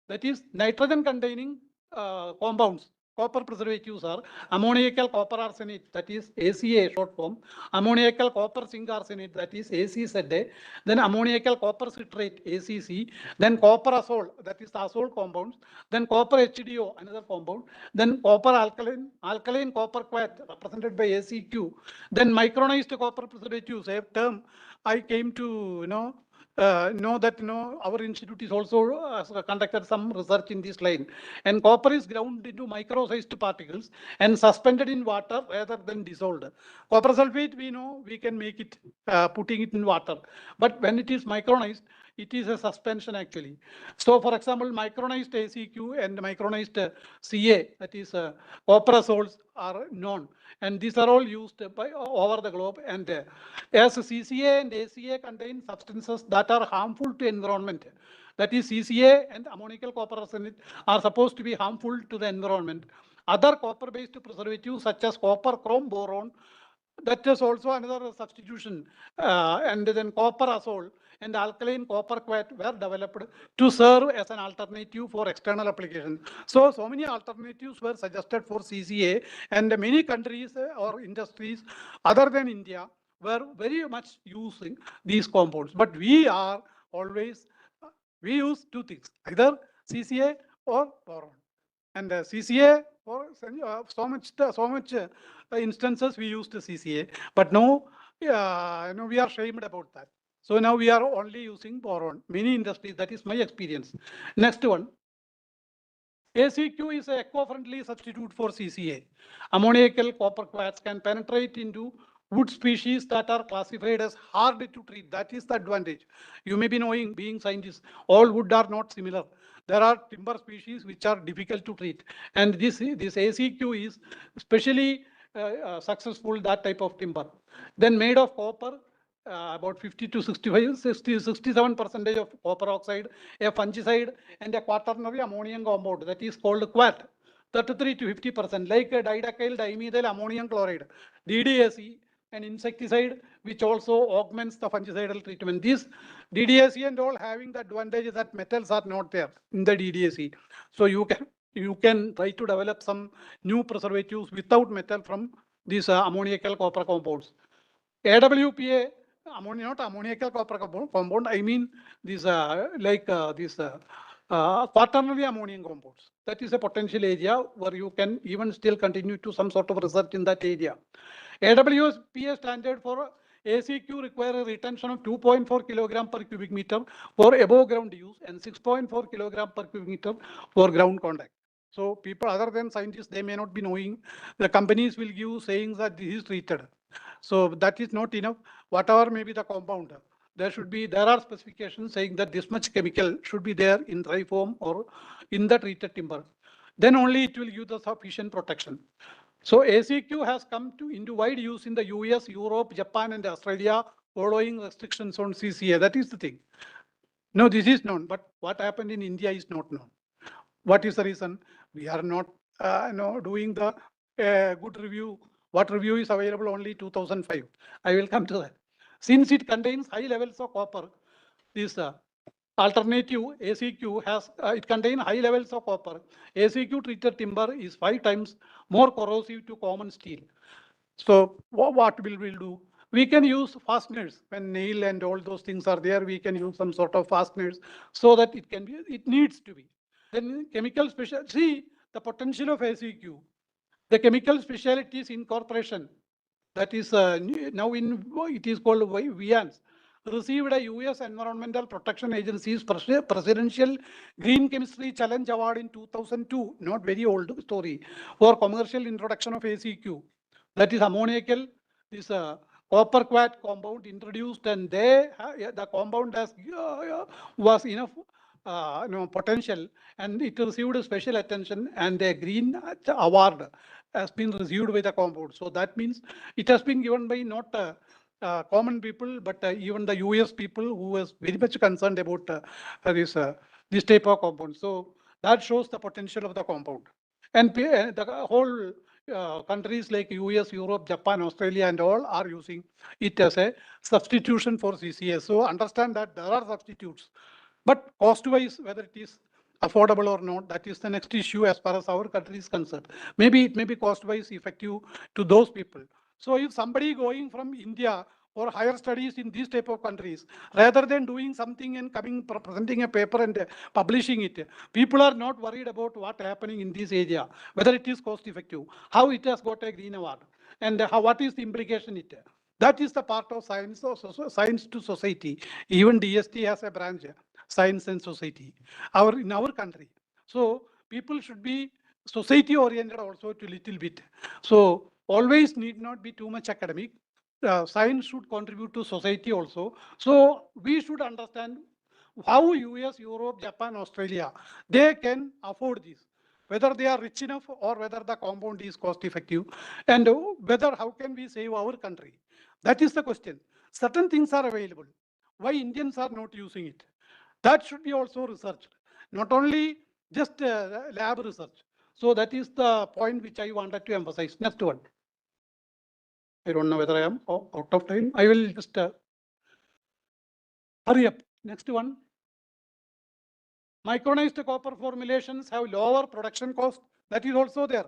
That is, nitrogen containing compounds. Copper preservatives are ammoniacal copper arsenate, that is ACA short form, ammoniacal copper zinc arsenate, that is ACZA, then ammoniacal copper citrate, ACC, then copper azole, that is the azole compounds, then copper HDO, another compound, then copper alkaline copper quat, represented by ACQ, then micronized copper preservatives, a term I came to know that our institute is also conducted some research in this line. And copper is ground into micro-sized particles and suspended in water rather than dissolved. Copper sulfate, we know we can make it putting it in water, but when it is micronized, it is a suspension actually. So for example, micronized ACQ and micronized CA, that is copper azoles, are known, and these are all used by over the globe. And as CCA and ACA contain substances that are harmful to environment, that is CCA and ammoniacal copper arsenate are supposed to be harmful to the environment. Other copper-based preservatives such as copper chrome boron, that is also another substitution, and then copper azole and alkaline copper quat were developed to serve as an alternative for external application. So many alternatives were suggested for CCA, and many countries or industries other than India were very much using these compounds. But we are always, we use two things, either CCA or boron. And CCA, for so much instances we used CCA, but now we are ashamed about that. So now we are only using boron. Many industries, that is my experience. Next one. ACQ is an eco-friendly substitute for CCA. Ammoniacal copper quats can penetrate into wood species that are classified as hard to treat. That is the advantage. You may be knowing, being scientists, all wood are not similar. There are timber species which are difficult to treat. And this ACQ is especially successful, that type of timber. Then made of copper, about 50 to 67% of copper oxide, a fungicide, and a quaternary ammonium compound that is called quat. 33 to 50%, like a didacyl dimethyl ammonium chloride, DDAC, an insecticide which also augments the fungicidal treatment. This DDAC and all having the advantage that metals are not there in the DDAC. So you can try to develop some new preservatives without metal from these ammoniacal copper compounds. AWPA, not ammoniacal copper compound, I mean these quaternary ammonium compounds. That is a potential area where you can even still continue to some sort of research in that area. AWPA standard for ACQ require a retention of 2.4 kilogram per cubic meter for above ground use and 6.4 kilogram per cubic meter for ground contact. So people other than scientists, they may not be knowing. The companies will give sayings that this is treated. So that is not enough. Whatever may be the compound, there are specifications saying that this much chemical should be there in dry form or in the treated timber. Then only it will give the sufficient protection. So ACQ has come into wide use in the US, Europe, Japan, and Australia following restrictions on CCA. That is the thing. No, this is known, but what happened in India is not known. What is the reason? We are not doing the good review. What review is available only 2005. I will come to that. Since it contains high levels of copper, this alternative ACQ has, it contains high levels of copper. ACQ treated timber is 5 times more corrosive to common steel. So what will we do? We can use fasteners when nail and all those things are there. We can use some sort of fasteners so that it can be, it needs to be. Then chemical see the potential of ACQ. The chemical specialties incorporation, that is now it is called VIANS, received a US Environmental Protection Agency's Presidential Green Chemistry Challenge Award in 2002, not very old story, for commercial introduction of ACQ. That is ammoniacal, this copper quat compound introduced, and the compound has was enough potential, and it received special attention, and a green award has been received by the compound. So that means it has been given by not common people, but even the US people who was very much concerned about this type of compound. So that shows the potential of the compound. And the whole countries like US, Europe, Japan, Australia, and all are using it as a substitution for CCS. So understand that there are substitutes. But cost-wise, whether it is affordable or not, that is the next issue as far as our country is concerned. Maybe it may be cost-wise effective to those people. So if somebody going from India for higher studies in these type of countries, rather than doing something and presenting a paper and publishing it, people are not worried about what happening in this area, whether it is cost-effective, how it has got a green award, and what is the implication it. That is the part of science, science to society. Even DST has a branch, science and society, in our country. So people should be society oriented also to little bit. So always need not be too much academic. Science should contribute to society also. So we should understand how US, Europe, Japan, Australia, they can afford this. Whether they are rich enough or whether the compound is cost effective, and whether how can we save our country. That is the question. Certain things are available. Why Indians are not using it? That should be also researched, not only just lab research. So that is the point which I wanted to emphasize. Next one. I don't know whether I am out of time. I will just Hurry up. Next one. Micronized copper formulations have lower production cost. That is also there.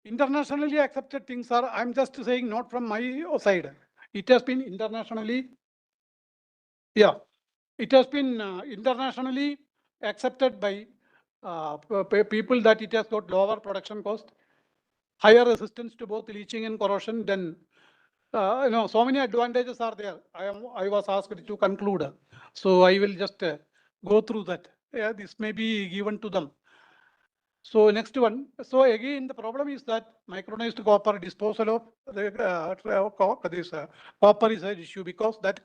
Internationally accepted things are, I'm just saying, not from my side. It has been internationally, yeah, it has been internationally accepted by people that it has got lower production cost, higher resistance to both leaching and corrosion. Then, so many advantages are there. I was asked to conclude, so I will just go through that. Yeah, this may be given to them. So next one. So again, the problem is that micronized copper disposal of copper is an issue because that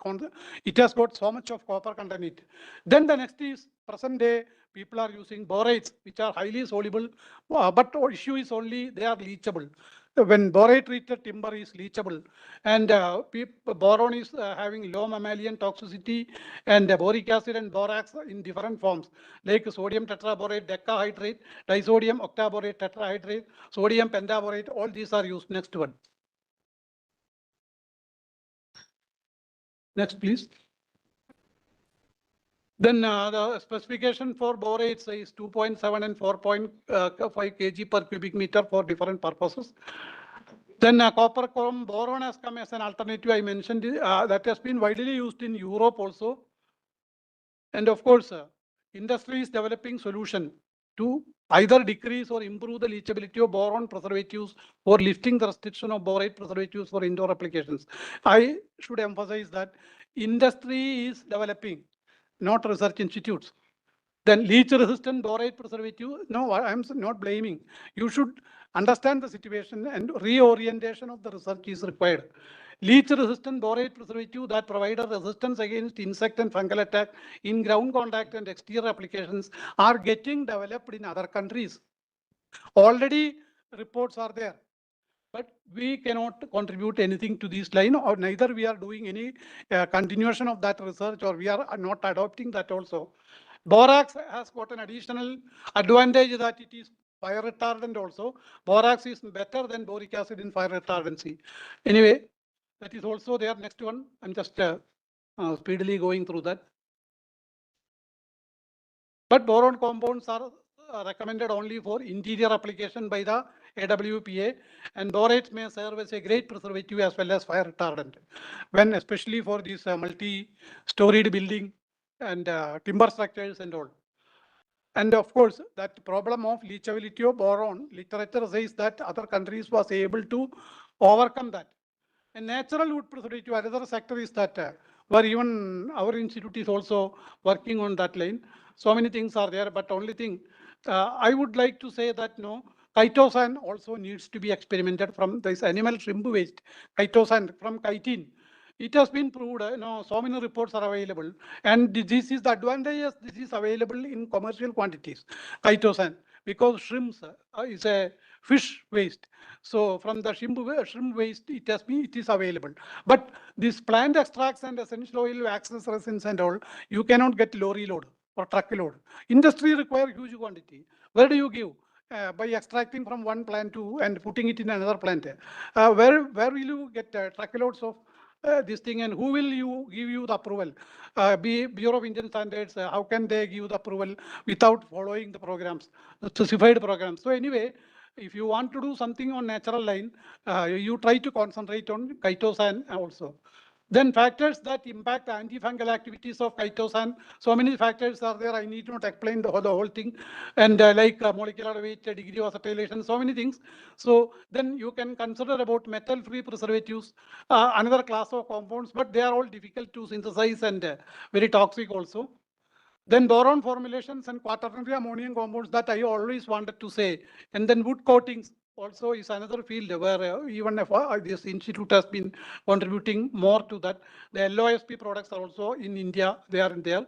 it has got so much of copper content in it. Then the next is present day people are using borates, which are highly soluble, but the issue is only they are leachable. When borate treated timber is leachable, and boron is having low mammalian toxicity, and boric acid and borax in different forms, like sodium tetraborate, decahydrate, disodium octaborate, tetrahydrate, sodium pentaborate, all these are used. Next one. Next, please. Then the specification for borates is 2.7 and 4.5 kg per cubic meter for different purposes. Then copper chrome boron has come as an alternative. I mentioned that has been widely used in Europe also. And of course, industry is developing solution to either decrease or improve the leachability of boron preservatives or lifting the restriction of borate preservatives for indoor applications. I should emphasize that industry is developing, not research institutes. Then leach resistant borate preservative, no, I'm not blaming. You should understand the situation and reorientation of the research is required. Leach resistant borate preservative that provide a resistance against insect and fungal attack in ground contact and exterior applications are getting developed in other countries. Already reports are there, but we cannot contribute anything to this line, or neither we are doing any continuation of that research, or we are not adopting that also. Borax has got an additional advantage that it is fire retardant also. Borax is better than boric acid in fire retardancy. Anyway, that is also there. Next one, I'm just speedily going through that. But boron compounds are recommended only for interior application by the AWPA, and borates may serve as a great preservative as well as fire retardant, when especially for these multi-storied building and timber structures and all. And of course, that problem of leachability of boron, literature says that other countries was able to overcome that. And natural wood preservative, another sector is that where even our institute is also working on that line. So many things are there, but only thing I would like to say that no, chitosan also needs to be experimented from this animal shrimp waste. Chitosan from chitin. It has been proved, so many reports are available. And this is the advantage, this is available in commercial quantities, chitosan, because shrimps is a fish waste. So from the shrimp waste, it is available. But this plant extracts and essential oil, waxes, resins and all, you cannot get lorry load or truck load. Industry require huge quantity. Where do you give? By extracting from one plant and putting it in another plant. Where will you get truckloads of this thing, and who will give you the approval? Bureau of Indian Standards, how can they give the approval without following the programs, the specified programs? So anyway, if you want to do something on natural line, you try to concentrate on chitosan also. Then factors that impact antifungal activities of chitosan. So many factors are there. I need not explain the whole thing. And like molecular weight, degree of acetylation, so many things. So then you can consider about metal-free preservatives, another class of compounds, but they are all difficult to synthesize and very toxic also. Then boron formulations and quaternary ammonium compounds that I always wanted to say. And then wood coatings also is another field where even if this institute has been contributing more to that. The LOSP products are also in India, they are in there.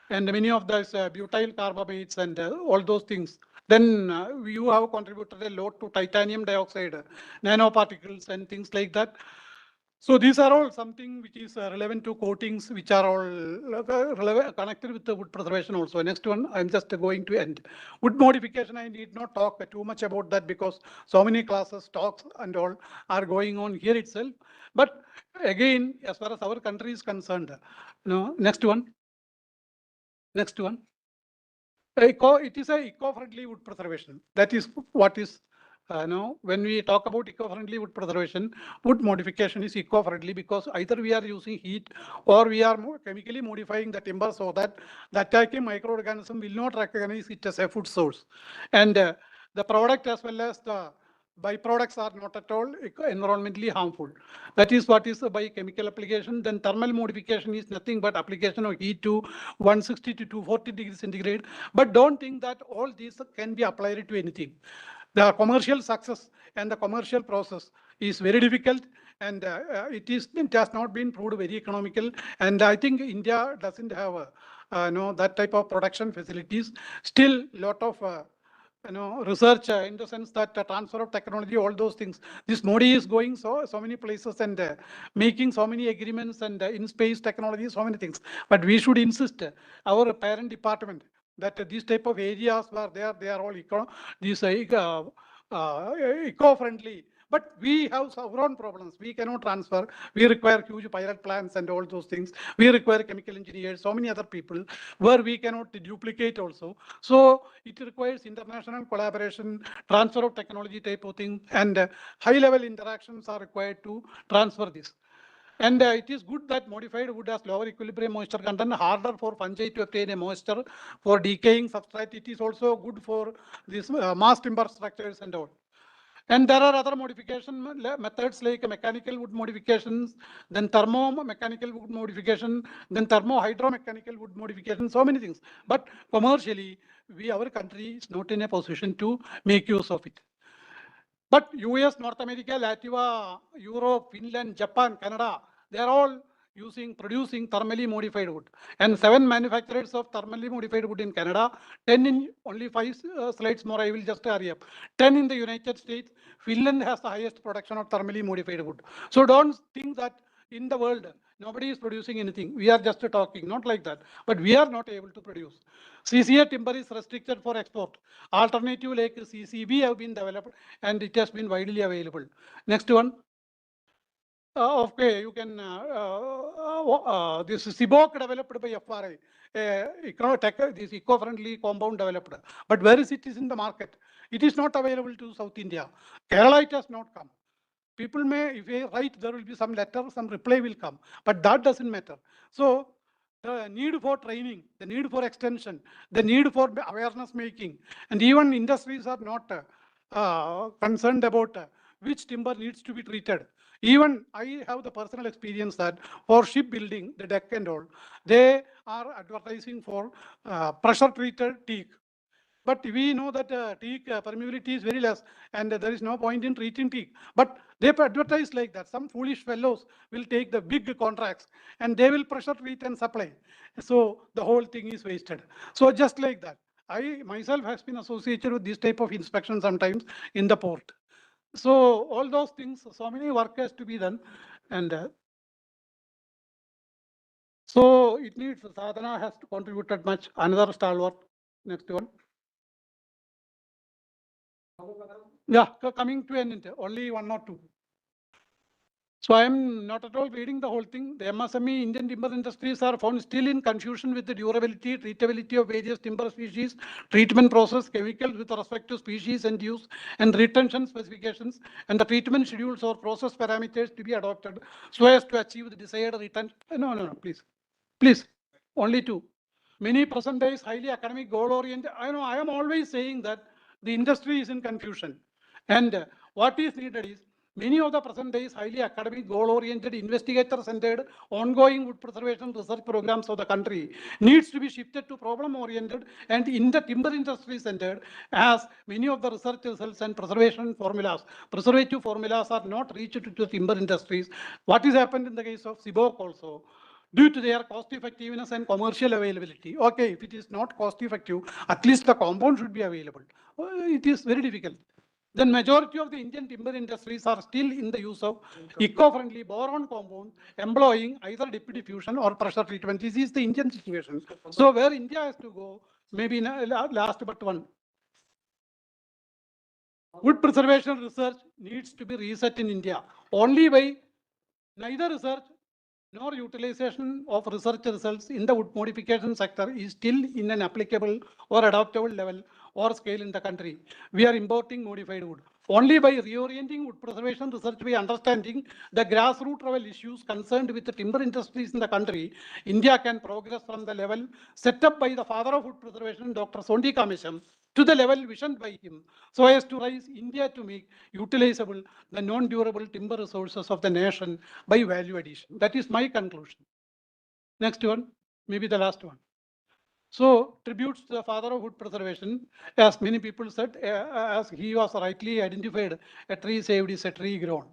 And many of those butyl carbamates and all those things. Then you have contributed a lot to titanium dioxide, nanoparticles and things like that. So these are all something which is relevant to coatings, which are all relevant, connected with the wood preservation also. Next one, I'm just going to end. Wood modification, I need not talk too much about that because so many classes, talks and all are going on here itself. But again, as far as our country is concerned, next one. Next one. It is a eco-friendly wood preservation. That is what is, when we talk about eco-friendly wood preservation, wood modification is eco-friendly because either we are using heat or we are chemically modifying the timber so that the attacking microorganism will not recognize it as a food source. And the product as well as the byproducts are not at all environmentally harmful. That is what is by chemical application. Then thermal modification is nothing but application of heat to 160 to 240 degrees centigrade. But don't think that all these can be applied to anything. The commercial success and the commercial process is very difficult, and it has not been proved very economical. And I think India doesn't have that type of production facilities. Still, lot of research in the sense that transfer of technology, all those things. This Modi is going so many places and making so many agreements and in space technology, so many things. But we should insist our parent department that these type of areas where they are all eco-friendly. But we have our own problems. We cannot transfer. We require huge pilot plants and all those things. We require chemical engineers, so many other people where we cannot duplicate also. So it requires international collaboration, transfer of technology type of thing, and high-level interactions are required to transfer this. And it is good that modified wood has lower equilibrium moisture content, harder for fungi to obtain a moisture for decaying substrate. It is also good for these mass timber structures and all. And there are other modification methods like mechanical wood modifications, then thermo-mechanical wood modification, then thermo-hydro-mechanical wood modification, so many things. But commercially, our country is not in a position to make use of it. But US, North America, Latvia, Europe, Finland, Japan, Canada, they are all producing thermally modified wood. And 7 manufacturers of thermally modified wood in Canada, 10 in only 5 slides more, I will just hurry up. 10 in the United States. Finland has the highest production of thermally modified wood. So don't think that in the world, nobody is producing anything. We are just talking, not like that. But we are not able to produce. CCA timber is restricted for export. Alternative like CCB have been developed and it has been widely available. Next one. Okay, you can, this CBOC developed by FRI, this eco-friendly compound developed. But where is it is in the market? It is not available to South India. Kerala, it has not come. People may, if they write, there will be some letter, some reply will come, but that doesn't matter. So the need for training, the need for extension, the need for awareness making, and even industries are not concerned about which timber needs to be treated. Even I have the personal experience that for shipbuilding, the deck and all, they are advertising for pressure treated teak. But we know that teak permeability is very less and there is no point in treating teak. But they advertise like that. Some foolish fellows will take the big contracts and they will pressure treat and supply. So the whole thing is wasted. So just like that, I myself has been associated with this type of inspection sometimes in the port. So all those things, so many work has to be done. And so it needs, Sadhana has contributed much. Another stalwart. Next one. Yeah, coming to an end, only one or two. So I am not at all reading the whole thing. The MSME Indian timber industries are found still in confusion with the durability, treatability of various timber species, treatment process, chemicals with respect to species and use, and retention specifications, and the treatment schedules or process parameters to be adopted so as to achieve the desired retention. No, please. Please, only two. Many present days highly academic goal oriented. I am always saying that the industry is in confusion. And what is needed is many of the present days highly academic goal oriented investigator centered ongoing wood preservation research programs of the country needs to be shifted to problem oriented and in the timber industry centered, as many of the research results and preservative formulas are not reached to the timber industries. What has happened in the case of CBOC also, due to their cost effectiveness and commercial availability. Okay, if it is not cost effective, at least the compound should be available. It is very difficult. then majority of the Indian timber industries are still in the use of eco-friendly boron compound, employing either deputy fusion or pressure treatment. This is the Indian situation. So where India has to go, maybe last but one. Wood preservation research needs to be reset in India. Only by neither research nor utilization of research results in the wood modification sector is still in an applicable or adaptable level or scale in the country. We are importing modified wood. Only by reorienting wood preservation research by understanding the grassroots level issues concerned with the timber industries in the country, India can progress from the level set up by the father of wood preservation, Dr. Sonti Kamesam, to the level visioned by him, so as to raise India to make utilizable the non-durable timber resources of the nation by value addition. That is my conclusion. Next one, maybe the last one. So, tributes to the father of wood preservation, as many people said, as he was rightly identified, a tree saved is a tree grown.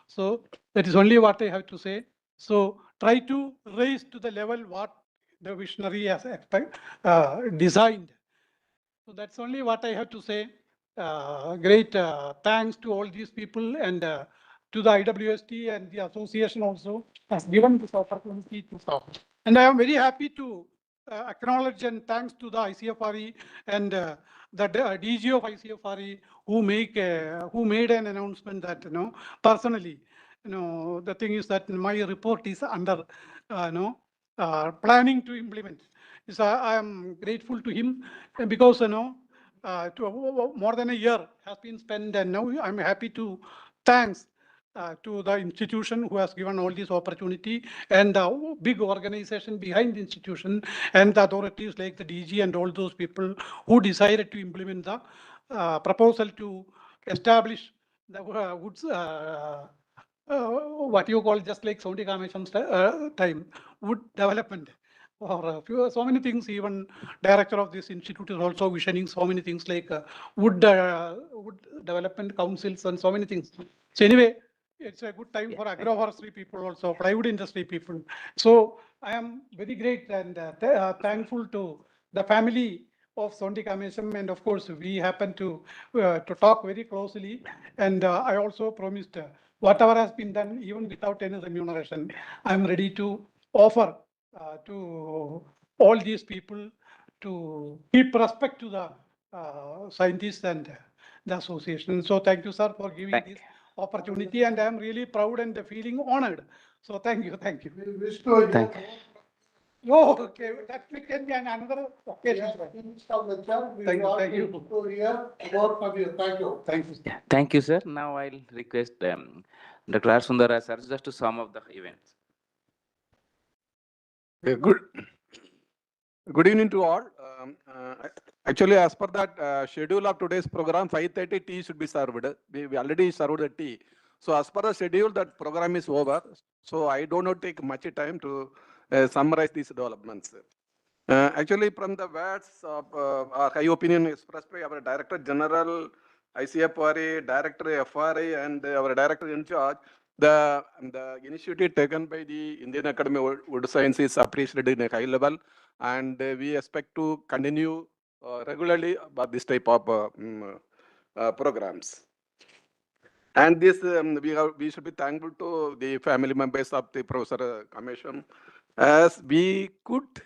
So, that is only what I have to say. So, try to raise to the level what the visionary has designed. So that's only what I have to say. Great thanks to all these people and to the IWST and the association also has given this opportunity to talk. And I am very happy to acknowledge and thanks to the ICFRE and the DG of ICFRE who made an announcement that personally, the thing is that my report is under planning to implement. So I am grateful to him because more than a year has been spent, and now I'm happy to thanks to the institution who has given all this opportunity and the big organization behind the institution and the authorities like the DG and all those people who decided to implement the proposal to establish the woods what you call just like Sonti Kamesam's time, wood development. Or so many things, even director of this institute is also visioning so many things like wood development councils and so many things. So anyway, it's a good time for agroforestry people also, plywood industry people. So I am very great and thankful to the family of Sonti Kamesam, and of course we happen to talk very closely. And I also promised whatever has been done, even without any remuneration, I'm ready to offer to all these people to keep respect to the scientists and the association. So thank you, sir, for giving this opportunity, and I am really proud and feeling honored. So thank you, thank you. We wish to Thank Oh, okay, that can be another occasion. Thank you. Thank you. To hear more from you. Thank you. Thank you. Thank you, sir. Now I'll request Dr. R. Sundara, sir, just to sum up the events. Good evening to all. Actually, as per that schedule of today's program, 5:30 tea should be served. We already served the tea. So as per the schedule, that program is over. So I do not take much time to summarize these developments. Actually, from the words of our high opinion expressed by our Director General, ICFRA, Director FRA, and our Director in charge, the initiative taken by the Indian Academy of Wood Science is appreciated in a high level, and we expect to continue regularly about this type of programs. And this we should be thankful to the family members of the Professor Kamesam, as we could.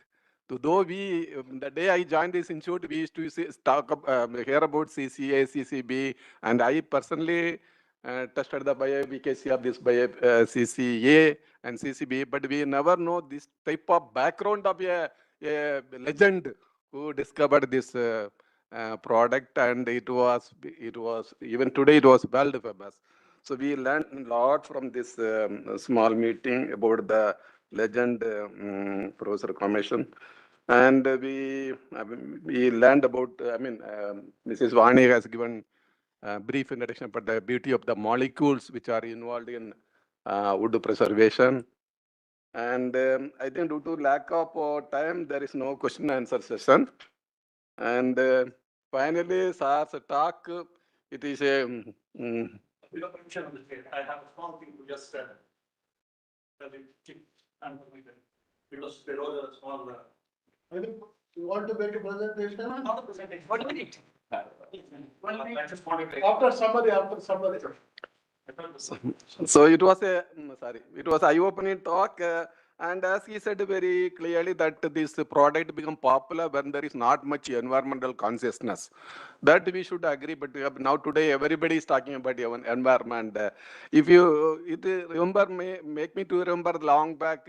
Though the day I joined this institute, we used to hear about CCA, CCB, and I personally tested the bio-efficacy of this CCA and CCB, but we never know this type of background of a legend who discovered this product, and it was even today it was world famous. So we learned a lot from this small meeting about the legend Professor Kamesam. And we learned about, Mrs. Vani has given a brief introduction about the beauty of the molecules which are involved in wood preservation. And I think due to lack of time, there is no question and answer session. And finally, sir's talk, it is a... I have a small thing to just because there was a small. You want to make a presentation? Not a presentation. 1 minute. After somebody. So it was a it was eye-opening talk, and as he said very clearly that this product become popular when there is not much environmental consciousness. That we should agree. But now today everybody is talking about environment. If you remember, make me to remember long back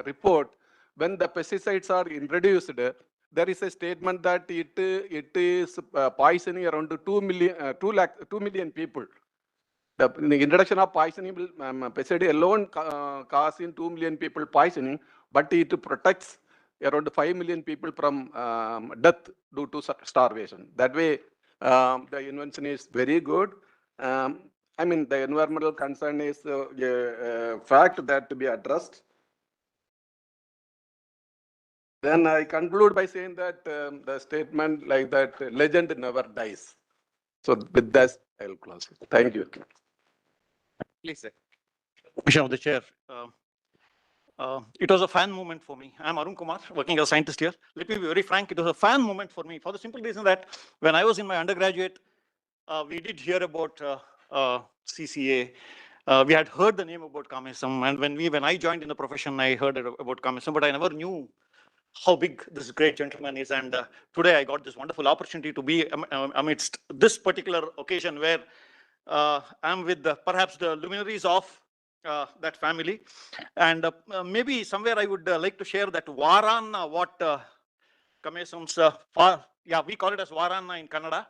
report when the pesticides are introduced. There is a statement that it is poisoning around 2 million people. The introduction of poisoning pesticide alone causing 2 million people poisoning, but it protects around 5 million people from death due to starvation. That way, the invention is very good. I mean, the environmental concern is a fact that to be addressed. Then I conclude by saying that the statement like that, legend never dies. So with that, I'll close it. Thank you. Please, sir. Mission of the Chair. It was a fan moment for me. I'm Arun Kumar, working as a scientist here. Let me be very frank, it was a fan moment for me for the simple reason that when I was in my undergraduate, we did hear about CCA. We had heard the name about Kamesam, and when I joined in the profession, I heard about Kamesam, but I never knew how big this great gentleman is. And today I got this wonderful opportunity to be amidst this particular occasion where I'm with perhaps the luminaries of that family. And maybe somewhere I would like to share that Varan, what Kamesam's, we call it as Varan in Kannada,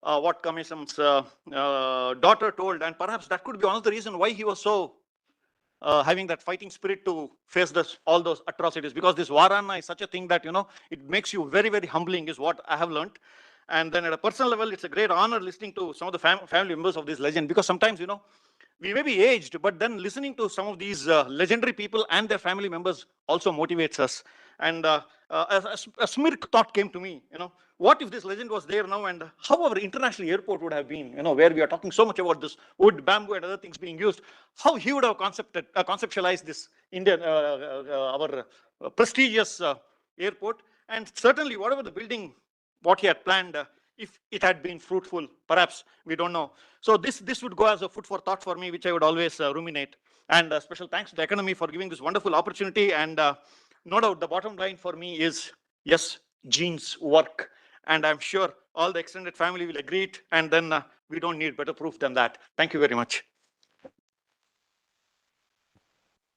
what Kamesam's daughter told. And perhaps that could be one of the reasons why he was so having that fighting spirit to face all those atrocities, because this Varana is such a thing that, it makes you very, very humbling is what I have learned. And then at a personal level, it's a great honor listening to some of the family members of this legend, because sometimes, we may be aged, but then listening to some of these legendary people and their family members also motivates us. And a smirk thought came to me, what if this legend was there now, and how our international airport would have been, where we are talking so much about this wood, bamboo, and other things being used, how he would have conceptualized this Indian, our prestigious airport. And certainly whatever the building, what he had planned, if it had been fruitful, perhaps, we don't know. So this would go as a food for thought for me, which I would always ruminate. And special thanks to the Academy for giving this wonderful opportunity. And no doubt the bottom line for me is, yes, genes work. And I'm sure all the extended family will agree it. And then we don't need better proof than that. Thank you very much.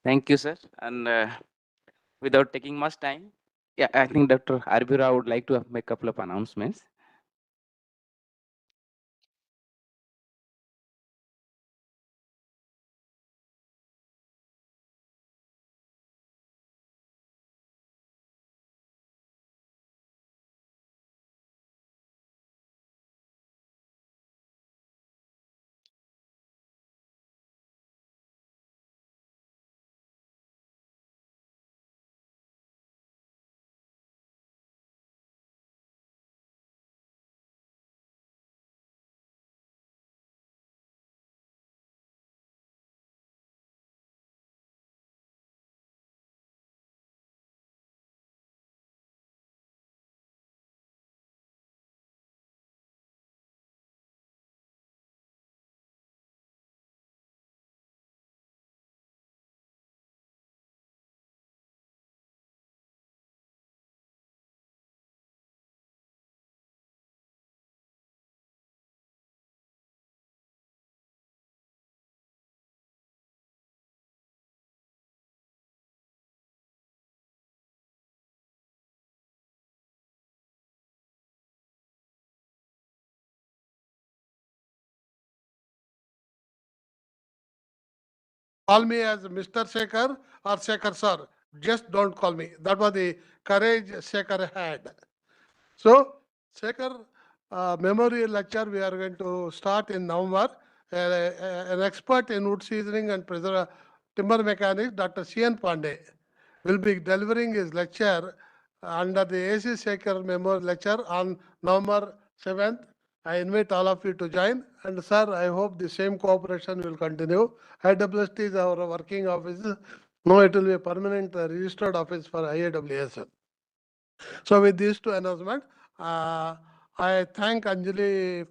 Thank you, sir. And without taking much time, I think Dr. Arbira would like to make a couple of announcements. Call me as Mr. Shekhar or Shekhar sir. Just don't call me. That was the courage Shekhar had. So, Shekhar memorial lecture we are going to start in November. An expert in wood seasoning and timber mechanics, Dr. C.N. Pandey, will be delivering his lecture under the A.C. Shekhar Memorial Lecture on November 7th. I invite all of you to join. And sir, I hope the same cooperation will continue. IWST is our working office. No, it will be a permanent registered office for IAWS. So with these two announcements, I thank Anjali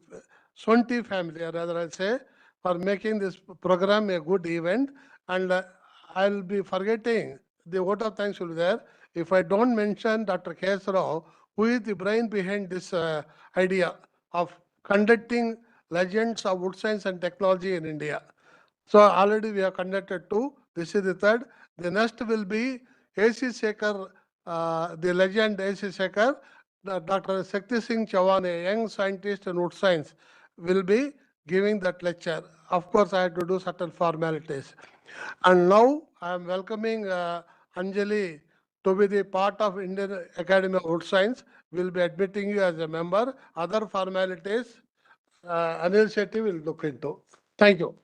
Sonti family, or rather I'll say, for making this program a good event. And I'll be forgetting the vote of thanks will be there if I don't mention Dr. K.S. Rao, who is the brain behind this idea of conducting legends of wood science and technology in India. So already we have conducted two. This is the third. The next will be A.C. Sekhar, the legend A.C. Sekhar. Dr. Shakti Singh Chauhan, a young scientist in wood science, will be giving that lecture. Of course, I had to do certain formalities. And now I am welcoming Anjali to be the part of Indian Academy of Wood Science. Will be admitting you as a member. Other formalities, Anil Shetty will look into. Thank you.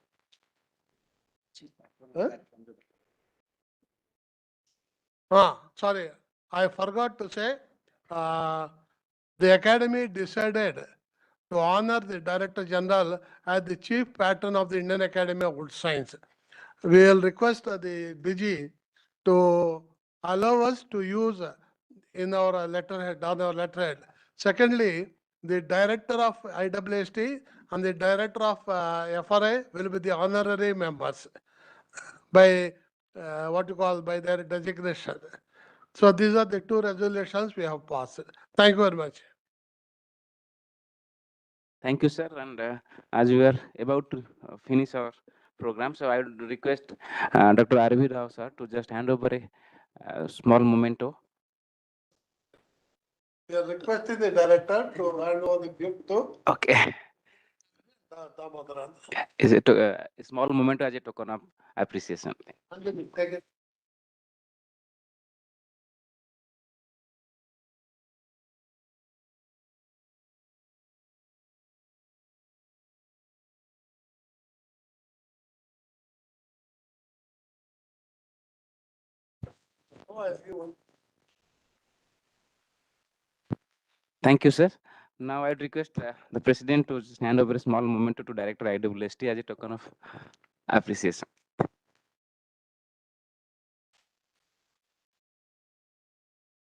Sorry, I forgot to say, the Academy decided to honor the Director General as the Chief Patron of the Indian Academy of Wood Science. We will request the BG to allow us to use in our letterhead, on our letterhead. Secondly, the Director of IWST and the Director of FRI will be the honorary members by what you call by their designation. So these are the two resolutions we have passed. Thank you very much. Thank you, sir. And as we are about to finish our program, so I would request Dr. Arvi Rao, sir, to just hand over a small memento. We are requesting the director to hand over the gift to Okay. Damodaran. Is it a small memento as a token of appreciation? Take it. Thank you, sir. Now I'd request the president to just hand over a small memento to Director IWST as a token of appreciation.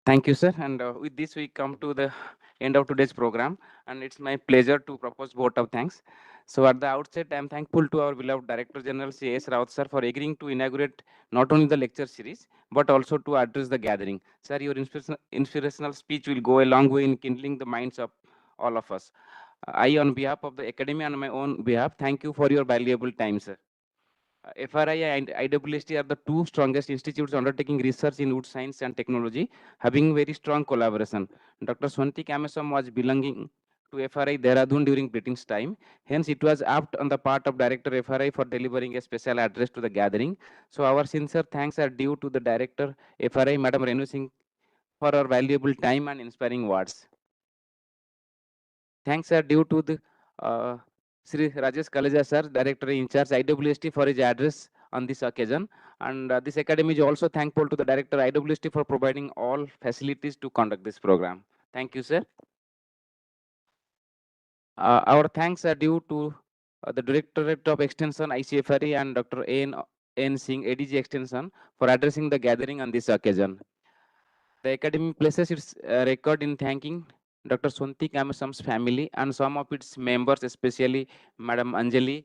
Thank you, sir. And with this, we come to the end of today's program. And it's my pleasure to propose vote of thanks. So at the outset, I'm thankful to our beloved Director General C.S. Raut, sir, for agreeing to inaugurate not only the lecture series, but also to address the gathering. Sir, your inspirational speech will go a long way in kindling the minds of all of us. I, on behalf of the Academy and my own behalf, thank you for your valuable time, sir. FRI and IWST are the two strongest institutes undertaking research in wood science and technology, having very strong collaboration. Dr. Sonti Kamesam was belonging to FRI Dehradun during British time. Hence, it was apt on the part of Director FRI for delivering a special address to the gathering. So, our sincere thanks are due to the Director FRI, Madam Renu Singh, for her valuable time and inspiring words. Thanks are due to the Sri Rajesh Kaleja sir, Director in charge IWST, for his address on this occasion. And this academy is also thankful to the Director IWST for providing all facilities to conduct this program. Thank you, sir. Our thanks are due to the Directorate of Extension ICFRE and Dr. N. Singh, ADG Extension, for addressing the gathering on this occasion. The Academy places its record in thanking Dr. Sonti Kamesam's family and some of its members, especially Madam Anjali,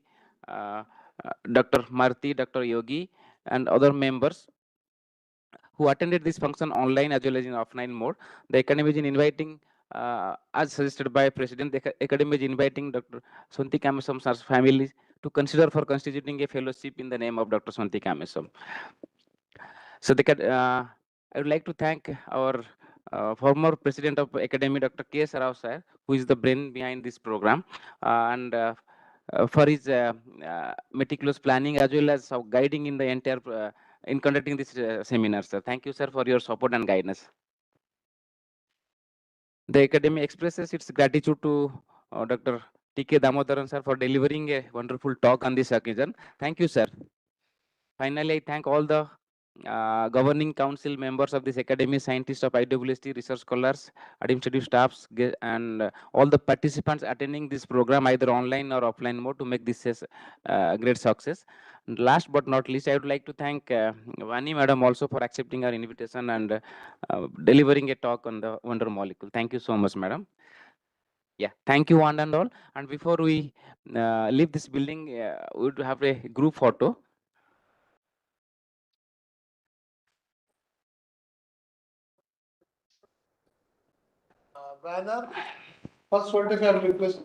Dr. Marti, Dr. Yogi, and other members who attended this function online as well as in offline mode. The Academy is inviting, as suggested by President, the Academy is inviting Dr. Sonti Kamesam's family to consider for constituting a fellowship in the name of Dr. Sonti Kamesam. So I would like to thank our former president of Academy, Dr. K.S. Rao sir, who is the brain behind this program, and for his meticulous planning as well as guiding in the entire in conducting this seminar, sir. Thank you, sir, for your support and guidance. The Academy expresses its gratitude to Dr. T.K. Damodaran sir for delivering a wonderful talk on this occasion. Thank you, sir. Finally, I thank all the governing council members of this academy, scientists of IWST, research scholars, administrative staffs, and all the participants attending this program either online or offline mode to make this a great success. And last but not least, I would like to thank Vani madam also for accepting our invitation and delivering a talk on the wonder molecule. Thank you so much, madam. Yeah, thank you one and all. And before we leave this building, we would have a group photo. Banner. First 25 request.